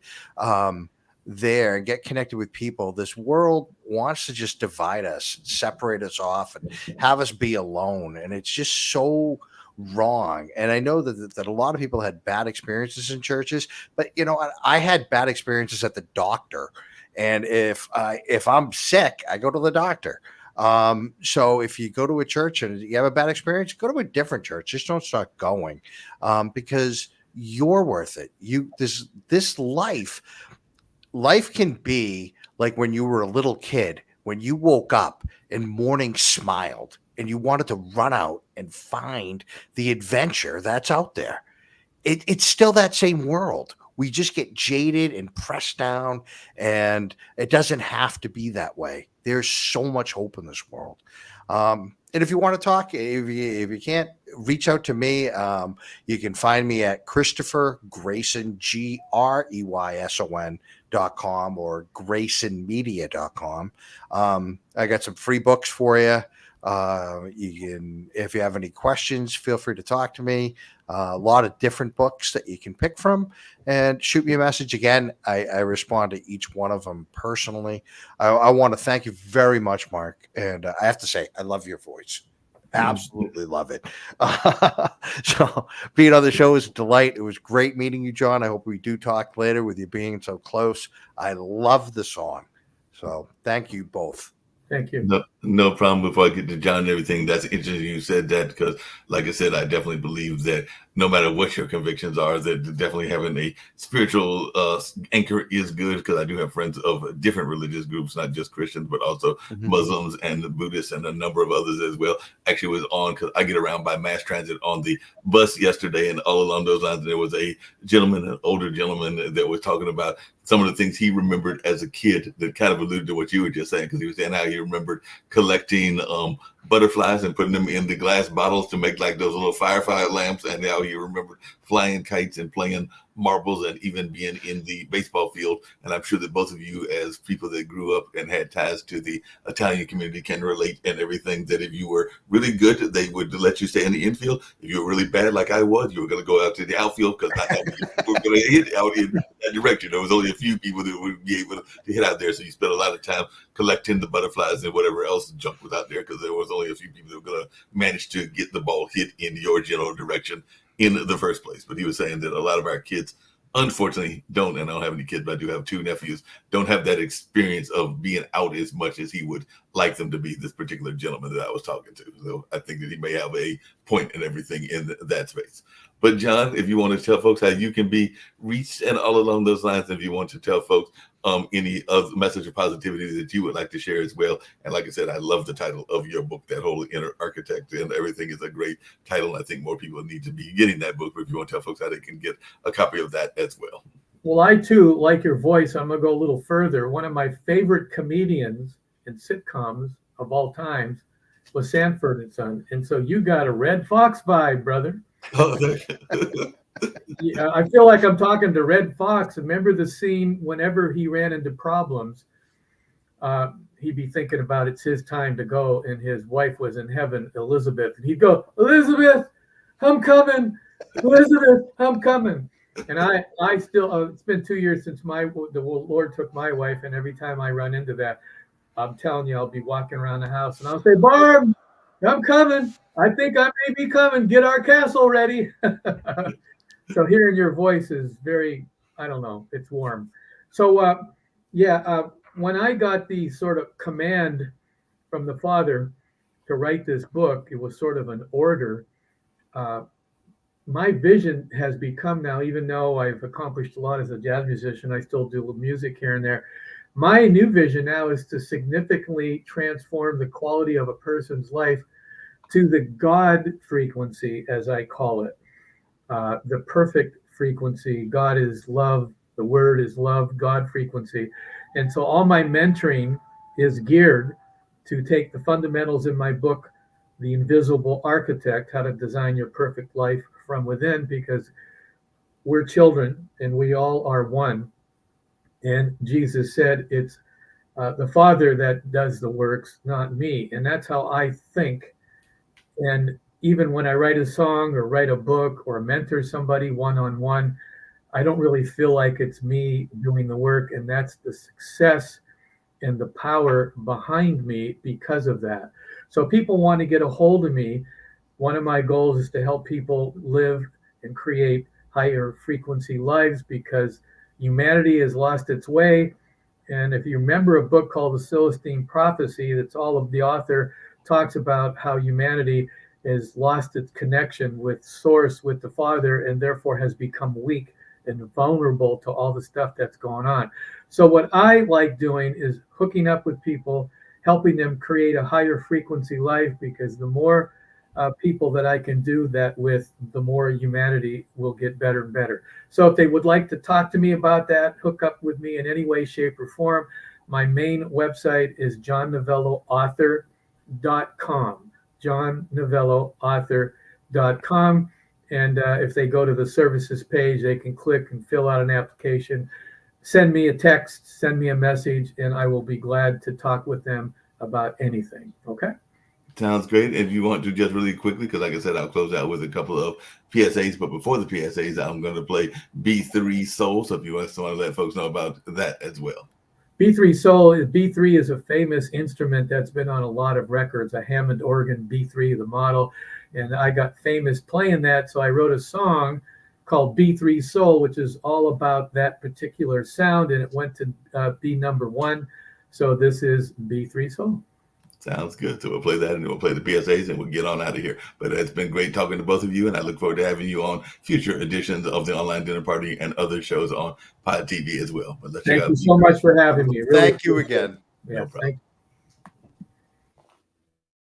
there and get connected with people, this world wants to just divide us, separate us off, and have us be alone. And it's just so wrong. And I know that a lot of people had bad experiences in churches, but I had bad experiences at the doctor. And if I'm sick, I go to the doctor. So if you go to a church and you have a bad experience, go to a different church. Just don't start going, because you're worth it. This life can be like when you were a little kid, when you woke up and morning smiled and you wanted to run out and find the adventure that's out there. It's still that same world. We just get jaded and pressed down, and it doesn't have to be that way. There's so much hope in this world. And if you want to talk, if you can't, reach out to me. You can find me at Christopher Grayson, GREYSON.com or GraysonMedia.com. I got some free books for you. If you have any questions, feel free to talk to me. A lot of different books that you can pick from, and shoot me a message. Again, I respond to each one of them personally. I want to thank you very much, Mark. And I have to say, I love your voice. Absolutely love it. So being on the show is a delight. It was great meeting you, John. I hope we do talk later with you being so close. I love the song. So thank you both. Thank you. No problem. Before I get to John and everything, that's interesting you said that, because like I said, I definitely believe that no matter what your convictions are, that definitely having a spiritual anchor is good, because I do have friends of different religious groups, not just Christians, but also Muslims and Buddhists and a number of others as well. Actually was on, because I get around by mass transit on the bus yesterday, and all along those lines, there was a gentleman, an older gentleman, that was talking about some of the things he remembered as a kid that kind of alluded to what you were just saying, because he was saying how he remembered collecting butterflies and putting them in the glass bottles to make like those little firefly lamps, and how he remembered flying kites and playing marbles and even being in the baseball field. And I'm sure that both of you, as people that grew up and had ties to the Italian community, can relate and everything, that if you were really good, they would let you stay in the infield. If you were really bad, like I was, you were going to go out to the outfield, because not many people were going to hit out in that direction. There was only a few people that would be able to hit out there. So you spent a lot of time collecting the butterflies and whatever else junk was out there, because there was only a few people that were going to manage to get the ball hit in your general direction in the first place. But he was saying that a lot of our kids, unfortunately, don't, and I don't have any kids, but I do have two nephews, don't have that experience of being out as much as he would like them to be, this particular gentleman that I was talking to. So I think that he may have a point in everything in that space. But John, if you want to tell folks how you can be reached and all along those lines, if you want to tell folks any other message of positivity that you would like to share as well. And like I said, I love the title of your book, that whole Inner Architect and everything is a great title. I think more people need to be getting that book, but if you want to tell folks how they can get a copy of that as well. Well, I too like your voice. I'm going to go a little further. One of my favorite comedians in sitcoms of all times was Sanford and Son. And so you got a Red Fox vibe, brother. Yeah, I feel like I'm talking to Red Fox. Remember the scene whenever he ran into problems, he'd be thinking about it's his time to go, and his wife was in heaven, Elizabeth. And he'd go, Elizabeth, I'm coming. Elizabeth, I'm coming. And I still, it's been 2 years since the Lord took my wife, and every time I run into that, I'm telling you, I'll be walking around the house and I'll say, Barb, I'm coming. I think I may be coming. Get our castle ready. So hearing your voice is very, I don't know, it's warm. So, when I got the sort of command from the Father to write this book, it was sort of an order. Uh, my vision has become now, even though I've accomplished a lot as a jazz musician, I still do music here and there. My new vision now is to significantly transform the quality of a person's life to the God frequency, as I call it, the perfect frequency. God is love. The word is love, God frequency. And so all my mentoring is geared to take the fundamentals in my book, The Invisible Architect, How to Design Your Perfect Life from Within, because we're children and we all are one. And Jesus said it's the Father that does the works, not me. And that's how I think. And even when I write a song or write a book or mentor somebody one-on-one, I don't really feel like it's me doing the work. And that's the success and the power behind me because of that. So people want to get a hold of me. One of my goals is to help people live and create higher frequency lives, because humanity has lost its way. And if you remember a book called The Celestine Prophecy, that's all of the author talks about how humanity has lost its connection with source, with the Father, and therefore has become weak and vulnerable to all the stuff that's going on. So what I like doing is hooking up with people, helping them create a higher frequency life, because the more people that I can do that with, the more humanity will get better and better. So if they would like to talk to me about that, hook up with me in any way, shape, or form, my main website is johnnovelloauthor.com, johnnovelloauthor.com. And if they go to the services page, they can click and fill out an application, send me a text, send me a message, and I will be glad to talk with them about anything. Okay? Sounds great. If you want to, just really quickly, because like I said, I'll close out with a couple of PSAs. But before the PSAs, I'm going to play B3 Soul. So if you want to let folks know about that as well. B3 Soul, B3 is a famous instrument that's been on a lot of records, a Hammond organ, B3, the model. And I got famous playing that. So I wrote a song called B3 Soul, which is all about that particular sound. And it went to be number one. So this is B3 Soul. Sounds good. So we'll play that, and then we'll play the PSAs, and we'll get on out of here. But it's been great talking to both of you, and I look forward to having you on future editions of the Online Dinner Party and other shows on Pod TV as well. But thank you so much for having me. Really thank you again. Yeah, no problem. Thank you.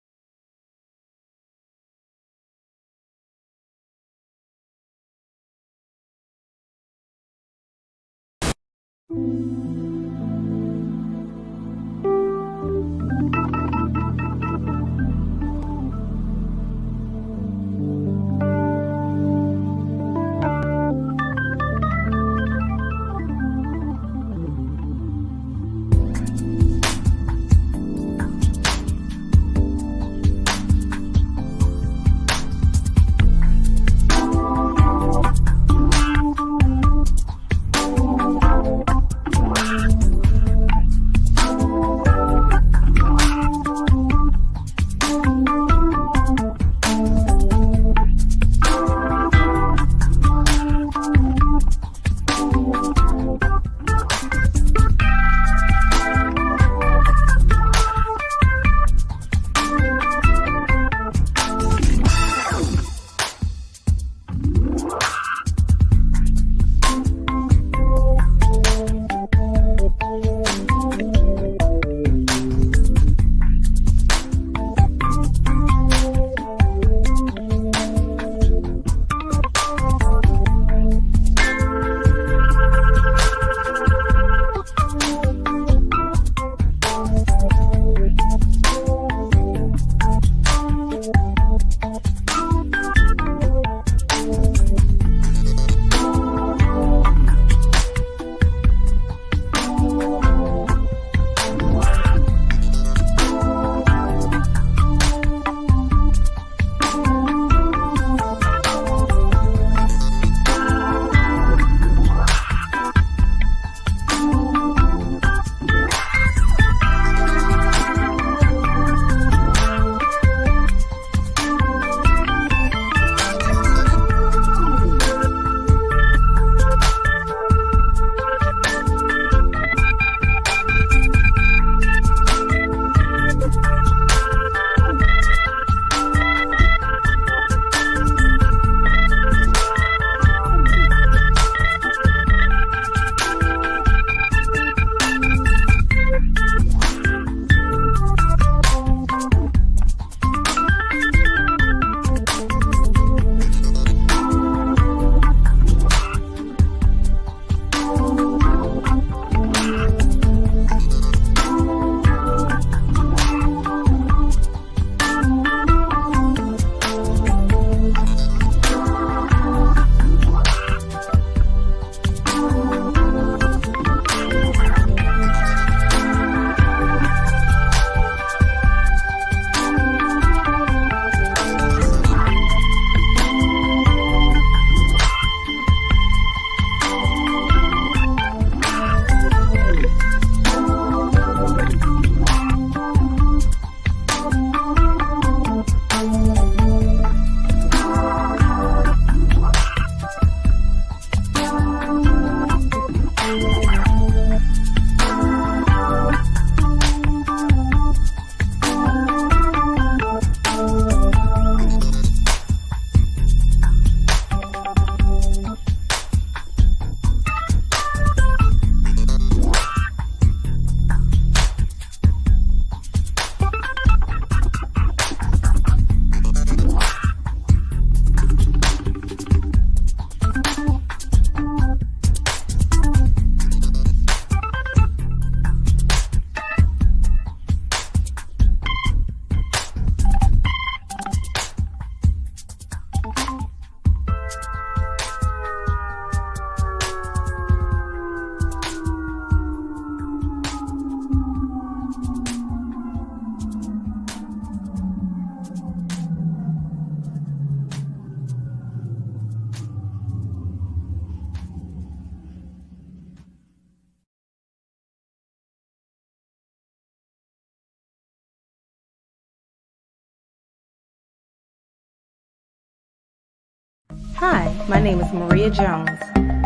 Hi, my name is Maria Jones,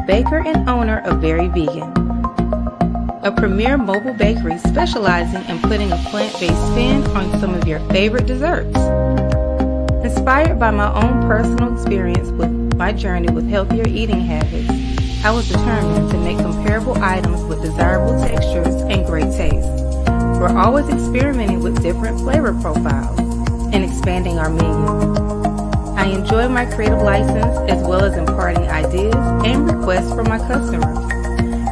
baker and owner of Very Vegan, a premier mobile bakery specializing in putting a plant-based spin on some of your favorite desserts. Inspired by my own personal experience with my journey with healthier eating habits, I was determined to make comparable items with desirable textures and great taste. We're always experimenting with different flavor profiles and expanding our menu. I enjoy my creative license as well as imparting ideas and requests from my customers.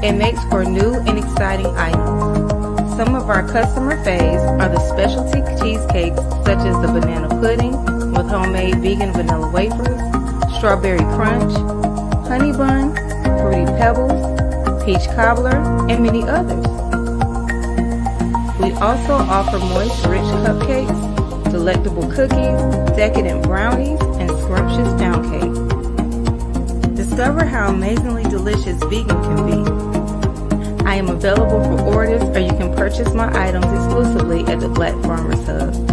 It makes for new and exciting items. Some of our customer faves are the specialty cheesecakes such as the banana pudding with homemade vegan vanilla wafers, strawberry crunch, honey bun, fruity pebbles, peach cobbler, and many others. We also offer moist, rich cupcakes, delectable cookies, decadent brownies, and scrumptious pound cake. Discover how amazingly delicious vegan can be. I am available for orders, or you can purchase my items exclusively at the Black Farmers Hub.